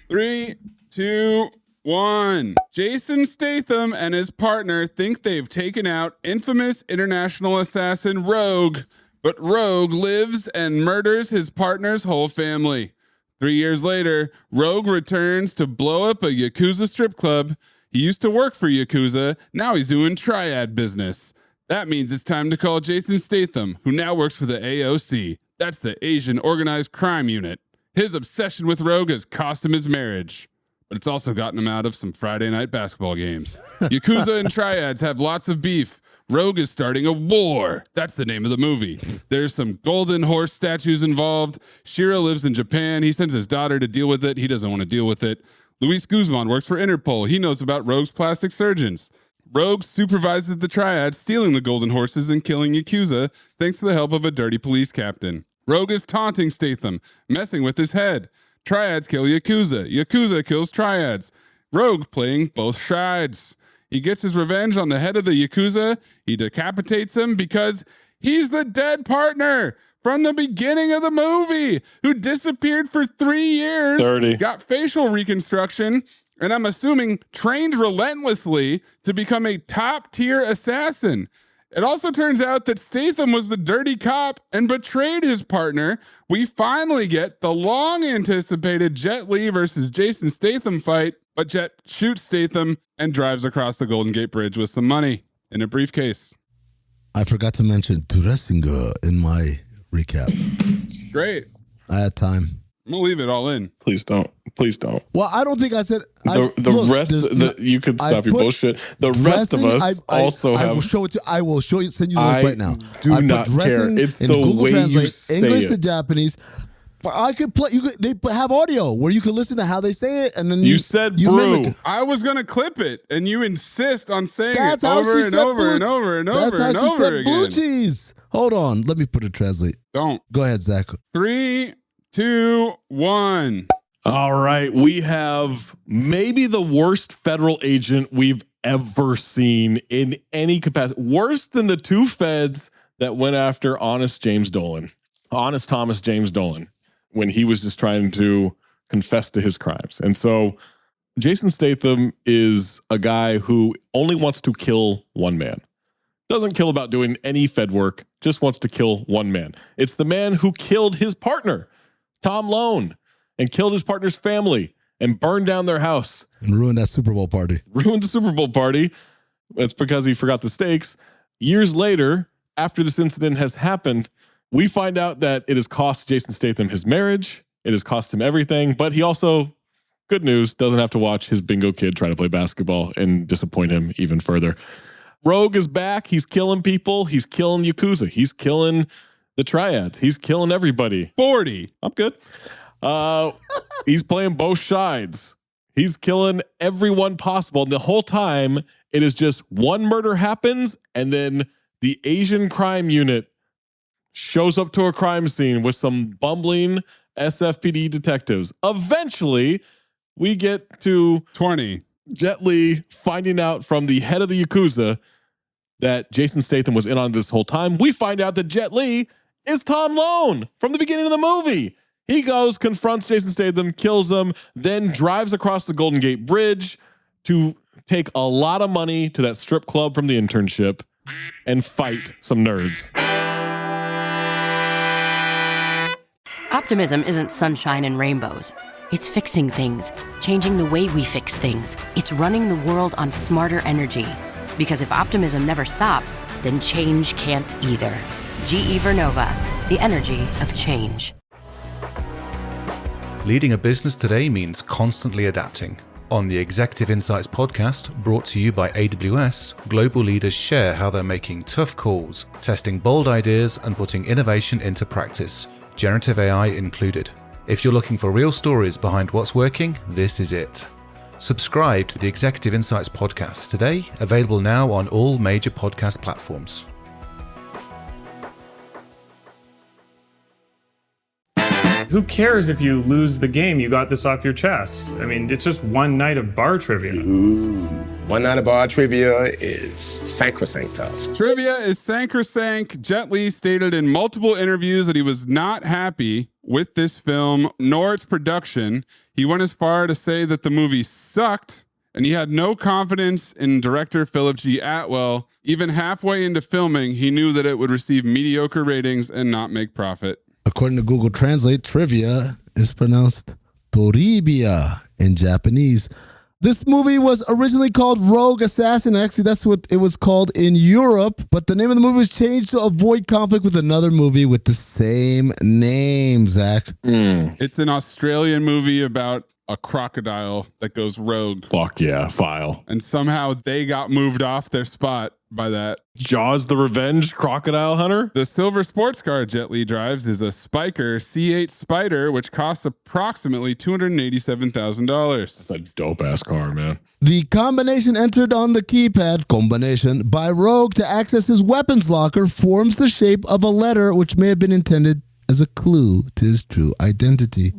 3, 2, 1. Jason Statham and his partner think they've taken out infamous international assassin Rogue, but Rogue lives and murders his partner's whole family. 3 years later, Rogue returns to blow up a Yakuza strip club. He used to work for Yakuza. Now he's doing Triad business. That means it's time to call Jason Statham, who now works for the AOC. That's the Asian Organized Crime Unit. His obsession with Rogue has cost him his marriage, but it's also gotten him out of some Friday night basketball games. Yakuza and Triads have lots of beef. Rogue is starting a war. That's the name of the movie. There's some golden horse statues involved. Shiro lives in Japan. He sends his daughter to deal with it. He doesn't want to deal with it. Luis Guzman works for Interpol. He knows about Rogue's plastic surgeons. Rogue supervises the Triads, stealing the golden horses and killing Yakuza, thanks to the help of a dirty police captain. Rogue is taunting Statham, messing with his head. Triads kill Yakuza. Yakuza kills Triads. Rogue playing both sides. He gets his revenge on the head of the Yakuza. He decapitates him because he's the dead partner from the beginning of the movie who disappeared for 3 years, 30. got facial reconstruction, and I'm assuming trained relentlessly to become a top-tier assassin. It also turns out that Statham was the dirty cop and betrayed his partner. We finally get the long-anticipated Jet Li versus Jason Statham fight, but Jet shoots Statham and drives across the Golden Gate Bridge with some money in a briefcase. I forgot to mention dressing in my recap. Great. I had time. I'm going to leave it all in. Please don't. Please don't. Well, I don't think I said... You could stop your bullshit. The rest of us also have... I will show it to you. I will show you, send you the link right now. Do not care. It's the way you say English it. to Japanese. But I could play... They have audio where you can listen to how they say it, and then you said brew. Mimic. I was going to clip it, and you insist on saying That's it how over she and said over and over and over and over again. Blue cheese. Hold on. Let me put it translate. Don't. Go ahead, Zach. 3, 2, 1. All right. We have maybe the worst federal agent we've ever seen in any capacity. Worse than the two feds that went after Honest Thomas James Dolan, when he was just trying to confess to his crimes. And so Jason Statham is a guy who only wants to kill one man. Doesn't kill about doing any Fed work, just wants to kill one man. It's the man who killed his partner, Tom Lone, and killed his partner's family and burned down their house. And ruined that Super Bowl party. Ruined the Super Bowl party. It's because he forgot the stakes. Years later, after this incident has happened, we find out that it has cost Jason Statham his marriage. It has cost him everything. But he also, good news, doesn't have to watch his bingo kid try to play basketball and disappoint him even further. Rogue is back. He's killing people. He's killing Yakuza. He's killing the Triads. He's killing everybody. 40. I'm good. He's playing both sides. He's killing everyone possible. And the whole time, it is just one murder happens, and then the Asian crime unit shows up to a crime scene with some bumbling SFPD detectives. Eventually, we get to 20. Jet Li finding out from the head of the Yakuza that Jason Statham was in on this whole time. We find out that Jet Li is Tom Lone from the beginning of the movie. He goes, confronts Jason Statham, kills him, then drives across the Golden Gate Bridge to take a lot of money to that strip club from the internship and fight some nerds. Optimism isn't sunshine and rainbows. It's fixing things, changing the way we fix things. It's running the world on smarter energy. Because if optimism never stops, then change can't either. GE Vernova, the energy of change. Leading a business today means constantly adapting. On the Executive Insights podcast, brought to you by AWS, global leaders share how they're making tough calls, testing bold ideas, and putting innovation into practice, generative AI included. If you're looking for real stories behind what's working, this is it. Subscribe to the Executive Insights podcast today, available now on all major podcast platforms. Who cares if you lose the game? You got this off your chest. I mean, it's just one night of bar trivia. One night of bar trivia is sacrosanct to us. Trivia is sacrosanct. Jet Li stated in multiple interviews that he was not happy with this film nor its production. He went as far to say that the movie sucked and he had no confidence in director Philip G. Atwell. Even halfway into filming, he knew that it would receive mediocre ratings and not make profit. According to Google Translate, trivia is pronounced Toribia in Japanese. This movie was originally called Rogue Assassin. Actually, that's what it was called in Europe. But the name of the movie was changed to avoid conflict with another movie with the same name, Zach. It's an Australian movie about a crocodile that goes rogue. Fuck yeah, file. And somehow they got moved off their spot by that. Jaws the Revenge Crocodile Hunter? The silver sports car Jet Li drives is a Spiker C8 Spider, which costs approximately $287,000. That's a dope-ass car, man. The combination entered on the keypad, combination, by Rogue to access his weapons locker forms the shape of a letter which may have been intended as a clue to his true identity.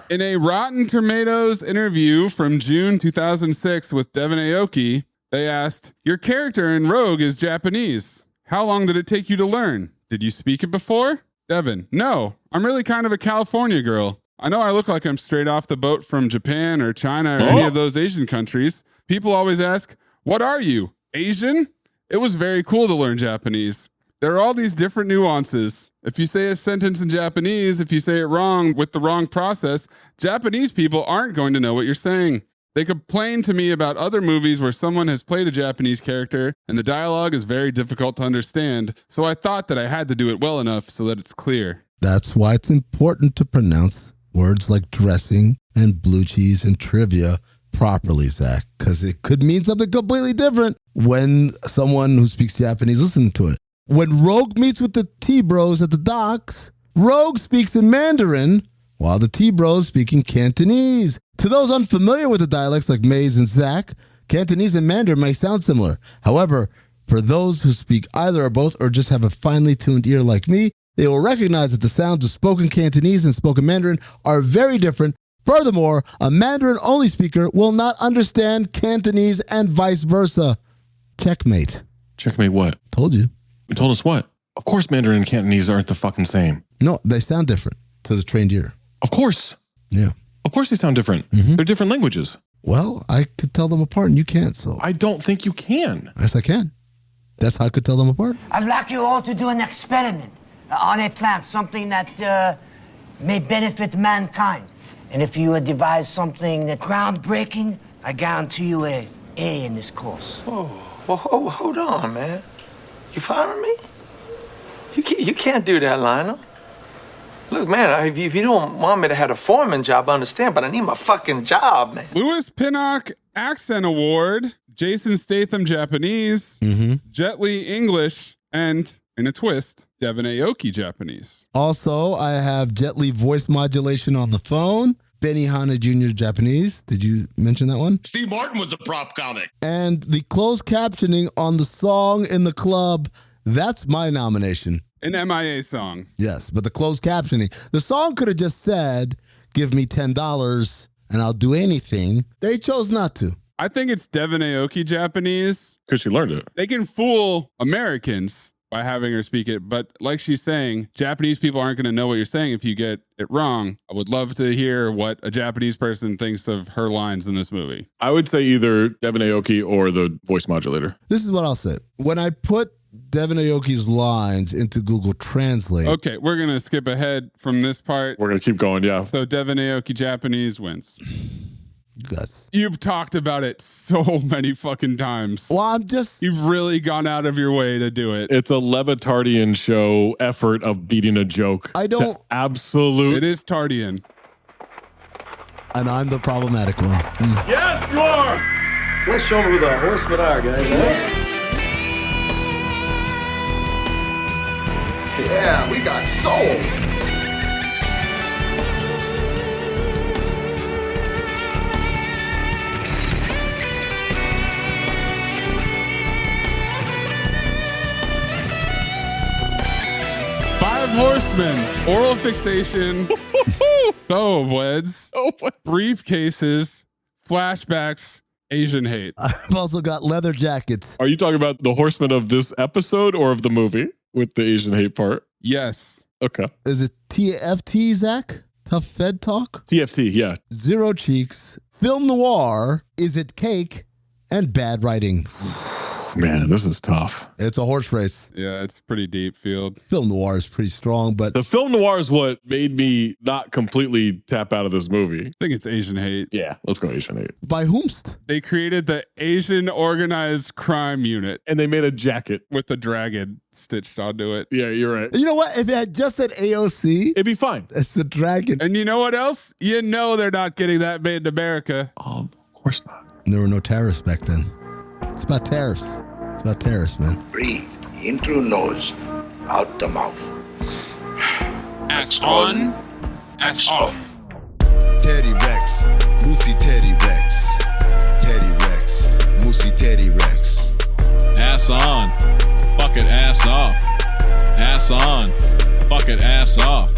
In a Rotten Tomatoes interview from June 2006 with Devin Aoki, they asked, "Your character in Rogue is Japanese. How long did it take you to learn? Did you speak it before?" Devin, "No, I'm really kind of a California girl. I know I look like I'm straight off the boat from Japan or China or any of those Asian countries. People always ask, 'What are you, Asian?' It was very cool to learn Japanese. There are all these different nuances. If you say a sentence in Japanese, if you say it wrong with the wrong process, Japanese people aren't going to know what you're saying. They complain to me about other movies where someone has played a Japanese character and the dialogue is very difficult to understand, so I thought that I had to do it well enough so that it's clear." That's why it's important to pronounce words like dressing and blue cheese and trivia properly, Zach, because it could mean something completely different when someone who speaks Japanese listens to it. When Rogue meets with the T-Bros at the docks, Rogue speaks in Mandarin while the T-Bros speak in Cantonese. To those unfamiliar with the dialects like Mayes and Zach, Cantonese and Mandarin may sound similar. However, for those who speak either or both or just have a finely tuned ear like me, they will recognize that the sounds of spoken Cantonese and spoken Mandarin are very different. Furthermore, a Mandarin-only speaker will not understand Cantonese and vice versa. Checkmate. Checkmate what? Told you. You told us what? Of course Mandarin and Cantonese aren't the fucking same. No, they sound different to the trained ear. Of course. Yeah. Of course they sound different. They're different languages. Well, I could tell them apart and you can't, so. I don't think you can. Yes, I can. That's how I could tell them apart. I'd like you all to do an experiment on a plant, something that may benefit mankind. And if you devise something that's groundbreaking, I guarantee you a A in this course. Oh, hold on, man. You following me? You can't do that, Lionel. Look, man, if you don't want me to have a foreman job, I understand, but I need my fucking job, man. Louis Pinnock Accent Award, Jason Statham Japanese, Jet Li English, and, in a twist, Devin Aoki Japanese. Also, I have Jet Li voice modulation on the phone. Benny Hanna Jr. Japanese. Did you mention that one? Steve Martin was a prop comic. And the closed captioning on the song in the club, that's my nomination. An MIA song. Yes, but the closed captioning. The song could have just said, "Give me $10 and I'll do anything." They chose not to. I think it's Devin Aoki Japanese. Because she learned it. They can fool Americans by having her speak it, but like she's saying, Japanese people aren't going to know what you're saying if you get it wrong. I would love to hear what a Japanese person thinks of her lines in this movie. I would say either Devin Aoki or the voice modulator. This is what I'll say. When I put Devin Aoki's lines into Google Translate. Okay, we're going to skip ahead from this part. We're going to keep going, yeah. So Devin Aoki Japanese wins. Yes. You've talked about it so many fucking times. Well, You've really gone out of your way to do it. It's a Levitardian show effort of beating a joke. I don't. Absolute. It is Tardian. And I'm the problematic one. Yes, you are! Let's show them who the horsemen are, guys. Yeah, we got soul. Horsemen, oral fixation, thowwbweds, briefcases, flashbacks, Asian hate. I've also got leather jackets. Are you talking about the Horsemen of this episode or of the movie with the Asian hate part? Yes. Okay. Is it TFT, Zach? Tough Fed Talk? TFT, yeah. Zero Cheeks, Film Noir, Is It Cake, and Bad Writing. Man, this is tough. It's a horse race. Yeah, it's pretty deep field. Film noir is pretty strong, but the film noir is what made me not completely tap out of this movie. I think it's Asian hate. Yeah, let's go Asian hate. By whomst? They created the Asian Organized Crime Unit. And they made a jacket with the dragon stitched onto it. Yeah, you're right. You know what? If it had just said AOC, it'd be fine. It's the dragon. And you know what else? You know they're not getting that made in America. Oh, of course not. There were no tariffs back then. It's about tariffs. It's about tariffs, man. Breathe in through nose, out the mouth. Ass on, ass off. Teddy Rex, Moosey Teddy Rex. Teddy Rex, Moosey Teddy Rex. Ass on, fuck it, ass off. Ass on, fuck it, ass off.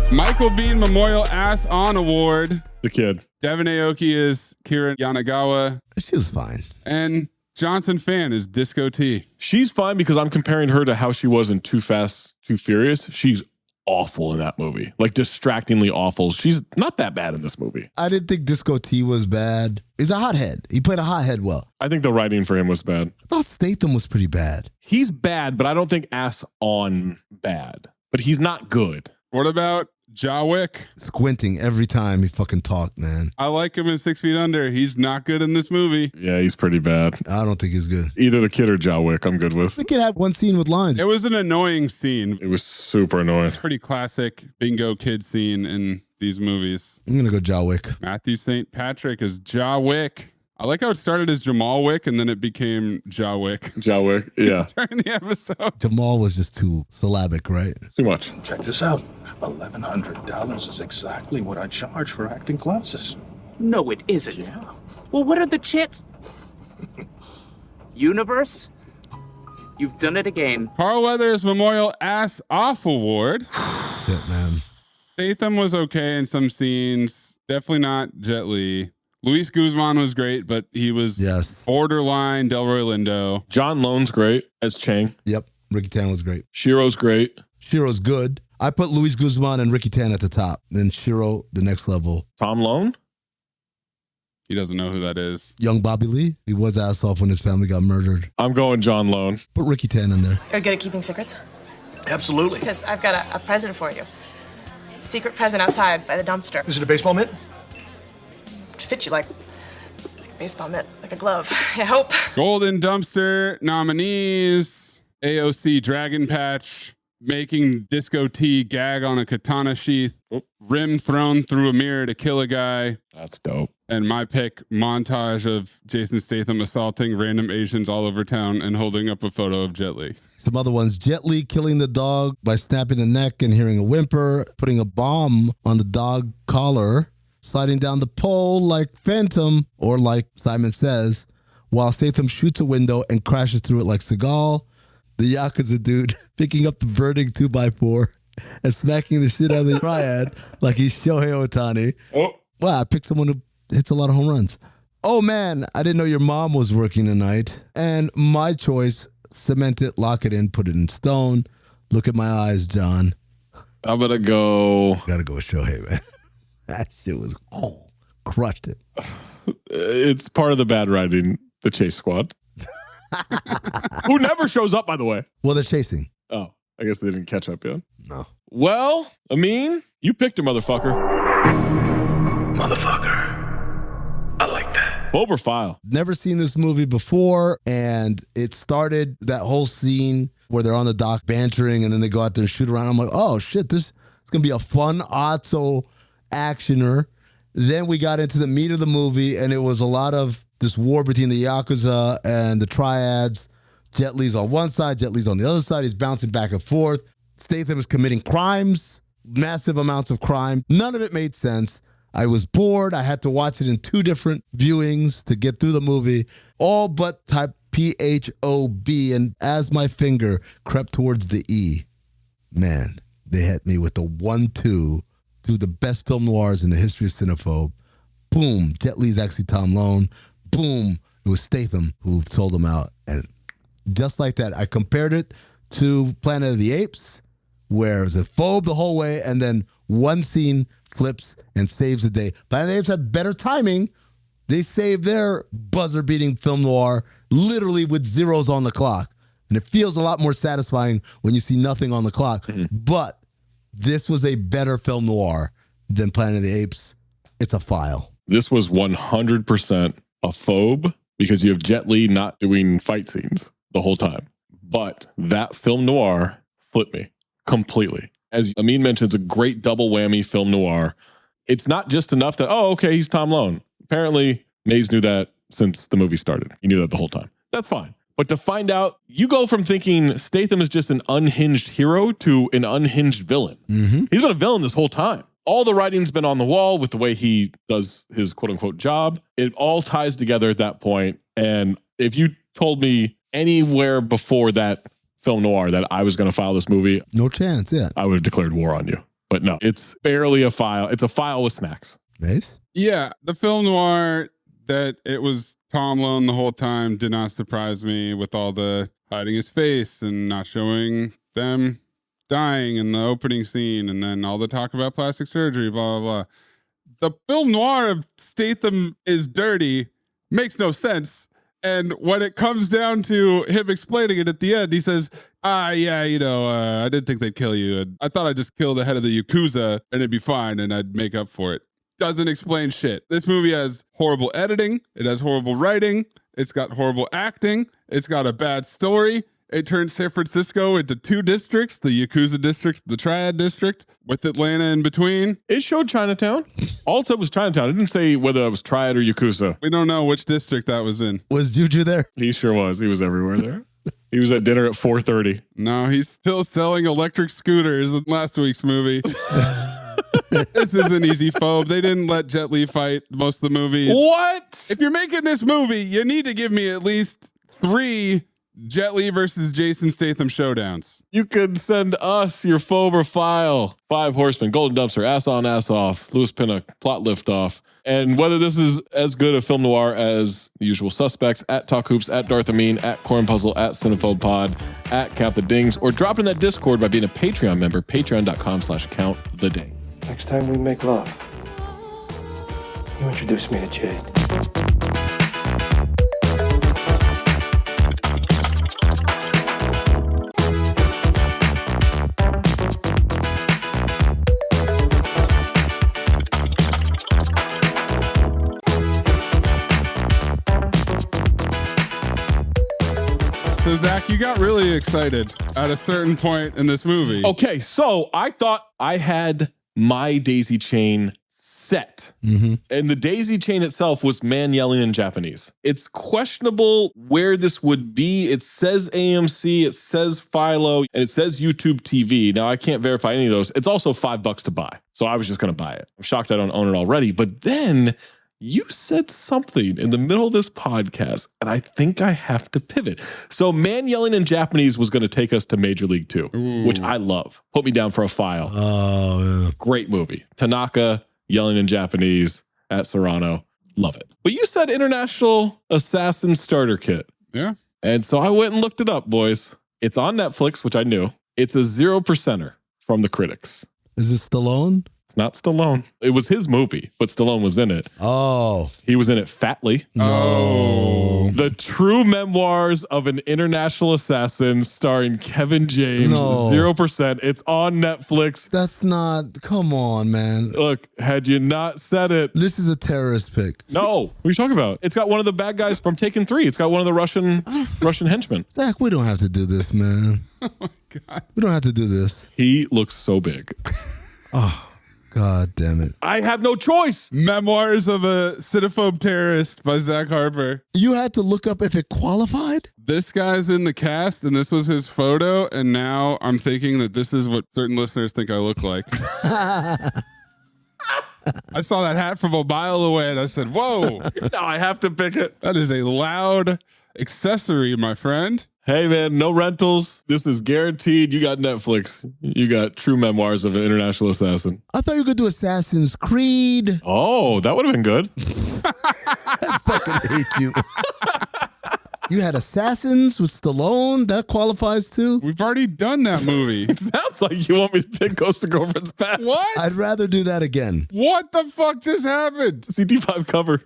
Michael Bean Memorial Ass On Award. The kid. Devin Aoki is Kira Yanagawa. She was fine. And Johnson Fan is Disco T. She's fine because I'm comparing her to how she was in Too Fast, Too Furious. She's awful in that movie. Like distractingly awful. She's not that bad in this movie. I didn't think Disco T was bad. He's a hothead. He played a hothead well. I think the writing for him was bad. I thought Statham was pretty bad. He's bad, but I don't think ass on bad. But he's not good. What about Jawick? Squinting every time he fucking talked, man. I like him in 6 Feet Under. He's not good in this movie. Yeah, he's pretty bad. I don't think he's good. Either the kid or Jawick, I'm good with. The kid had one scene with lines. It was an annoying scene. It was super annoying. Pretty classic bingo kid scene in these movies. I'm going to go Jawick. Matthew St. Patrick is Jawick. I like how it started as Jamal Wick and then it became Jawick. Jawick, yeah. During the episode. Jamal was just too syllabic, right? Too much. Check this out. $1,100 is exactly what I charge for acting classes. No, it isn't. Yeah. Well, what are the chits? Universe? You've done it again. Carl Weathers Memorial Ass Off Award. Shit, man. Statham was okay in some scenes. Definitely not Jet Li. Luis Guzman was great, but he was borderline Delroy Lindo. John Lone's great as Chang. Yep. Ricky Tan was great. Shiro's great. Shiro's good. I put Luis Guzman and Ricky Tan at the top. Then Shiro, the next level. Tom Lone? He doesn't know who that is. Young Bobby Lee. He was ass off when his family got murdered. I'm going John Lone. Put Ricky Tan in there. You're good at keeping secrets? Absolutely. Because I've got a present for you. Secret present outside by the dumpster. Is it a baseball mitt? Fit you like a baseball mitt, like a glove. I hope. Golden Dumpster nominees. AOC Dragon Patch. Making Disco T gag on a katana sheath. Rim thrown through a mirror to kill a guy. That's dope. And my pick, montage of Jason Statham assaulting random Asians all over town and holding up a photo of Jet Li. Some other ones. Jet Li killing the dog by snapping the neck and hearing a whimper. Putting a bomb on the dog collar. Sliding down the pole like Phantom, or like Simon Says, while Statham shoots a window and crashes through it like Seagal. The Yakuza dude picking up the burning 2x4 and smacking the shit out of the Triad like he's Shohei Ohtani. Oh. Wow, I picked someone who hits a lot of home runs. Oh man, I didn't know your mom was working tonight. And my choice, cement it, lock it in, put it in stone. Look at my eyes, John. I'm going to go. Gotta go with Shohei, man. That shit was crushed it. It's part of the bad writing, the chase squad. Who never shows up, by the way. Well, they're chasing. Oh, I guess they didn't catch up yet. No. Well, Amin, you picked a motherfucker. Motherfucker. I like that. Bober File. Never seen this movie before, and it started that whole scene where they're on the dock bantering, and then they go out there and shoot around. I'm like, oh shit, this is gonna be a fun Otso actioner. Then we got into the meat of the movie, and it was a lot of this war between the Yakuza and the Triads. Jet Li's on one side, Jet Li's on the other side. He's bouncing back and forth. Statham is committing crimes, massive amounts of crime. None of it made sense. I was bored. I had to watch it in 2 different viewings to get through the movie, all but type PHOB. And as my finger crept towards the E, man, they hit me with the 1-2 to the best film noirs in the history of Cinephobe. Boom, Jet Li's actually Tom Lone. Boom, it was Statham who sold him out. And just like that, I compared it to Planet of the Apes, where it was a phobe the whole way, and then one scene flips and saves the day. Planet of the Apes had better timing. They saved their buzzer-beating film noir literally with zeros on the clock. And it feels a lot more satisfying when you see nothing on the clock. Mm-hmm. But this was a better film noir than Planet of the Apes. It's a file. This was 100% a phobe because you have Jet Li not doing fight scenes the whole time. But that film noir flipped me completely. As Amin mentioned, it's a great double whammy film noir. It's not just enough that, oh, okay, he's Tom Lone. Apparently, Mayes knew that since the movie started. He knew that the whole time. That's fine. But to find out, you go from thinking Statham is just an unhinged hero to an unhinged villain. Mm-hmm. He's been a villain this whole time. All the writing's been on the wall with the way he does his quote-unquote job. It all ties together at that point. And if you told me anywhere before that film noir that I was going to file this movie, no chance, yeah, I would have declared war on you. But no, it's barely a file. It's a file with snacks. Nice. Yeah, the film noir that it was Tom Lone the whole time did not surprise me, with all the hiding his face and not showing them dying in the opening scene, and then all the talk about plastic surgery, blah, blah, blah. The film noir of Statham is dirty makes no sense. And when it comes down to him explaining it at the end, he says, I didn't think they'd kill you. And I thought I'd just kill the head of the Yakuza and it'd be fine and I'd make up for it. Doesn't explain shit. This movie has horrible editing. It has horrible writing. It's got horrible acting. It's got a bad story. It turned San Francisco into two districts, the Yakuza district, the Triad district, with Atlanta in between. It showed Chinatown. All it said was Chinatown. It didn't say whether it was Triad or Yakuza. We don't know which district that was in. Was Juju there? He sure was. He was everywhere there. He was at dinner at 4:30. No, he's still selling electric scooters in last week's movie. This is an easy phobe. They didn't let Jet Li fight most of the movie. What? If you're making this movie, you need to give me at least 3 Jet Li versus Jason Statham showdowns. You could send us your phobe or file. 5 Horsemen, Golden Dumpster, Ass On, Ass Off, Louis Pinnock, Plot Liftoff. And whether this is as good a film noir as The Usual Suspects, at Talk Hoops, at Darth Amin, at Corn Puzzle, at Cinephobe Pod, at Count the Dings, or drop in that Discord by being a Patreon member, patreon.com/countthedings. Next time we make love, you introduce me to Jade. So, Zach, you got really excited at a certain point in this movie. Okay, so I thought I had my daisy chain set. Mm-hmm. And the daisy chain itself was man yelling in Japanese. It's questionable where this would be. It says AMC, it says Philo, and it says YouTube TV. Now, I can't verify any of those. It's also $5 to buy. So I was just going to buy it. I'm shocked I don't own it already. But then you said something in the middle of this podcast, and I think I have to pivot. So man yelling in Japanese was going to take us to Major League 2, which I love. Put me down for a file. Oh, yeah. Great movie. Tanaka yelling in Japanese at Serrano. Love it. But you said International Assassin Starter Kit. Yeah. And so I went and looked it up, boys. It's on Netflix, which I knew. It's a 0%er from the critics. Is it Stallone? It's not Stallone. It was his movie, but Stallone was in it. Oh. He was in it fatly. No. The True Memoirs of an International Assassin starring Kevin James. No. 0%. It's on Netflix. That's not, come on, man. Look, had you not said it. This is a terrorist pick. No. What are you talking about? It's got one of the bad guys from Taken 3. It's got one of the Russian henchmen. Zach, we don't have to do this, man. Oh, my God. We don't have to do this. He looks so big. Oh. God damn it. I have no choice. Memoirs of a Cinephobe Terrorist by Zach Harper. You had to look up if it qualified? This guy's in the cast, and this was his photo, and now I'm thinking that this is what certain listeners think I look like. I saw that hat from a mile away, and I said, whoa. Now I have to pick it. That is a loud accessory, my friend. Hey, man, no rentals. This is guaranteed. You got Netflix. You got True Memoirs of an International Assassin. I thought you could do Assassin's Creed. Oh, that would have been good. I fucking hate you. You had Assassins with Stallone. That qualifies too. We've already done that movie. It sounds like you want me to pick Ghost of Girlfriend's Past. What? I'd rather do that again. What the fuck just happened? CT5 cover.